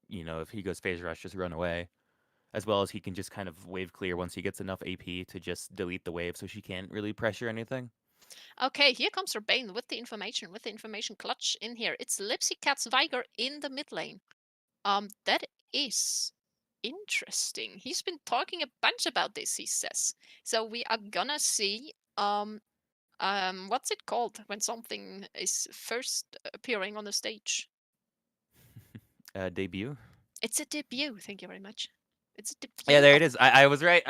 if he goes phase rush, just run away. As well as he can just kind of wave clear once he gets enough AP to just delete the wave so she can't really pressure anything. Okay, here comes Urbane with the information clutch in here. It's Lipsy Cat's Viger in the mid lane. That is interesting. He's been talking a bunch about this, he says. So we are gonna see what's it called when something is first appearing on the stage? Debut. It's a debut. Thank you very much. It's a debut. Yeah, there it is. I was right.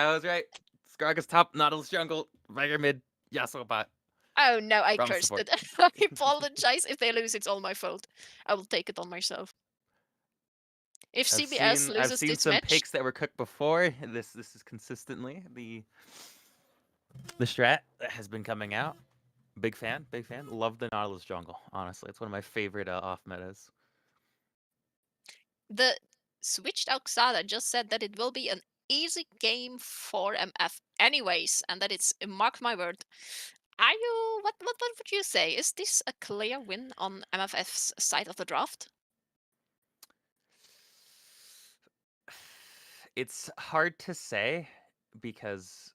Gragas top, Nautilus jungle, Viker mid, Yasuo bot. Oh no, I From cursed support. it. I apologize. If they lose, it's all my fault. I will take it on myself. If CBS I've loses seen this some match, picks that were cooked before. This is consistently the strat that has been coming out. Big fan. Love the Nautilus jungle. Honestly, it's one of my favorite off metas. the switched out Xada just said that it will be an easy game for MF anyways, and that it's mark my word. Are you what would you say? Is this a clear win on MFF's side of the draft? It's hard to say because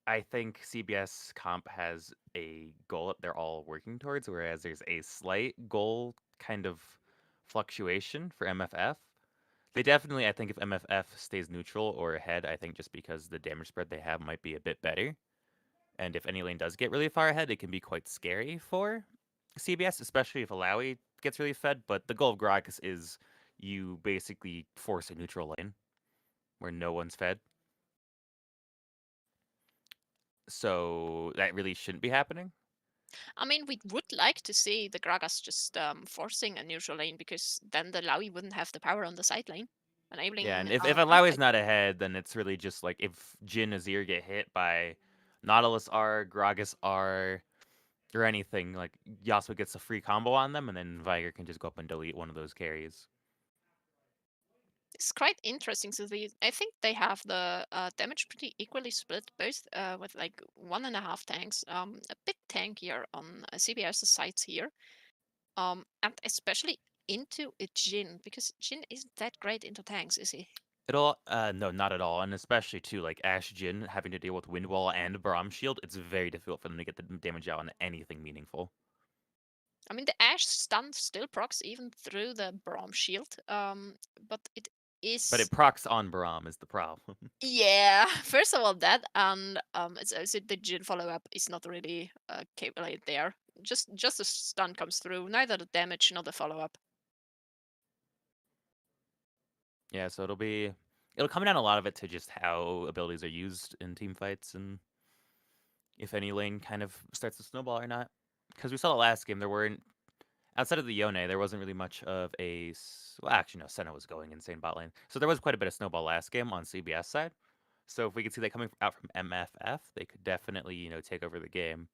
I think CBS comp has a goal that they're all working towards, whereas there's a slight goal kind of fluctuation for MFF. They definitely, I think, if MFF stays neutral or ahead, I think just because the damage spread they have might be a bit better. And if any lane does get really far ahead, it can be quite scary for CBS, especially if Alawi gets really fed. But the goal of Gragas is you basically force a neutral lane where no one's fed. So that really shouldn't be happening. I mean, we would like to see the Gragas just forcing a neutral lane, because then the Laui wouldn't have the power on the side lane, enabling Yeah, and if team Alawi's fight. not ahead, then it's really just like if Jin Azir get hit by Nautilus R, Gragas R, or anything, like Yasuo gets a free combo on them, and then Viger can just go up and delete one of those carries. It's quite interesting to see. I think they have the damage pretty equally split, both with like 1.5 tanks. A bit tankier on CBS's sides here, and especially into a Jin, because Jin isn't that great into tanks, is he? No, not at all, and especially too like Ashe Jin having to deal with Wind Wall and Braum Shield. It's very difficult for them to get the damage out on anything meaningful. I mean, the Ashe stun still procs even through the Braum shield, but it But is it procs on Braum is the problem. yeah. First of all, that and it's also the Jin follow up is not really capable there. Just a stun comes through, neither the damage nor the follow up. Yeah, so it'll come down a lot of it to just how abilities are used in team fights and if any lane kind of starts to snowball or not. Because we saw the last game, there weren't outside of the Yone, there wasn't really much of well, actually no, Senna was going insane bot lane, so there was quite a bit of snowball last game on CBS side. So if we could see that coming out from MFF, they could definitely take over the game.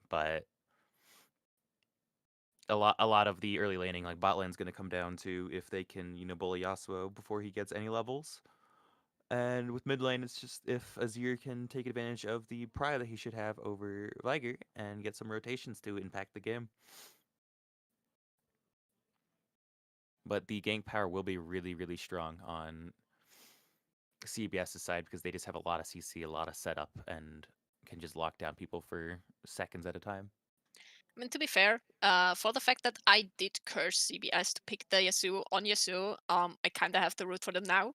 But a lot of the early laning, like bot lane's going to come down to if they can bully Yasuo before he gets any levels. And with mid lane, it's just if Azir can take advantage of the prior that he should have over Viger and get some rotations to impact the game. But the gank power will be really, really strong on CBS's side because they just have a lot of CC, a lot of setup, and can just lock down people for seconds at a time. I mean, to be fair, for the fact that I did curse CBS to pick the Yasuo on Yasuo, I kind of have to root for them now.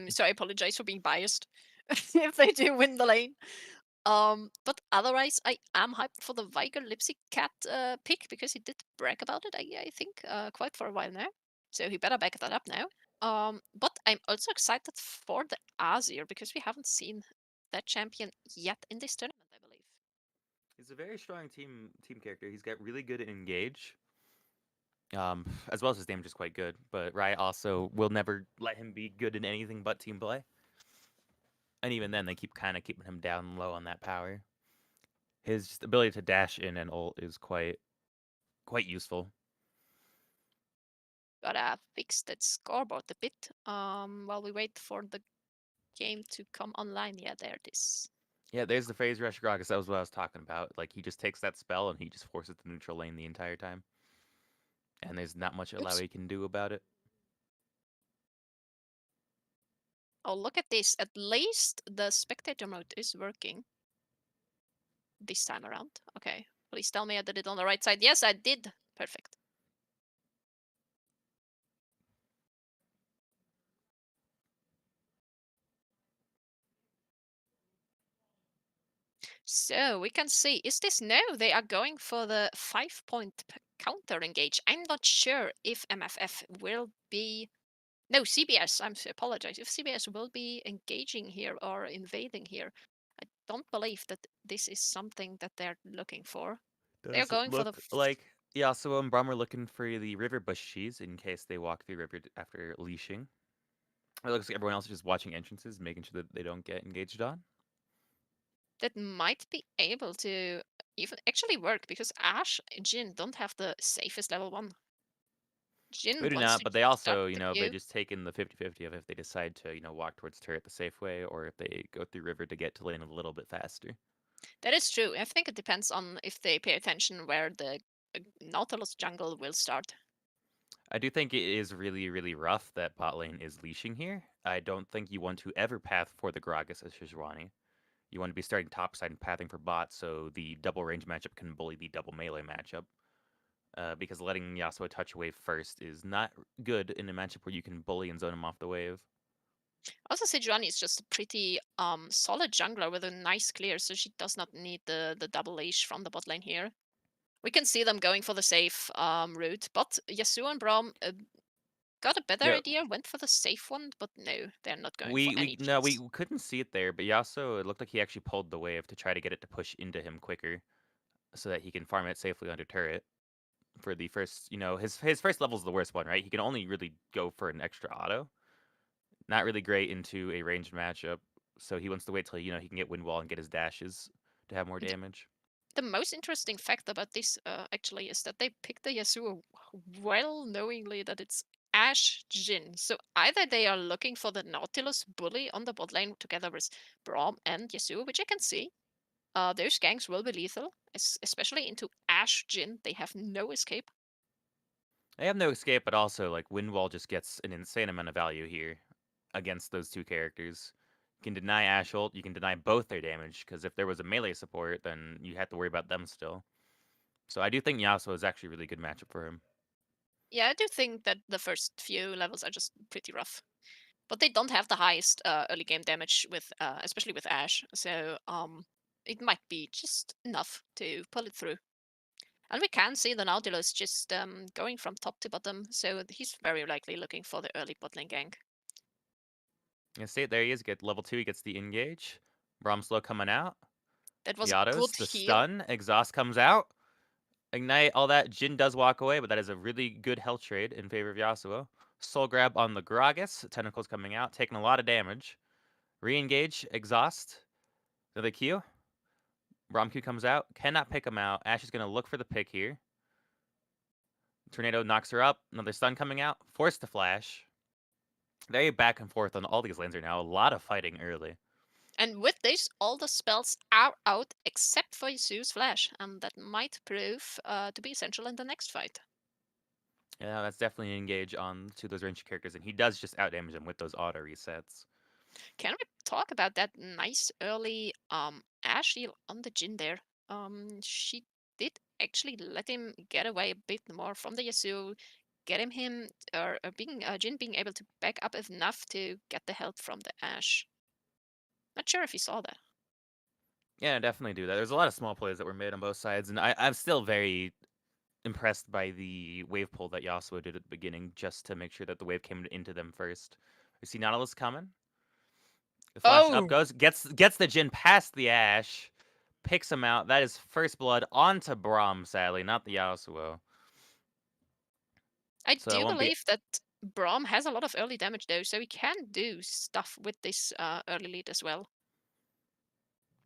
So I apologize for being biased if they do win the lane. But otherwise, I am hyped for the Viger Lipsy Cat pick because he did brag about it, I think, quite for a while now. So he better back that up now. But I'm also excited for the Azir because we haven't seen that champion yet in this tournament, I believe. He's a very strong team character. He's got really good engage, as well as his damage is quite good. But Riot also will never let him be good in anything but team play. And even then, they keep kind of keeping him down low on that power. His just ability to dash in and ult is quite useful. Gotta fix that scoreboard a bit while we wait for the game to come online. Yeah, there it is. Yeah, there's the phase rush Gragas. That was what I was talking about. Like he just takes that spell and he just forces the neutral lane the entire time. And there's not much Oops. Alawi can do about it. Oh, look at this. At least the spectator mode is working this time around. Okay. Please tell me I did it on the right side. Yes, I did. Perfect. So we can see, is this no? They are going for the 5-point counter engage. I'm not sure if MFF will be. No, CBS. Apologize. If CBS will be engaging here or invading here, I don't believe that this is something that they're looking for. They're Does it going for the. look like Yasuo and Braum are looking for the river bushes in case they walk through river after leashing? It looks like everyone else is just watching entrances, making sure that they don't get engaged on. That might be able to even actually work because Ash and Jin don't have the safest level 1. They Jin do wants not, to but they start also, with the they Q. just take in the 50-50 of if they decide to, walk towards turret the safe way or if they go through river to get to lane a little bit faster. That is true. I think it depends on if they pay attention where the Nautilus jungle will start. I do think it is really, really rough that bot lane is leashing here. I don't think you want to ever path for the Gragas as Sejuani. You want to be starting topside and pathing for bot so the double range matchup can bully the double melee matchup. Because letting Yasuo touch wave first is not good in a matchup where you can bully and zone him off the wave. Also, Sejuani is just a pretty solid jungler with a nice clear, so she does not need the double leash from the bot lane here. We can see them going for the safe route, but Yasuo and Braum got a better Yeah, idea, went for the safe one, but no, they're not going for we any no we cheats. couldn't see it there, but Yasuo, it looked like he actually pulled the wave to try to get it to push into him quicker, so that he can farm it safely under turret. For the first, his first level is the worst one, right? He can only really go for an extra auto. Not really great into a ranged matchup, so he wants to wait till he can get wind wall and get his dashes to have more damage. The most interesting fact about this actually is that they picked the Yasuo well knowingly that it's Ash Jin. So either they are looking for the Nautilus bully on the bot lane together with Braum and Yasuo, which I can see. Those ganks will be lethal, especially into Ash Jin. They have no escape. They have no escape, but also like wind wall just gets an insane amount of value here against those two characters. You can deny Ash ult, you can deny both their damage, because if there was a melee support, then you have to worry about them still. So I do think Yasuo is actually a really good matchup for him. Yeah, I do think that the first few levels are just pretty rough. But they don't have the highest early game damage with, especially with Ash. So it might be just enough to pull it through. And we can see the Nautilus just going from top to bottom. So he's very likely looking for the early bot lane gank. Yeah, see it, there he is. Get level 2, he gets the engage. Bromslow coming out. That was The a autos, good the heal. stun, exhaust comes out. Ignite, all that. Jin does walk away, but that is a really good health trade in favor of Yasuo. Soul grab on the Gragas. Tentacles coming out, taking a lot of damage. Re-engage, exhaust. Another Q. Rom Q comes out. Cannot pick him out. Ash is going to look for the pick here. Tornado knocks her up. Another stun coming out. Forced to flash. Very back and forth on all these lanes right now. A lot of fighting early. And with this, all the spells are out except for Yasuo's flash. And that might prove to be essential in the next fight. Yeah, that's definitely an engage on to those ranged characters, and he does just outdamage them with those auto resets. Can we talk about that nice early Ash heal on the Jin there? She did actually let him get away a bit more from the Yasuo, getting him or being Jin being able to back up enough to get the help from the Ash. Not sure if you saw that. Yeah, definitely do that. There's a lot of small plays that were made on both sides, and I'm still very impressed by the wave pull that Yasuo did at the beginning, just to make sure that the wave came into them first. You see Nautilus coming. The flash up Oh, goes, gets the Jin past the Ash, picks him out. That is first blood onto Braum, sadly, not the Yasuo. I So it do won't be. believe that Braum has a lot of early damage though, so he can do stuff with this early lead as well.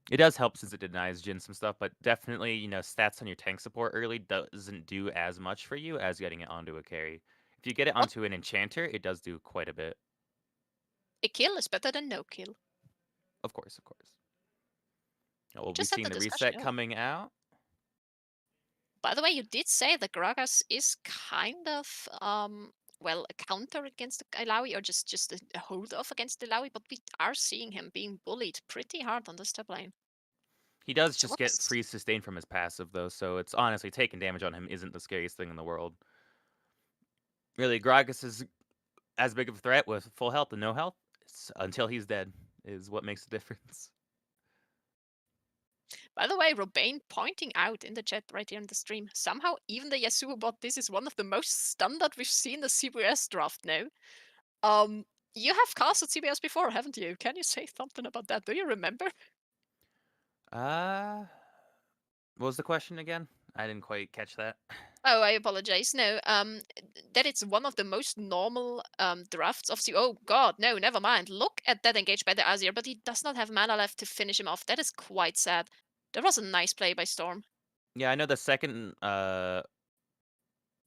It does help since it denies Jin some stuff, but definitely, stats on your tank support early doesn't do as much for you as getting it onto a carry. If you get it What? onto an enchanter, it does do quite a bit. A kill is better than no kill. Of course, of course. We We'll be just had seeing the the discussion reset earlier. coming out. By the way, you did say the Gragas is kind of well a counter against the Ilaoi, or just a hold off against the Ilaoi, but we are seeing him being bullied pretty hard on this top lane. He does So just what get is free sustain from his passive, though, so it's honestly taking damage on him isn't the scariest thing in the world. Really, Gragas is as big of a threat with full health and no health until he's dead, is what makes the difference. by the way, Robane pointing out in the chat right here in the stream, somehow even the Yasuo bot, this is one of the most standard we've seen the CBS draft now. You have cast at CBS before, haven't you? Can you say something about that? Do you remember? Uh, what was the question again? I didn't quite catch that. Oh, I apologize. No, that it's one of the most normal drafts of the. Oh God, no, never mind. Look at that engage by the Azir, but he does not have mana left to finish him off. That is quite sad. That was a nice play by Storm. Yeah, I know the second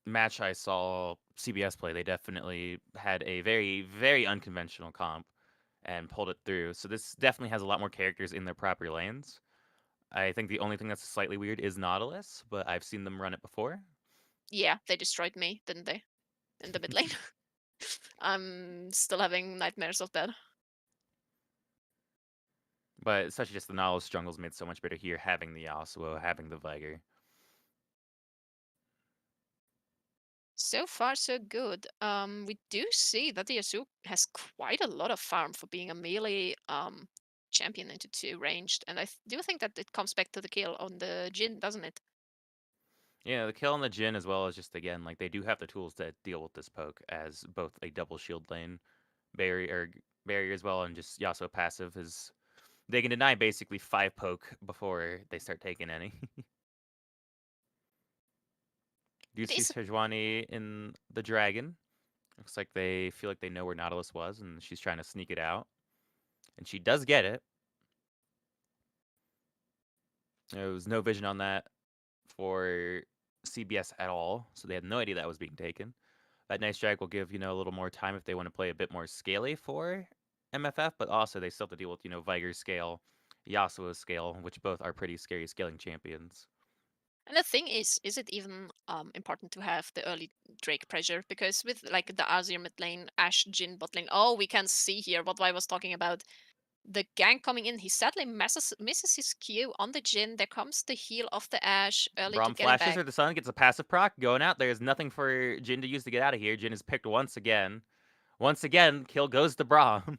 match I saw CBS play, they definitely had a very, very unconventional comp and pulled it through. So this definitely has a lot more characters in their proper lanes. I think the only thing that's slightly weird is Nautilus, but I've seen them run it before. Yeah, they destroyed me, didn't they? In the mid lane. I'm still having nightmares of that. But such just the Nautilus jungle's made so much better here, having the Yasuo, having the Viger. So far, so good. We do see that the Yasuo has quite a lot of farm for being a melee champion into 2 ranged, and I do think that it comes back to the kill on the Jin, doesn't it? Yeah, the kill on the Jin as well as just again, like they do have the tools to deal with this poke as both a double shield lane barrier as well, and just Yasuo passive is they can deny basically 5 poke before they start taking any. Do you It see is. Sejuani in the dragon? Looks like they feel like they know where Nautilus was, and she's trying to sneak it out. And she does get it. There was no vision on that for CBS at all, so they had no idea that was being taken. That nice drag will give, a little more time if they want to play a bit more scaly for MFF, but also they still have to deal with, Viger's scale, Yasuo's scale, which both are pretty scary scaling champions. And the thing is it even important to have the early Drake pressure? Because with like the Azir mid lane, Ash, Jin bot lane, all we can see here, what I was talking about, the gank coming in. He sadly misses his Q on the Jhin. There comes the heal of the Ashe early to Braum get him flashes back. or the Sun gets a passive proc going out. There's nothing for Jhin to use to get out of here. Jhin is picked once again. Once again, kill goes to Braum.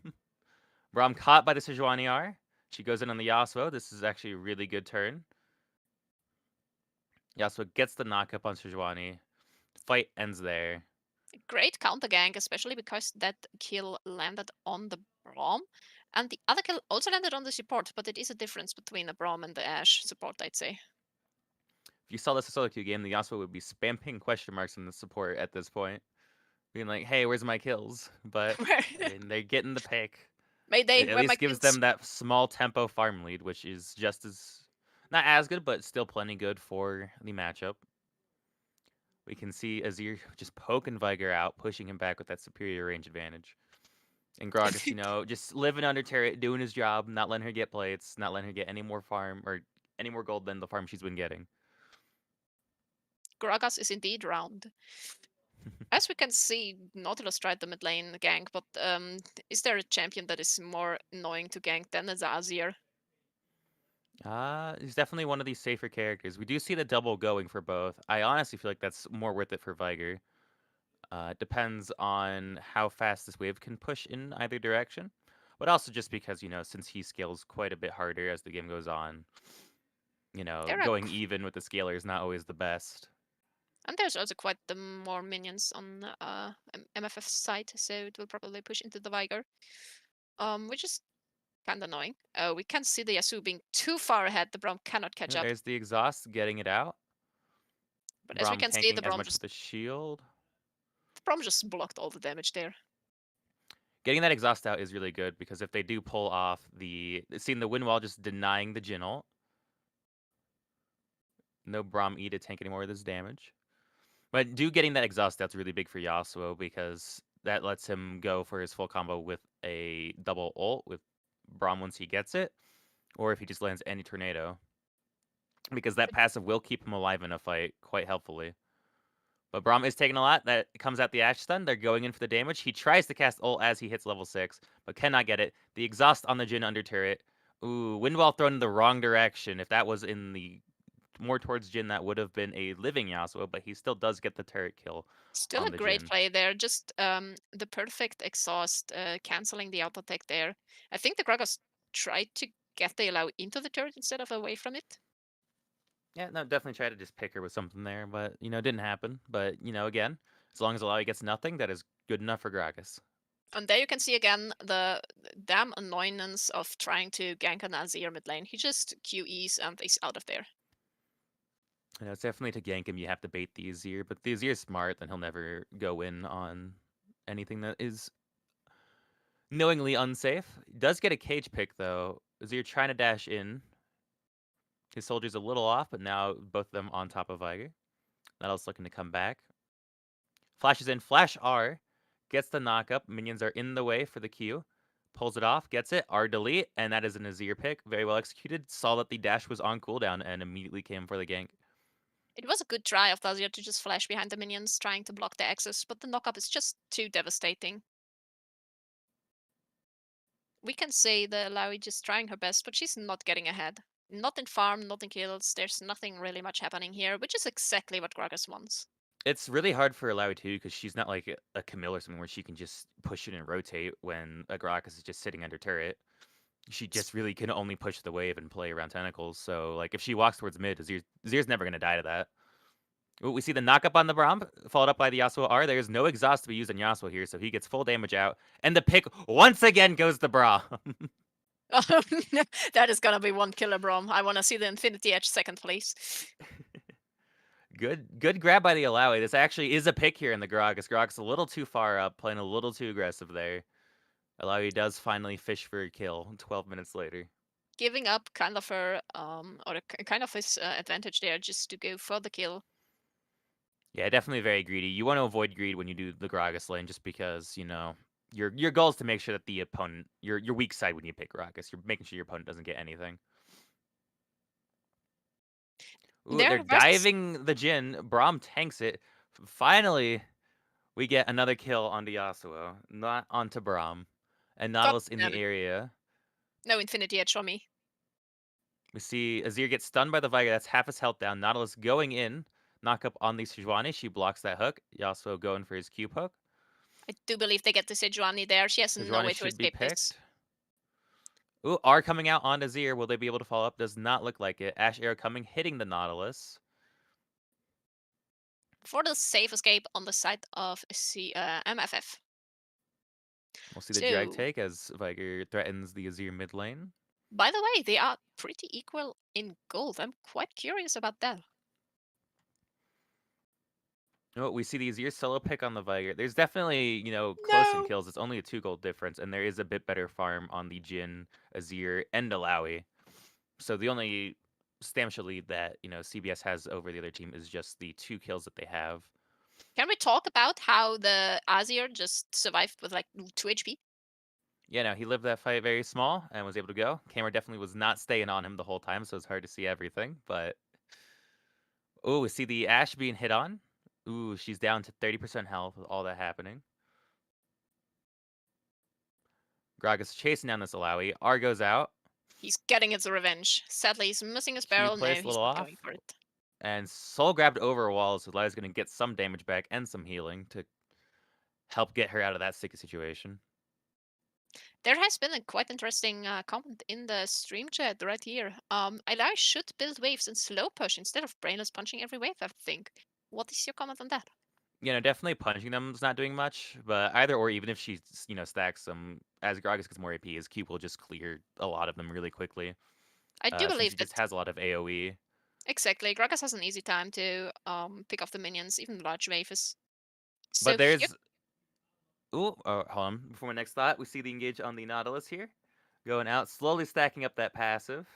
Braum caught by the Sejuani R. She goes in on the Yasuo. This is actually a really good turn. Yasuo gets the knock-up on Sejuani. Fight ends there. Great counter gank, especially because that kill landed on the Braum. And the other kill also landed on the support, but it is a difference between the Braum and the Ashe support, I'd say. If you saw this solo queue game, the Yasuo would be spamming question marks in the support at this point. Being like, hey, where's my kills? But I mean, they're getting the pick. Mayday, It at where my least gives kills? them that small tempo farm lead, which is just as, not as good, but still plenty good for the matchup. We can see Azir just poking Viger out, pushing him back with that superior range advantage. And Gragas, just living under turret, doing his job, not letting her get plates, not letting her get any more farm or any more gold than the farm she's been getting. Gragas is indeed round. As we can see, Nautilus tried the mid lane gank, but is there a champion that is more annoying to gank than Azir? He's definitely one of these safer characters. We do see the double going for both. I honestly feel like that's more worth it for Viger. It depends on how fast this wave can push in either direction. But also just because, since he scales quite a bit harder as the game goes on, There are going even with the scaler is not always the best. And there's also quite the more minions on MFF side, so it will probably push into the Viger, which is kind of annoying. We can see the Yasuo being too far ahead. The Braum cannot catch up. There's the exhaust getting it out. But as we Braum can see, tanking as much with the shield. the Braum just blocked all the damage there. Getting that exhaust out is really good because if they do pull off seeing the wind wall just denying the Jhin ult, no Braum E to tank anymore with his damage. But getting that exhaust out's really big for Yasuo because that lets him go for his full combo with a double ult with Braum once he gets it, or if he just lands any tornado. Because that passive will keep him alive in a fight quite helpfully. But Braum is taking a lot. That comes out the Ashe stun. They're going in for the damage. He tries to cast ult as he hits level 6, but cannot get it. The exhaust on the Jhin under turret. Ooh, Windwall thrown in the wrong direction. If that was in the more towards Jhin, that would have been a living Yasuo, but he still does get the turret kill. Still on a the great Jhin. play there. Just the perfect exhaust, canceling the auto attack there. I think the Gragas tried to get the Allow into the turret instead of away from it. Yeah, no, definitely try to just pick her with something there, but, didn't happen. But, again, as long as Alawi gets nothing, that is good enough for Gragas. And there you can see again the damn annoyance of trying to gank an Azir mid lane. He just QEs and is out of there. It's definitely to gank him, you have to bait the Azir, but the Azir is smart, then he'll never go in on anything that is knowingly unsafe. He does get a cage pick, though. Azir trying to dash in. His soldier's a little off, but now both of them on top of Viger. Natal's looking to come back. Flashes in, Flash R. Gets the knock-up. Minions are in the way for the Q. Pulls it off, gets it, R delete, and that is an Azir pick. Very well executed. Saw that the dash was on cooldown and immediately came for the gank. It was a good try of Azir to just flash behind the minions, trying to block the access, but the knock-up is just too devastating. We can say the Alawi just trying her best, but she's not getting ahead. Not in farm, not in kills, there's nothing really much happening here, which is exactly what Gragas wants. It's really hard for Alawi too, because she's not like a Camille or something where she can just push it and rotate when a Gragas is just sitting under turret. She just really can only push the wave and play around tentacles. So, like, if she walks towards mid, Azir's never going to die to that. Ooh, we see the knock-up on the Braum, followed up by the Yasuo R. There's no exhaust to be used on Yasuo here, so he gets full damage out. And the pick once again goes to Braum. That is gonna be one killer, Braum. I wanna see the Infinity Edge second, please. Good grab by the Alawi. This actually is a pick here in the Gragas. Gragas a little too far up, playing a little too aggressive there. Alawi does finally fish for a kill 12 minutes later. Giving up kind of her, or kind of his advantage there just to go for the kill. Yeah, definitely very greedy. You want to avoid greed when you do the Gragas lane just because, your goal is to make sure that the opponent, your weak side when you pick Gragas, you're making sure your opponent doesn't get anything. Ooh, they're diving the Jhin. Braum tanks it. Finally, we get another kill onto Yasuo, not onto Braum. And Nautilus in the area. No Infinity Edge from me. We see Azir get stunned by the Viger. That's half his health down. Nautilus going in. Knock up on the Sejuani. She blocks that hook. Yasuo going for his cube hook. I do believe they get the Sejuani there. She has no Sejuani way to should be escape this. picked. Ooh, R coming out on Azir. Will they be able to follow up? Does not look like it. Ash Arrow coming, hitting the Nautilus. For the safe escape on the side of MFF. We'll see the drag take as Viger threatens the Azir mid lane. By the way, they are pretty equal in gold. I'm quite curious about that. Oh, we see the Azir solo pick on the Viger. There's definitely, close in kills. It's only a 2 gold difference, and there is a bit better farm on the Jhin, Azir, and Alawi. So the only stamina lead that, CBS has over the other team is just the 2 kills that they have. Can we talk about how the Azir just survived with like 2 HP? Yeah, no, he lived that fight very small and was able to go. Camera definitely was not staying on him the whole time, so it's hard to see everything. But oh, we see the Ashe being hit on. Ooh, she's down to 30% health with all that happening. Gragas chasing down this Alawi. R goes out. He's getting his revenge. Sadly, he's missing his Q barrel. No, plays a he's little not off. going for it. And soul grabbed over a wall, so Alawi's going to get some damage back and some healing to help get her out of that sticky situation. There has been a quite interesting comment in the stream chat right here. Alawi should build waves and slow push instead of brainless punching every wave, I think. What is your comment on that? Definitely punching them is not doing much, but either or, even if she, stacks them, as Gragas gets more AP, his Cube will just clear a lot of them really quickly. I do Since believe he that. just has a lot of AoE. Exactly. Gragas has an easy time to pick off the minions, even large waves. So But there's... Ooh, hold on. Before my next thought, we see the engage on the Nautilus here. Going out, slowly stacking up that passive.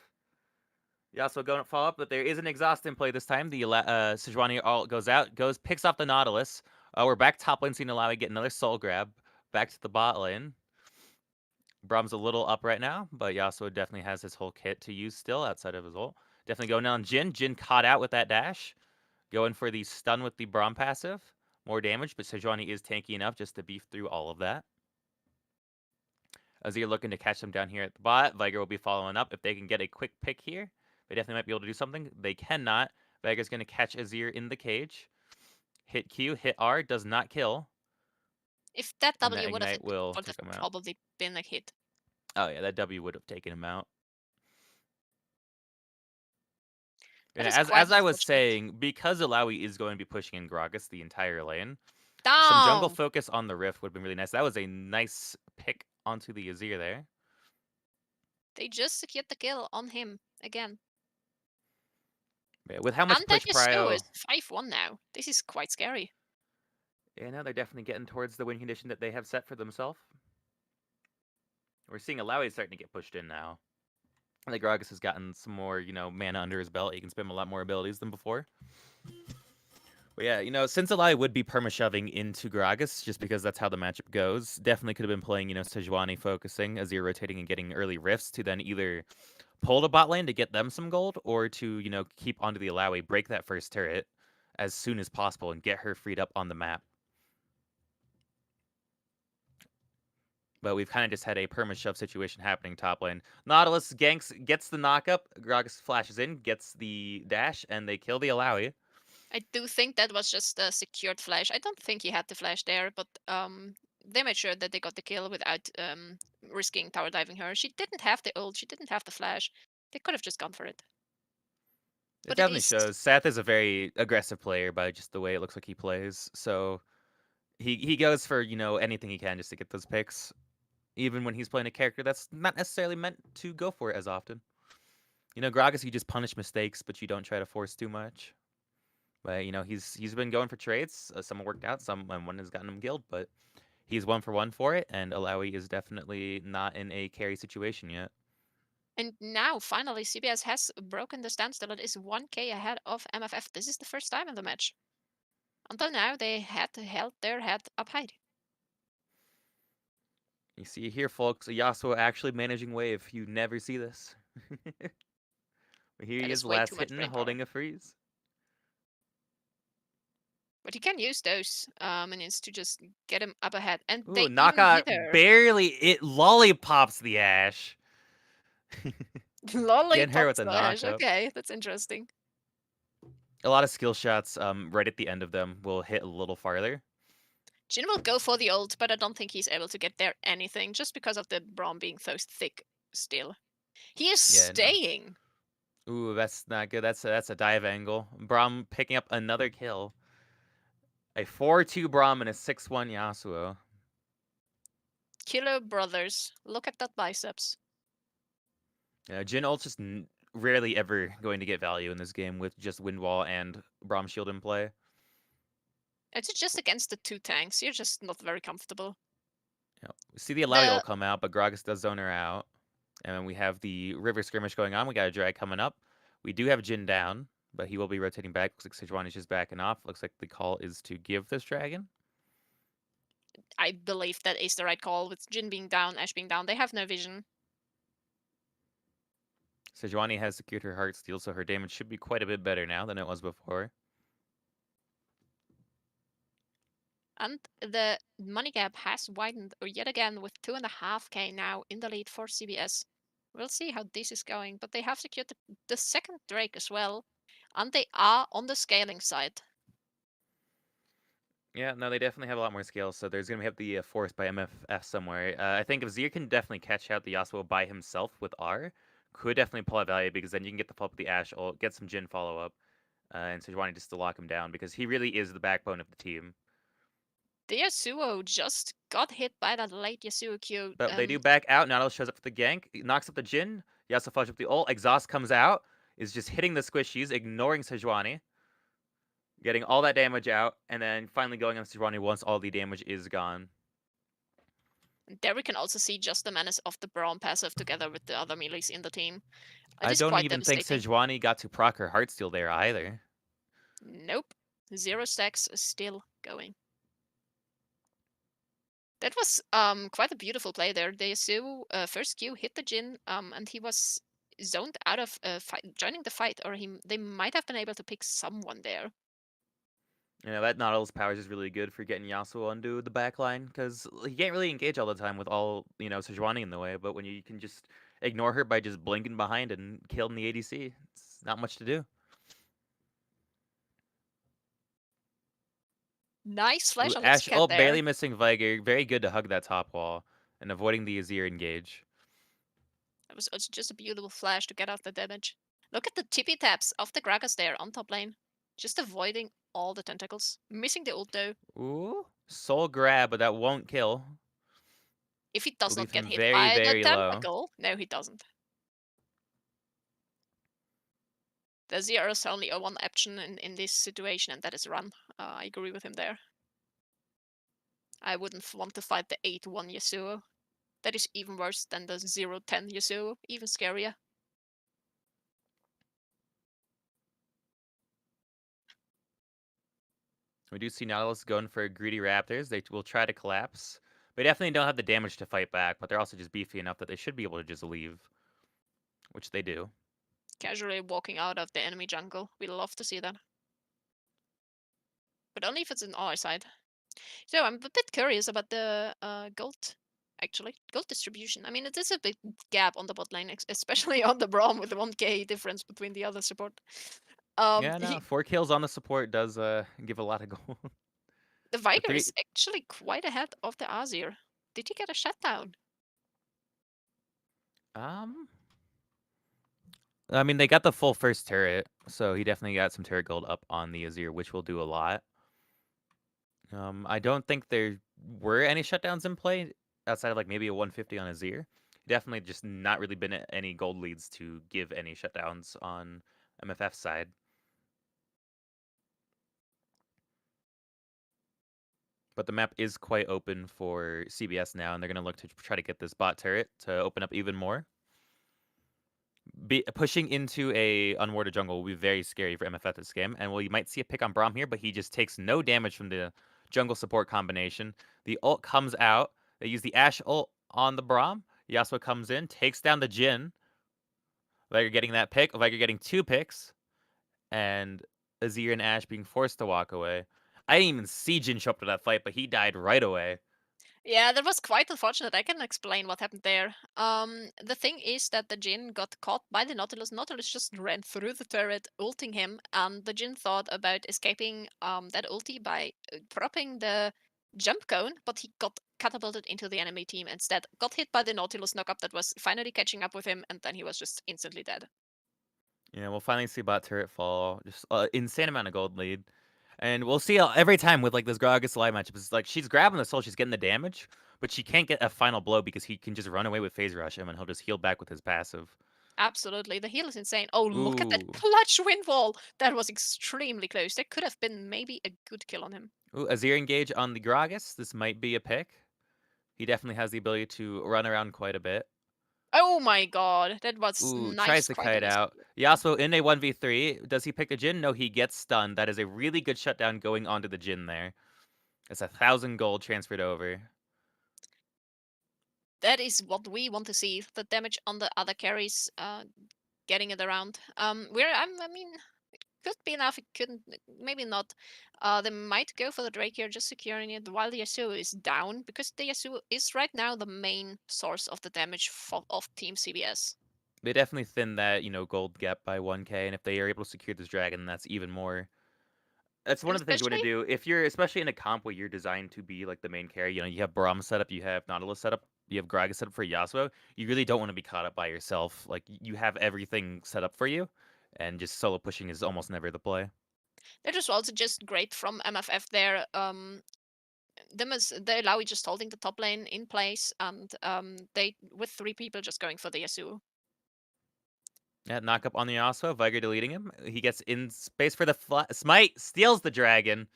You also going to follow up, but there is an exhaust in play this time. The Sejuani ult goes out, picks off the Nautilus. We're back top lane, seeing Alawi get another soul grab. Back to the bot lane. Brahm's a little up right now, but Yasuo definitely has his whole kit to use still outside of his ult. Definitely going down Jhin. Jhin caught out with that dash. Going for the stun with the Braum passive. More damage, but Sejuani is tanky enough just to beef through all of that. Azir looking to catch them down here at the bot. Viger will be following up. If they can get a quick pick here, they definitely might be able to do something. They cannot. Viger's going to catch Azir in the cage. Hit Q, hit R, does not kill. If that And W that would have Ignite hit, will would take have him out. probably been a hit. Oh yeah, that W would have taken him out. That And is as quite I was unfortunate. saying, because Alawi is going to be pushing in Gragas the entire lane, Down! some jungle focus on the Rift would have been really nice. That was a nice pick onto the Azir there. They just secured the kill on him again. Yeah, with how much And push that prio... is 5-1 now. This is quite scary. Yeah, now they're definitely getting towards the win condition that they have set for themselves. We're seeing Alawi starting to get pushed in now. I think Gragas has gotten some more, mana under his belt. He can spam a lot more abilities than before. But yeah, since Alawi would be perma-shoving into Gragas, just because that's how the matchup goes, definitely could have been playing, Sejuani focusing, Azir rotating and getting early rifts to then either pull the bot lane to get them some gold, or to, keep onto the Alawi, break that first turret as soon as possible and get her freed up on the map. But we've kind of just had a perma-shove situation happening top lane. Nautilus ganks, gets the knockup. Gragas flashes in, gets the dash, and they kill the Alawi. I do think that was just a secured flash. I don't think he had the flash there, but they made sure that they got the kill without risking tower diving her. She didn't have the ult. She didn't have the flash. They could have just gone for it. It But definitely shows. Seth is a very aggressive player by just the way it looks like he plays. So he goes for, anything he can just to get those picks. Even when he's playing a character that's not necessarily meant to go for it as often. Gragas, you just punish mistakes, but you don't try to force too much. But, he's been going for trades. Some worked out, one has gotten him killed, but he's 1-for-1 for it, and Alawi is definitely not in a carry situation yet. And now, finally, CBS has broken the standstill. It is 1k ahead of MFF. This is the first time in the match. Until now, they had held their head up high. You see here, folks, Yasuo actually managing wave. You never see this. But here he is, last hitting, holding a freeze. But he can use those minions to just get him up ahead. And Ooh, they knockout even hit her. barely, it lollipops the Ashe. Lollipop with a slash. knockup. Okay, that's interesting. A lot of skill shots right at the end of them will hit a little farther. Jin will go for the ult, but I don't think he's able to get there anything just because of the Braum being so thick still. He is Yeah, no. staying. Ooh, that's not good. That's a dive angle. Braum picking up another kill. A 4-2 Braum and a 6-1 Yasuo. Killer brothers. Look at that biceps. Jin ult's just rarely ever going to get value in this game with just Wind Wall and Braum Shield in play. It's just against the 2 tanks. You're just not very comfortable. We see the Alawi ult come out, but Gragas does zone her out. And then we have the river skirmish going on. We got a drag coming up. We do have Jin down, but he will be rotating back. Looks like Sejuani's just backing off. Looks like the call is to give this dragon. I believe that is the right call with Jin being down, Ashe being down. They have no vision. Sejuani has secured her heart steal, so her damage should be quite a bit better now than it was before. And the money gap has widened yet again with 2.5k now in the lead for CBS. We'll see how this is going, but they have secured the second Drake as well. And they are on the scaling side. Yeah, no, they definitely have a lot more scale, so there's going to have the force by MFF somewhere. I think if Zir can definitely catch out the Yasuo by himself with R, could definitely pull out value, because then you can get the follow up with the Ashe ult, get some Jin follow-up, and Sejuani just to lock him down, because he really is the backbone of the team. The Yasuo just got hit by that late Yasuo Q. But they do back out. Nautilus shows up for the gank, knocks up the Jin. Yasuo flashes up the ult. Exhaust comes out, is just hitting the squishies, ignoring Sejuani, getting all that damage out, and then finally going on Sejuani once all the damage is gone. There we can also see just the menace of the Braum passive together with the other melees in the team. I don't even think Sejuani got to proc her Heartsteel there either. Nope. 0 stacks still going. That was quite a beautiful play there. The Yasuo first Q hit the Jin, and he was zoned out of joining the fight, or they might have been able to pick someone there. That Nautilus power is really good for getting Yasuo onto the backline, because he can't really engage all the time with all, Sejuani in the way, but when you can just ignore her by just blinking behind and killing the ADC, it's not much to do. Nice flash on Ashe ult there. barely missing Viger. Very good to hug that top wall and avoiding the Azir engage. It was just a beautiful flash to get out the damage. Look at the tippy taps of the Gragas there on top lane. Just avoiding all the tentacles. Missing the ult though. Ooh, soul grab, but that won't kill. If he does not get hit very, by very the low. tentacle. No, he doesn't. The Zero is only a one option in this situation, and that is run. I agree with him there. I wouldn't want to fight the 8-1 Yasuo. That is even worse than the 0-10 Yasuo, even scarier. We do see Nautilus going for greedy Raptors. They will try to collapse. They definitely don't have the damage to fight back, but they're also just beefy enough that they should be able to just leave. Which they do. Casually walking out of the enemy jungle. We love to see that. But only if it's on our side. So I'm a bit curious about the gold, actually. Gold distribution. I mean, it is a big gap on the bot lane, especially on the Braum with the 1k difference between the other support. Yeah, no, 4 kills on the support does give a lot of gold. The Viger is actually quite ahead of the Azir. Did he get a shutdown? I mean, they got the full first turret, so he definitely got some turret gold up on the Azir, which will do a lot. I don't think there were any shutdowns in play outside of like maybe a 150 on Azir. Definitely just not really been any gold leads to give any shutdowns on MFF side. But the map is quite open for CBS now, and they're going to look to try to get this bot turret to open up even more. Pushing into a unwarded jungle will be very scary for MFF this game, and you might see a pick on Braum here, but he just takes no damage from the jungle support combination. The ult comes out. They use the Ashe ult on the Braum. Yasuo comes in, takes down the Jin. Viger getting that pick. Viger getting 2 picks. And Azir and Ashe being forced to walk away. I didn't even see Jin show up to that fight, but he died right away. Yeah, that was quite unfortunate. I can explain what happened there. The thing is that the Jin got caught by the Nautilus. Nautilus just ran through the turret, ulting him, and the Jin thought about escaping that ulti by dropping the jump cone, but he got catapulted into the enemy team instead. Got hit by the Nautilus knockup that was finally catching up with him, and then he was just instantly dead. Yeah, we'll finally see bot turret fall. Just insane amount of gold lead. And we'll see every time with like this Gragas live matchup. It's like she's grabbing the soul, she's getting the damage, but she can't get a final blow because he can just run away with phase rush him and he'll just heal back with his passive. Absolutely. The heal is insane. Oh, look at that Ooh. clutch windfall. That was extremely close. That could have been maybe a good kill on him. Ooh, Azir engage on the Gragas. This might be a pick. He definitely has the ability to run around quite a bit. Oh my god, that was Ooh, nice, tries to quite a kite nice out. kill. Yasuo in a 1v3. Does he pick the Jin? No, he gets stunned. That is a really good shutdown going onto the Jin there. It's 1,000 gold transferred over. That is what we want to see. The damage on the other carries, getting it around. I mean, it could be enough. It couldn't. Maybe not. They might go for the Drake here, just securing it while the Yasuo is down, because the Yasuo is right now the main source of the damage of Team CBS. They definitely thin that, gold gap by 1k, and if they are able to secure this dragon, that's even more. That's one And of the things you want to especially, do. If you're, especially in a comp where you're designed to be like the main carry, you have Braum set up, you have Nautilus set up, you have Gragas set up for Yasuo, you really don't want to be caught up by yourself. Like, you have everything set up for you, and just solo pushing is almost never the play. that was also just great from MFF there. Them as they allow you just holding the top lane in place, and they with 3 people just going for the Yasuo. Yeah, knock up on the Yasuo, Viger deleting him. He gets in space for the smite, steals the dragon.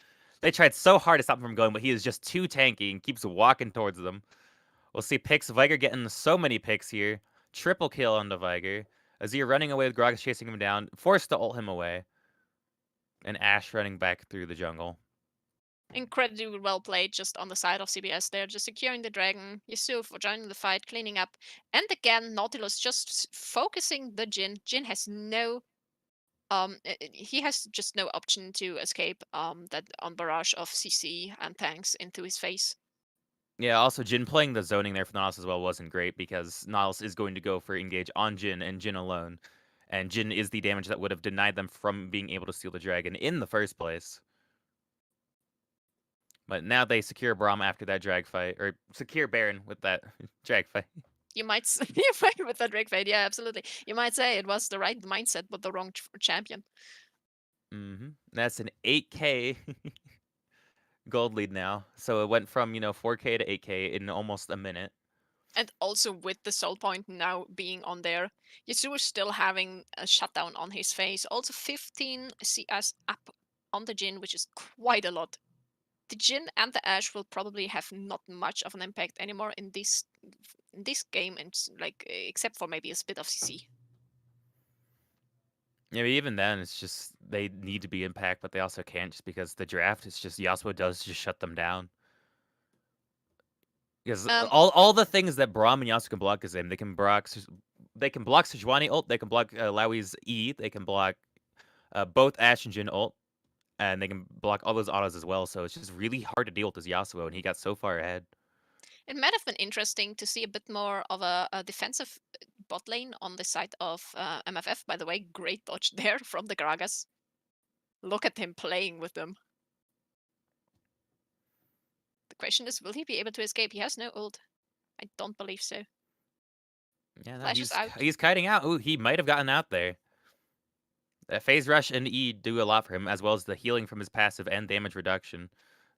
They tried so hard to stop him from going, but he is just too tanky and keeps walking towards them. We'll see picks. Viger getting so many picks here. Triple kill on the Viger. Azir running away with Gragas chasing him down, forced to ult him away. And Ashe running back through the jungle. Incredibly well played just on the side of CBS there, just securing the dragon, Yasuo for joining the fight, cleaning up. And again, Nautilus just focusing the Jin. Jin has no he has just no option to escape that on barrage of CC and tanks into his face. Yeah, also Jin playing the zoning there for Nautilus as well wasn't great because Nautilus is going to go for engage on Jin and Jin alone. And Jin is the damage that would have denied them from being able to steal the dragon in the first place. But now they secure Braum after that drag fight, or secure Baron with that drag fight. You might you fight with that Drake fade, yeah, absolutely. You might say it was the right mindset but the wrong champion. That's an 8k gold lead now. So it went from, 4k to 8k in almost a minute. And also with the soul point now being on there, Yasuo still having a shutdown on his face. Also 15 CS up on the Jin, which is quite a lot. The Jin and the Ashe will probably have not much of an impact anymore in this game, and like except for maybe a bit of CC. Yeah, but even then, it's just they need to be impact, but they also can't just because the draft is just Yasuo does just shut them down. Because Um, all the things that Braum and Yasuo can block is him. They can block Sejuani ult, they can block Lowy's E, they can block both Ashe and Jin ult, and they can block all those autos as well. So it's just really hard to deal with this Yasuo, and he got so far ahead. it might have been interesting to see a bit more of a defensive bot lane on the side of MFF. By the way, great dodge there from the Gragas. Look at him playing with them. The question is, will he be able to escape? He has no ult. I don't believe so. Yeah, no, Flash is out. he's kiting out. Ooh, he might have gotten out there. Phase Rush and E do a lot for him, as well as the healing from his passive and damage reduction.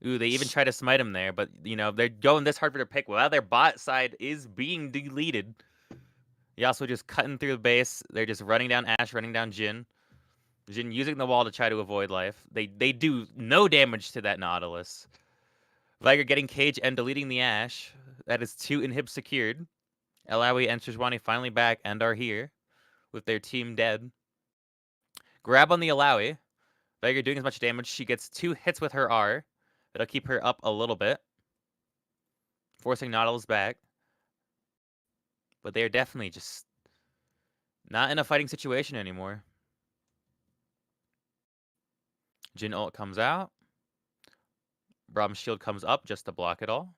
Ooh, they even try to smite him there, but, they're going this hard for their pick while their bot side is being deleted. Yasuo just cutting through the base. They're just running down Ashe, running down Jin. Jin using the wall to try to avoid life. They do no damage to that Nautilus. Viger getting cage and deleting the Ashe. That is 2 inhibs secured. Alawi and Sejuani finally back and are here with their team dead. Grab on the Alawi. Viger doing as much damage. She gets 2 hits with her R. That'll keep her up a little bit. Forcing Nautilus back. But they are definitely just not in a fighting situation anymore. Jin ult comes out. Braum's shield comes up just to block it all.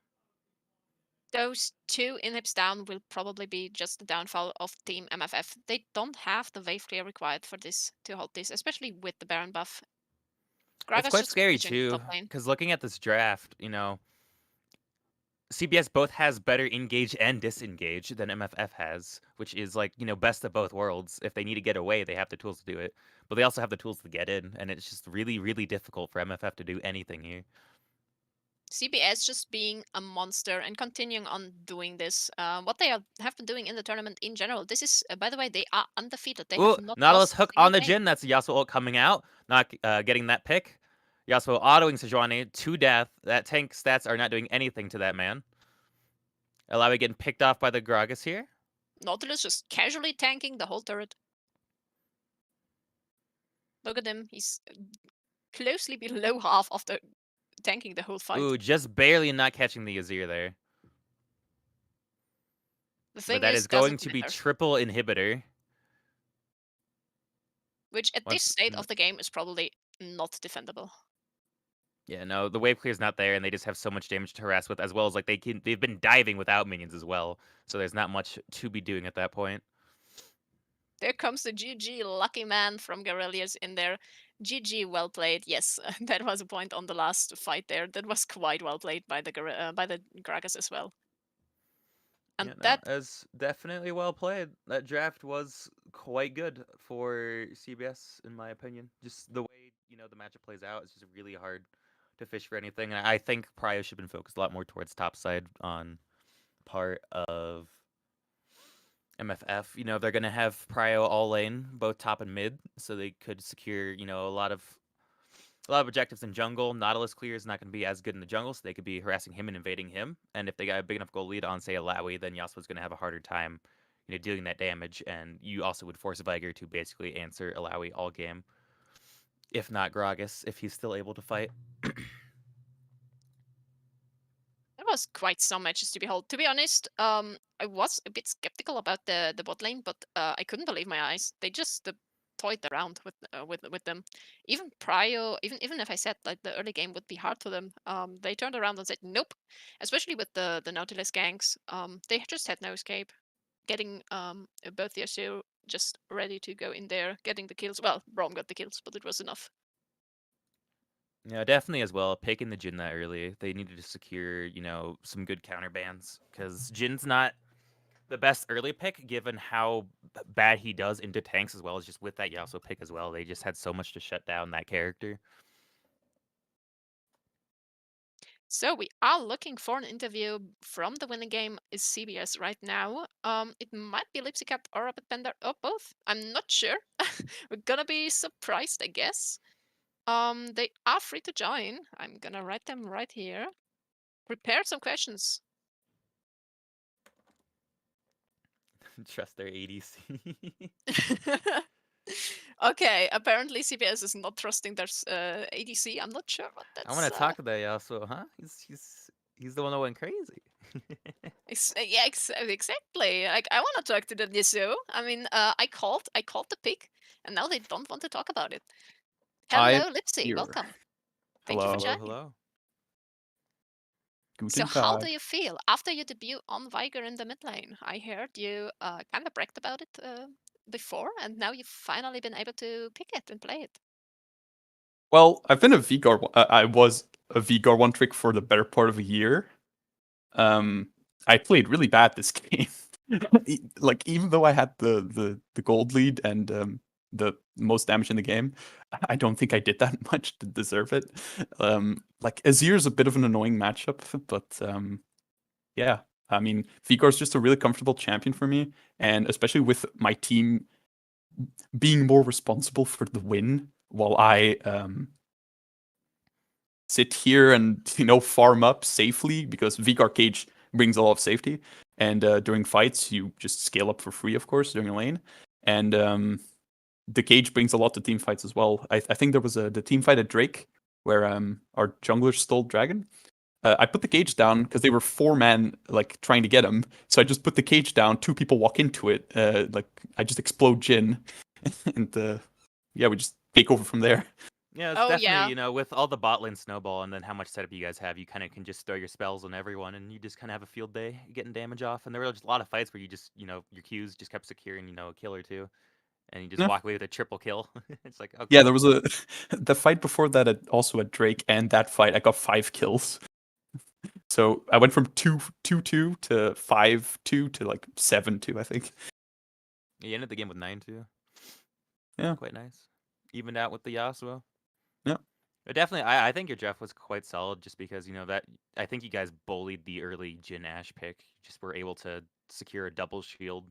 those 2 inhibs down will probably be just the downfall of Team MFF. They don't have the wave clear required for this to hold this, especially with the Baron buff. It's Gragas quite just scary pushing too, top lane. because looking at this draft, CBS both has better engage and disengage than MFF has, which is like, best of both worlds. If they need to get away, they have the tools to do it. But they also have the tools to get in, and it's just really, really difficult for MFF to do anything here. CBS just being a monster and continuing on doing this. What they have been doing in the tournament in general. This is, by the way, they are undefeated. They Ooh, have not Nautilus lost a hook single on the game. Jhin. That's Yasuo ult coming out. Not getting that pick. Yasuo autoing Sejuani to death. That tank stats are not doing anything to that man. Alawi getting picked off by the Gragas here. Nautilus just casually tanking the whole turret. Look at him. He's closely below half of the tanking the whole fight. Ooh, just barely not catching the Azir there. The But thing that is, is going doesn't to be matter. triple inhibitor. Which at this state of the game is probably not defendable. Yeah, no, the wave clear is not there, and they just have so much damage to harass with, as well as like they've been diving without minions as well, so there's not much to be doing at that point. There comes the GG lucky man from Garelius in there. GG, well played. Yes, that was a point on the last fight there. That was quite well played by the Gragas as well. And Yeah, no, that as definitely well played. That draft was quite good for CBS, in my opinion. Just the way the matchup plays out, it's just really hard to fish for anything. And I think Prio should have been focused a lot more towards top side on part of MFF. They're gonna have Prio all lane, both top and mid, so they could secure a lot of objectives in jungle. Nautilus clear is not going to be as good in the jungle, so they could be harassing him and invading him. And if they got a big enough goal lead on, say, Alawi, then Yasuo's going to have a harder time, dealing that damage. And you also would force Viger to basically answer Alawi all game, if not Gragas, if he's still able to fight. That was quite some matches to behold. To be honest, I was a bit skeptical about the bot lane, but I couldn't believe my eyes. They just toyed around with them. Even Prio, even if I said like the early game would be hard for them, they turned around and said nope. Especially with the Nautilus ganks, they just had no escape. Getting both the Yasuo just ready to go in there, getting the kills. Well, Braum got the kills, but it was enough. Yeah, definitely as well. Picking the Jhin that early, they needed to secure, some good counter bans, because Jin's not the best early pick, given how bad he does into tanks, as well as just with that Yasuo pick as well. They just had so much to shut down that character. So we are looking for an interview from the winning game is CBS right now. It might be Lipsycat or Rapid Panda or both. I'm not sure. We're gonna be surprised, I guess. They are free to join. I'm gonna write them right here. Prepare some questions. Trust their ADC. Okay, apparently CBS is not trusting their ADC. I'm not sure what I that's. want to talk to that Yasuo, huh? He's the one that went crazy. Yeah, exactly. Like I want to talk to the Yasuo. I mean, I called the pick, and now they don't want to talk about it. Hello, Lipsy. here. Welcome. Thank you for Hello. joining. Hello. So Guten how do Tag. you feel after your debut on Viger in the mid lane? I heard you kind of bragged about it before, and now you've finally been able to pick it and play it. Well, I've been a Vgar. I was a Vgar one trick for the better part of a year. I played really bad this game. Like even though I had the gold lead and the most damage in the game, I don't think I did that much to deserve it. Like Azir's a bit of an annoying matchup, but yeah. I mean, Vgar's just a really comfortable champion for me, and especially with my team being more responsible for the win while I sit here and farm up safely, because Vgar Cage brings a lot of safety, and during fights you just scale up for free, of course, during a lane, and the Cage brings a lot to team fights as well. I think there was the team fight at Drake where our jungler stole Dragon. I put the cage down because they were 4 men like trying to get him. So I just put the cage down. 2 people walk into it. Like I just explode Jhin, and yeah, we just take over from there. Yeah, it's Oh, definitely, yeah. with all the bot lane snowball and then how much setup you guys have, you kind of can just throw your spells on everyone and you just kind of have a field day getting damage off. And there were just a lot of fights where you just, your Qs just kept securing, a kill or two, and you just Yeah. walk away with a triple kill. It's like, okay. Yeah, there was the fight before that also at Drake, and that fight I got 5 kills. So I went from 2-2 to 5-2 to like 7-2, I think. You ended the game with 9-2. Yeah. Quite nice. Evened out with the Yasuo. Yeah. But definitely, I think your Jeff was quite solid just because, that I think you guys bullied the early Jhin Ash pick. You just were able to secure a double shield,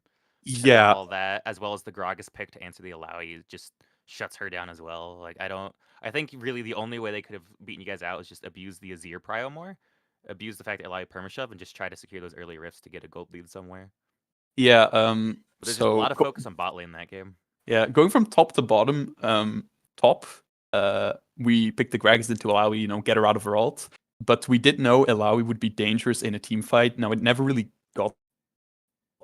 turn Yeah. all that, as well as the Gragas pick to answer the Alawi just shuts her down as well. Like, I think really the only way they could have beaten you guys out is just abuse the Azir prio more, abuse the fact that Alawi permashove, and just try to secure those early rifts to get a gold lead somewhere. Yeah. But there's just a So lot of focus on bot lane in that game. yeah, going from top to bottom, top, we picked the Gragas into Alawi, get her out of her ult. But we did know Alawi would be dangerous in a team fight. Now, it never really got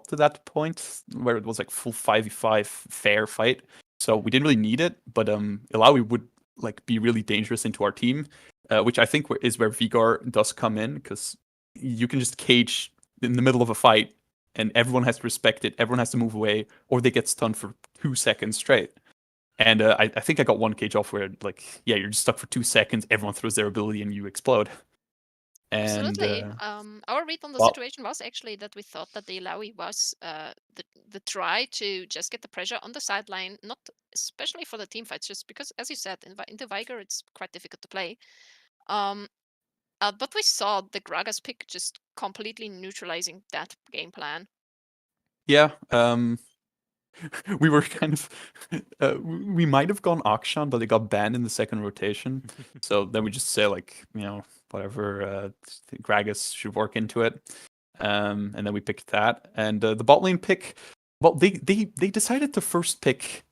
to that point where it was like full 5v5 fair fight. So we didn't really need it, but Alawi would like be really dangerous into our team, which I think is where Vigor does come in, because you can just cage in the middle of a fight and everyone has to respect it. Everyone has to move away, or they get stunned for 2 seconds straight. And I think I got one cage off where, like, yeah, you're just stuck for 2 seconds. Everyone throws their ability and you explode. And Absolutely. Our read on the well- situation was actually that we thought that the Ilawi was the try to just get the pressure on the sideline, not especially for the team fights, just because, as you said, in the Viger it's quite difficult to play. But we saw the Gragas pick just completely neutralizing that game plan. yeah, we were kind of we might have gone Akshan, but it got banned in the second rotation. So then we just say, like, whatever, Gragas should work into it. And then we picked that. And the bot lane pick, well, they decided to first pick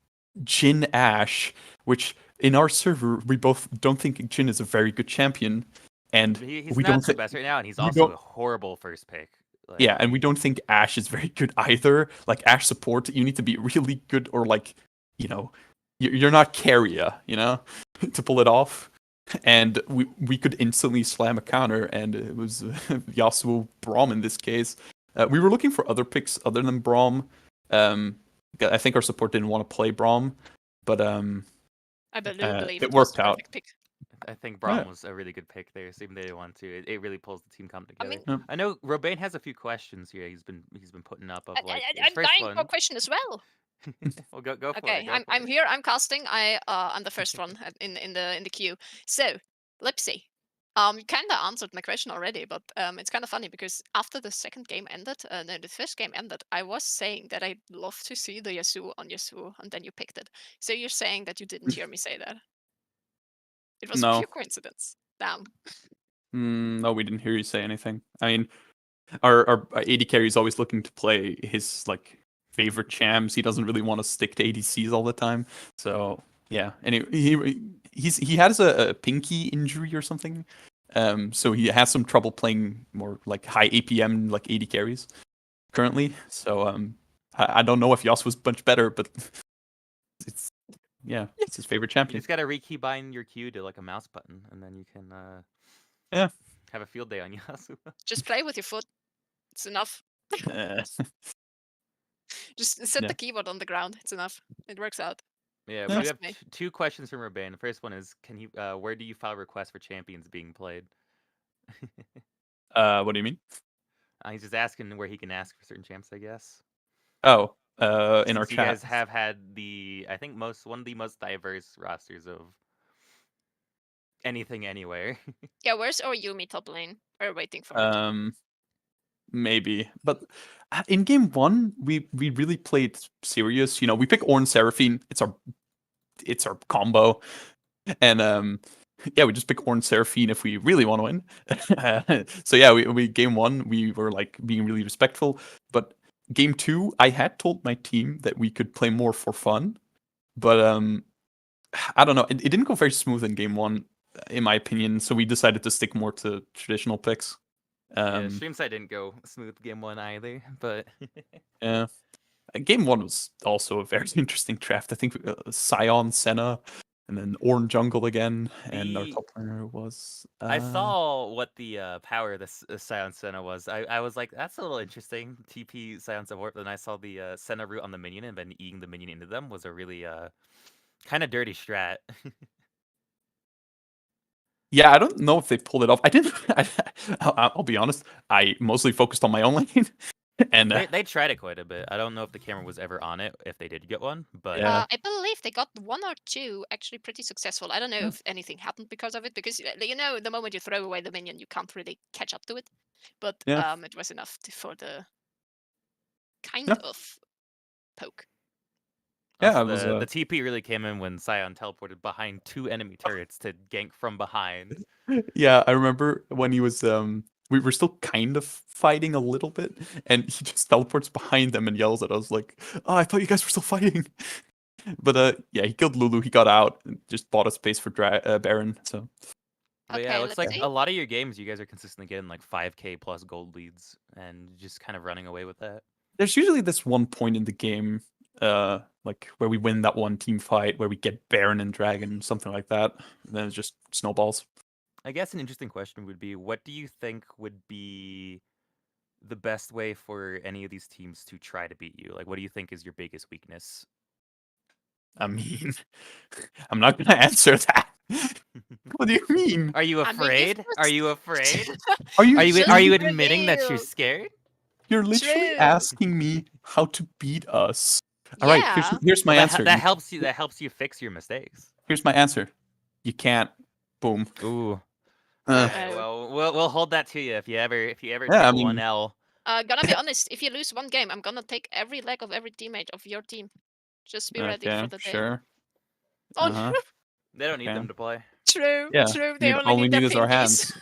Jhin Ash, which in our server we both don't think Jhin is a very good champion. And He's we not don't the best right now, and he's we also don't- a horrible first pick. Like, yeah, and we don't think Ash is very good either. Like, Ash support, you need to be really good, or like, you're not Carrier, to pull it off. And we could instantly slam a counter, and it was Yasuo Braum in this case. We were looking for other picks other than Braum. I think our support didn't want to play Braum, but I believe it it was worked the out. perfect pick. I think Yeah. Braum was a really good pick there. So even they didn't want to, it really pulls the team come I together. mean, I know Robane has a few questions here. He's been putting up of like his I'm first dying one. for a question as well. Well, go for Okay, it. Go for I'm it. here. I'm casting. I'm the first one in the queue. So, Lipsy, you kind of answered my question already, but it's kind of funny because after the second game ended, no, the first game ended, I was saying that I'd love to see the Yasuo on Yasuo, and then you picked it. So you're saying that you didn't hear me say that? It was a No. pure coincidence. Damn. No, we didn't hear you say anything. I mean, our AD carry is always looking to play his like favorite champs. He doesn't really want to stick to ADCs all the time. So yeah, and he has a pinky injury or something. So he has some trouble playing more like high APM like AD carries currently. So I don't know if Yasuo was much better, but it's his favorite You champion. just gotta rekeybind your Q to like a mouse button, and then you can have a field day on Yasuo. Just play with your foot. It's enough. Just set Yeah. the keyboard on the ground. It's enough. It works out. Yeah, Yeah. we do have Trust me. two questions from Robane. The first one is, where do you file requests for champions being played? What do you mean? He's just asking where he can ask for certain champs, I guess. Oh, in our Since you chat. guys have had I think one of the most diverse rosters of anything anywhere. Yeah, where's our Yumi top lane? We're waiting for it. Maybe, but in game one, we really played serious. We pick Ornn Seraphine. It's our combo, and yeah, we just pick Ornn Seraphine if we really want to win. So yeah, we game one we were like being really respectful, but game two I had told my team that we could play more for fun, but I don't know. It didn't go very smooth in game one, in my opinion. So we decided to stick more to traditional picks. Yeah, stream side didn't go smooth game one either, but Yeah. Game one was also a very interesting draft. I think Sion, Senna, and then Orange Jungle again, and our The- top laner was. I saw what the power of the Scion Senna was. I was like, that's a little interesting. TP Scion Senna Warp. Then I saw the Senna root on the minion and then eating the minion into them was a really kind of dirty strat. Yeah, I don't know if they pulled it off. I didn't. I'll be honest. I mostly focused on my own lane, and They tried it quite a bit. I don't know if the camera was ever on it, if they did get one, but Yeah. I believe they got 1 or 2 actually pretty successful. I don't know Yeah. if anything happened because of it, because the moment you throw away the minion, you can't really catch up to it. But Yeah. it was enough for the kind Yeah. of poke. Yeah, also it was, the TP really came in when Scion teleported behind 2 enemy turrets to gank from behind. Yeah, I remember when he was we were still kind of fighting a little bit, and he just teleports behind them and yells at us like, "Oh, I thought you guys were still fighting." But yeah, he killed Lulu. He got out and just bought a space for Baron. So But yeah, Okay, it looks let's like see. a lot of your games, you guys are consistently getting like 5k plus gold leads and just kind of running away with that. there's usually this one point in the game, like where we win that one team fight, where we get Baron and Dragon, something like that. And then it just snowballs. I guess an interesting question would be, what do you think would be the best way for any of these teams to try to beat you? Like, what do you think is your biggest weakness? I mean, I'm not gonna answer that. What do you mean? Are you I mean, if afraid? Are you afraid? Are you Are you Just admitting that you're reveal. scared? You're literally True. asking me how to beat us. All right, Yeah. here's my Well, answer. that helps you. That helps you fix your mistakes. Here's my answer. You can't. Boom. Ooh. Uh, Okay, Oh. well, we'll hold that to you if you ever Yeah, take I a mean- 1L. Gonna be honest, if you lose one game, I'm gonna take every leg of every teammate of your team. Just be ready okay, for the day. sure. Oh, Uh-huh. They don't need Okay. them to play. true, Yeah. true. They only all we need need their is our pinkies. hands.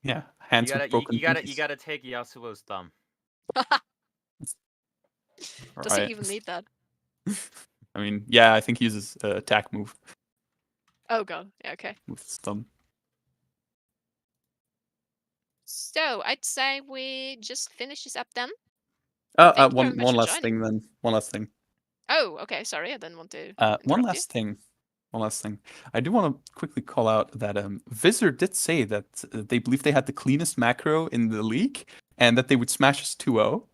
Yeah, hands with broken You pinkies. gotta take Yasuo's thumb. Does he Alright. even need that? I mean, yeah, I think he uses attack move Oh god. Yeah, okay. with his thumb. So I'd say we just finish this up then. Thank you very One much for last joining. thing then. One last thing. Oh, okay. Sorry, I didn't want to. One interrupt you. last thing. One last thing. I do want to quickly call out that Visor did say that they believe they had the cleanest macro in the league and that they would smash us 2-0.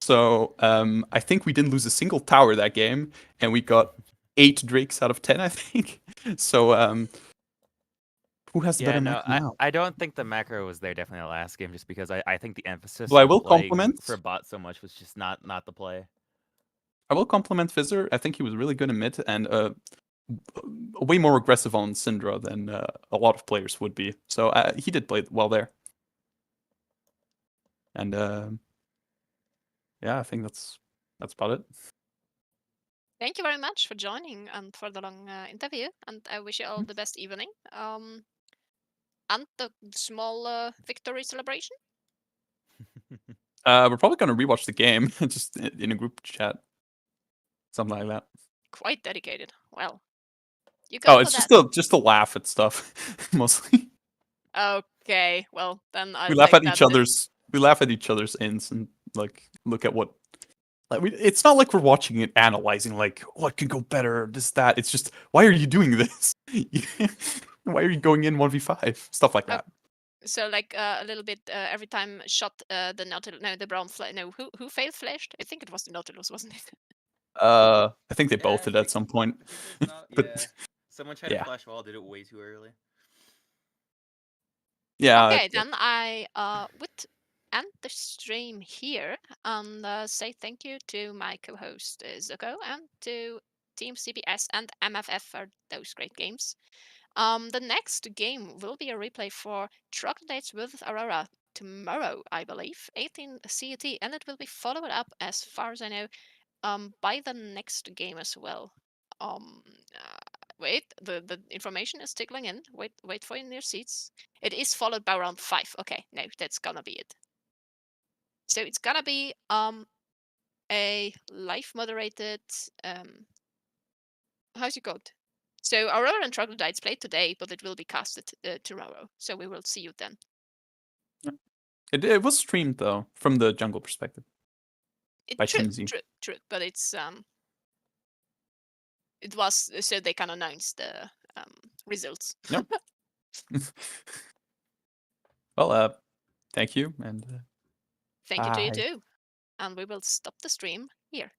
So I think we didn't lose a single tower that game, and we got 8 Drakes out of 10, I think. So who has the Yeah, better no, macro now? I don't think the macro was there definitely the last game, just because I think the emphasis Well, I on will playing compliment- for bot so much was just not the play. I will compliment Visor. I think he was really good in mid and way more aggressive on Syndra than a lot of players would be. So he did play well there. And yeah, I think that's about it. Thank you very much for joining and for the long interview. And I wish you all the best evening. And the small victory celebration. We're probably gonna rewatch the game just in a group chat, something like that. Quite dedicated. Well, you go Oh, for it's that. just to laugh at stuff mostly. Okay. Well, then I We laugh take at each that. other's. We laugh at each other's ins and like look at what. Like it's not like we're watching it analyzing like what could go better, this that. It's just why are you doing this? Why are you going in 1v5? Stuff like that. So like a little bit every time shot the Nautilus. No, the brown flash. No, who failed flashed? I think it was the Nautilus, wasn't it? I think they Yeah, both I did at think some point. Yeah, But someone tried yeah. to flash wall, did it way too early. Yeah. Okay, then I would end the stream here and say thank you to my co-host Zuko and to Team CBS and MFF for those great games. The next game will be a replay for Troglodytes with Aurora tomorrow, I believe, 18 CET, and it will be followed up, as far as I know, by the next game as well. Wait, the information is tickling in. Wait for in your seats. It is followed by round 5. Okay, no, that's gonna be it. So it's gonna be a live moderated how's it called? So Aurora and Troglodytes played today, but it will be casted tomorrow. So we will see you then. It was streamed though from the jungle perspective. By True, Shinzi. true, but it's it was so they can announce the results. Yep. Well, thank you, and Thank you to you bye. too. And we will stop the stream here.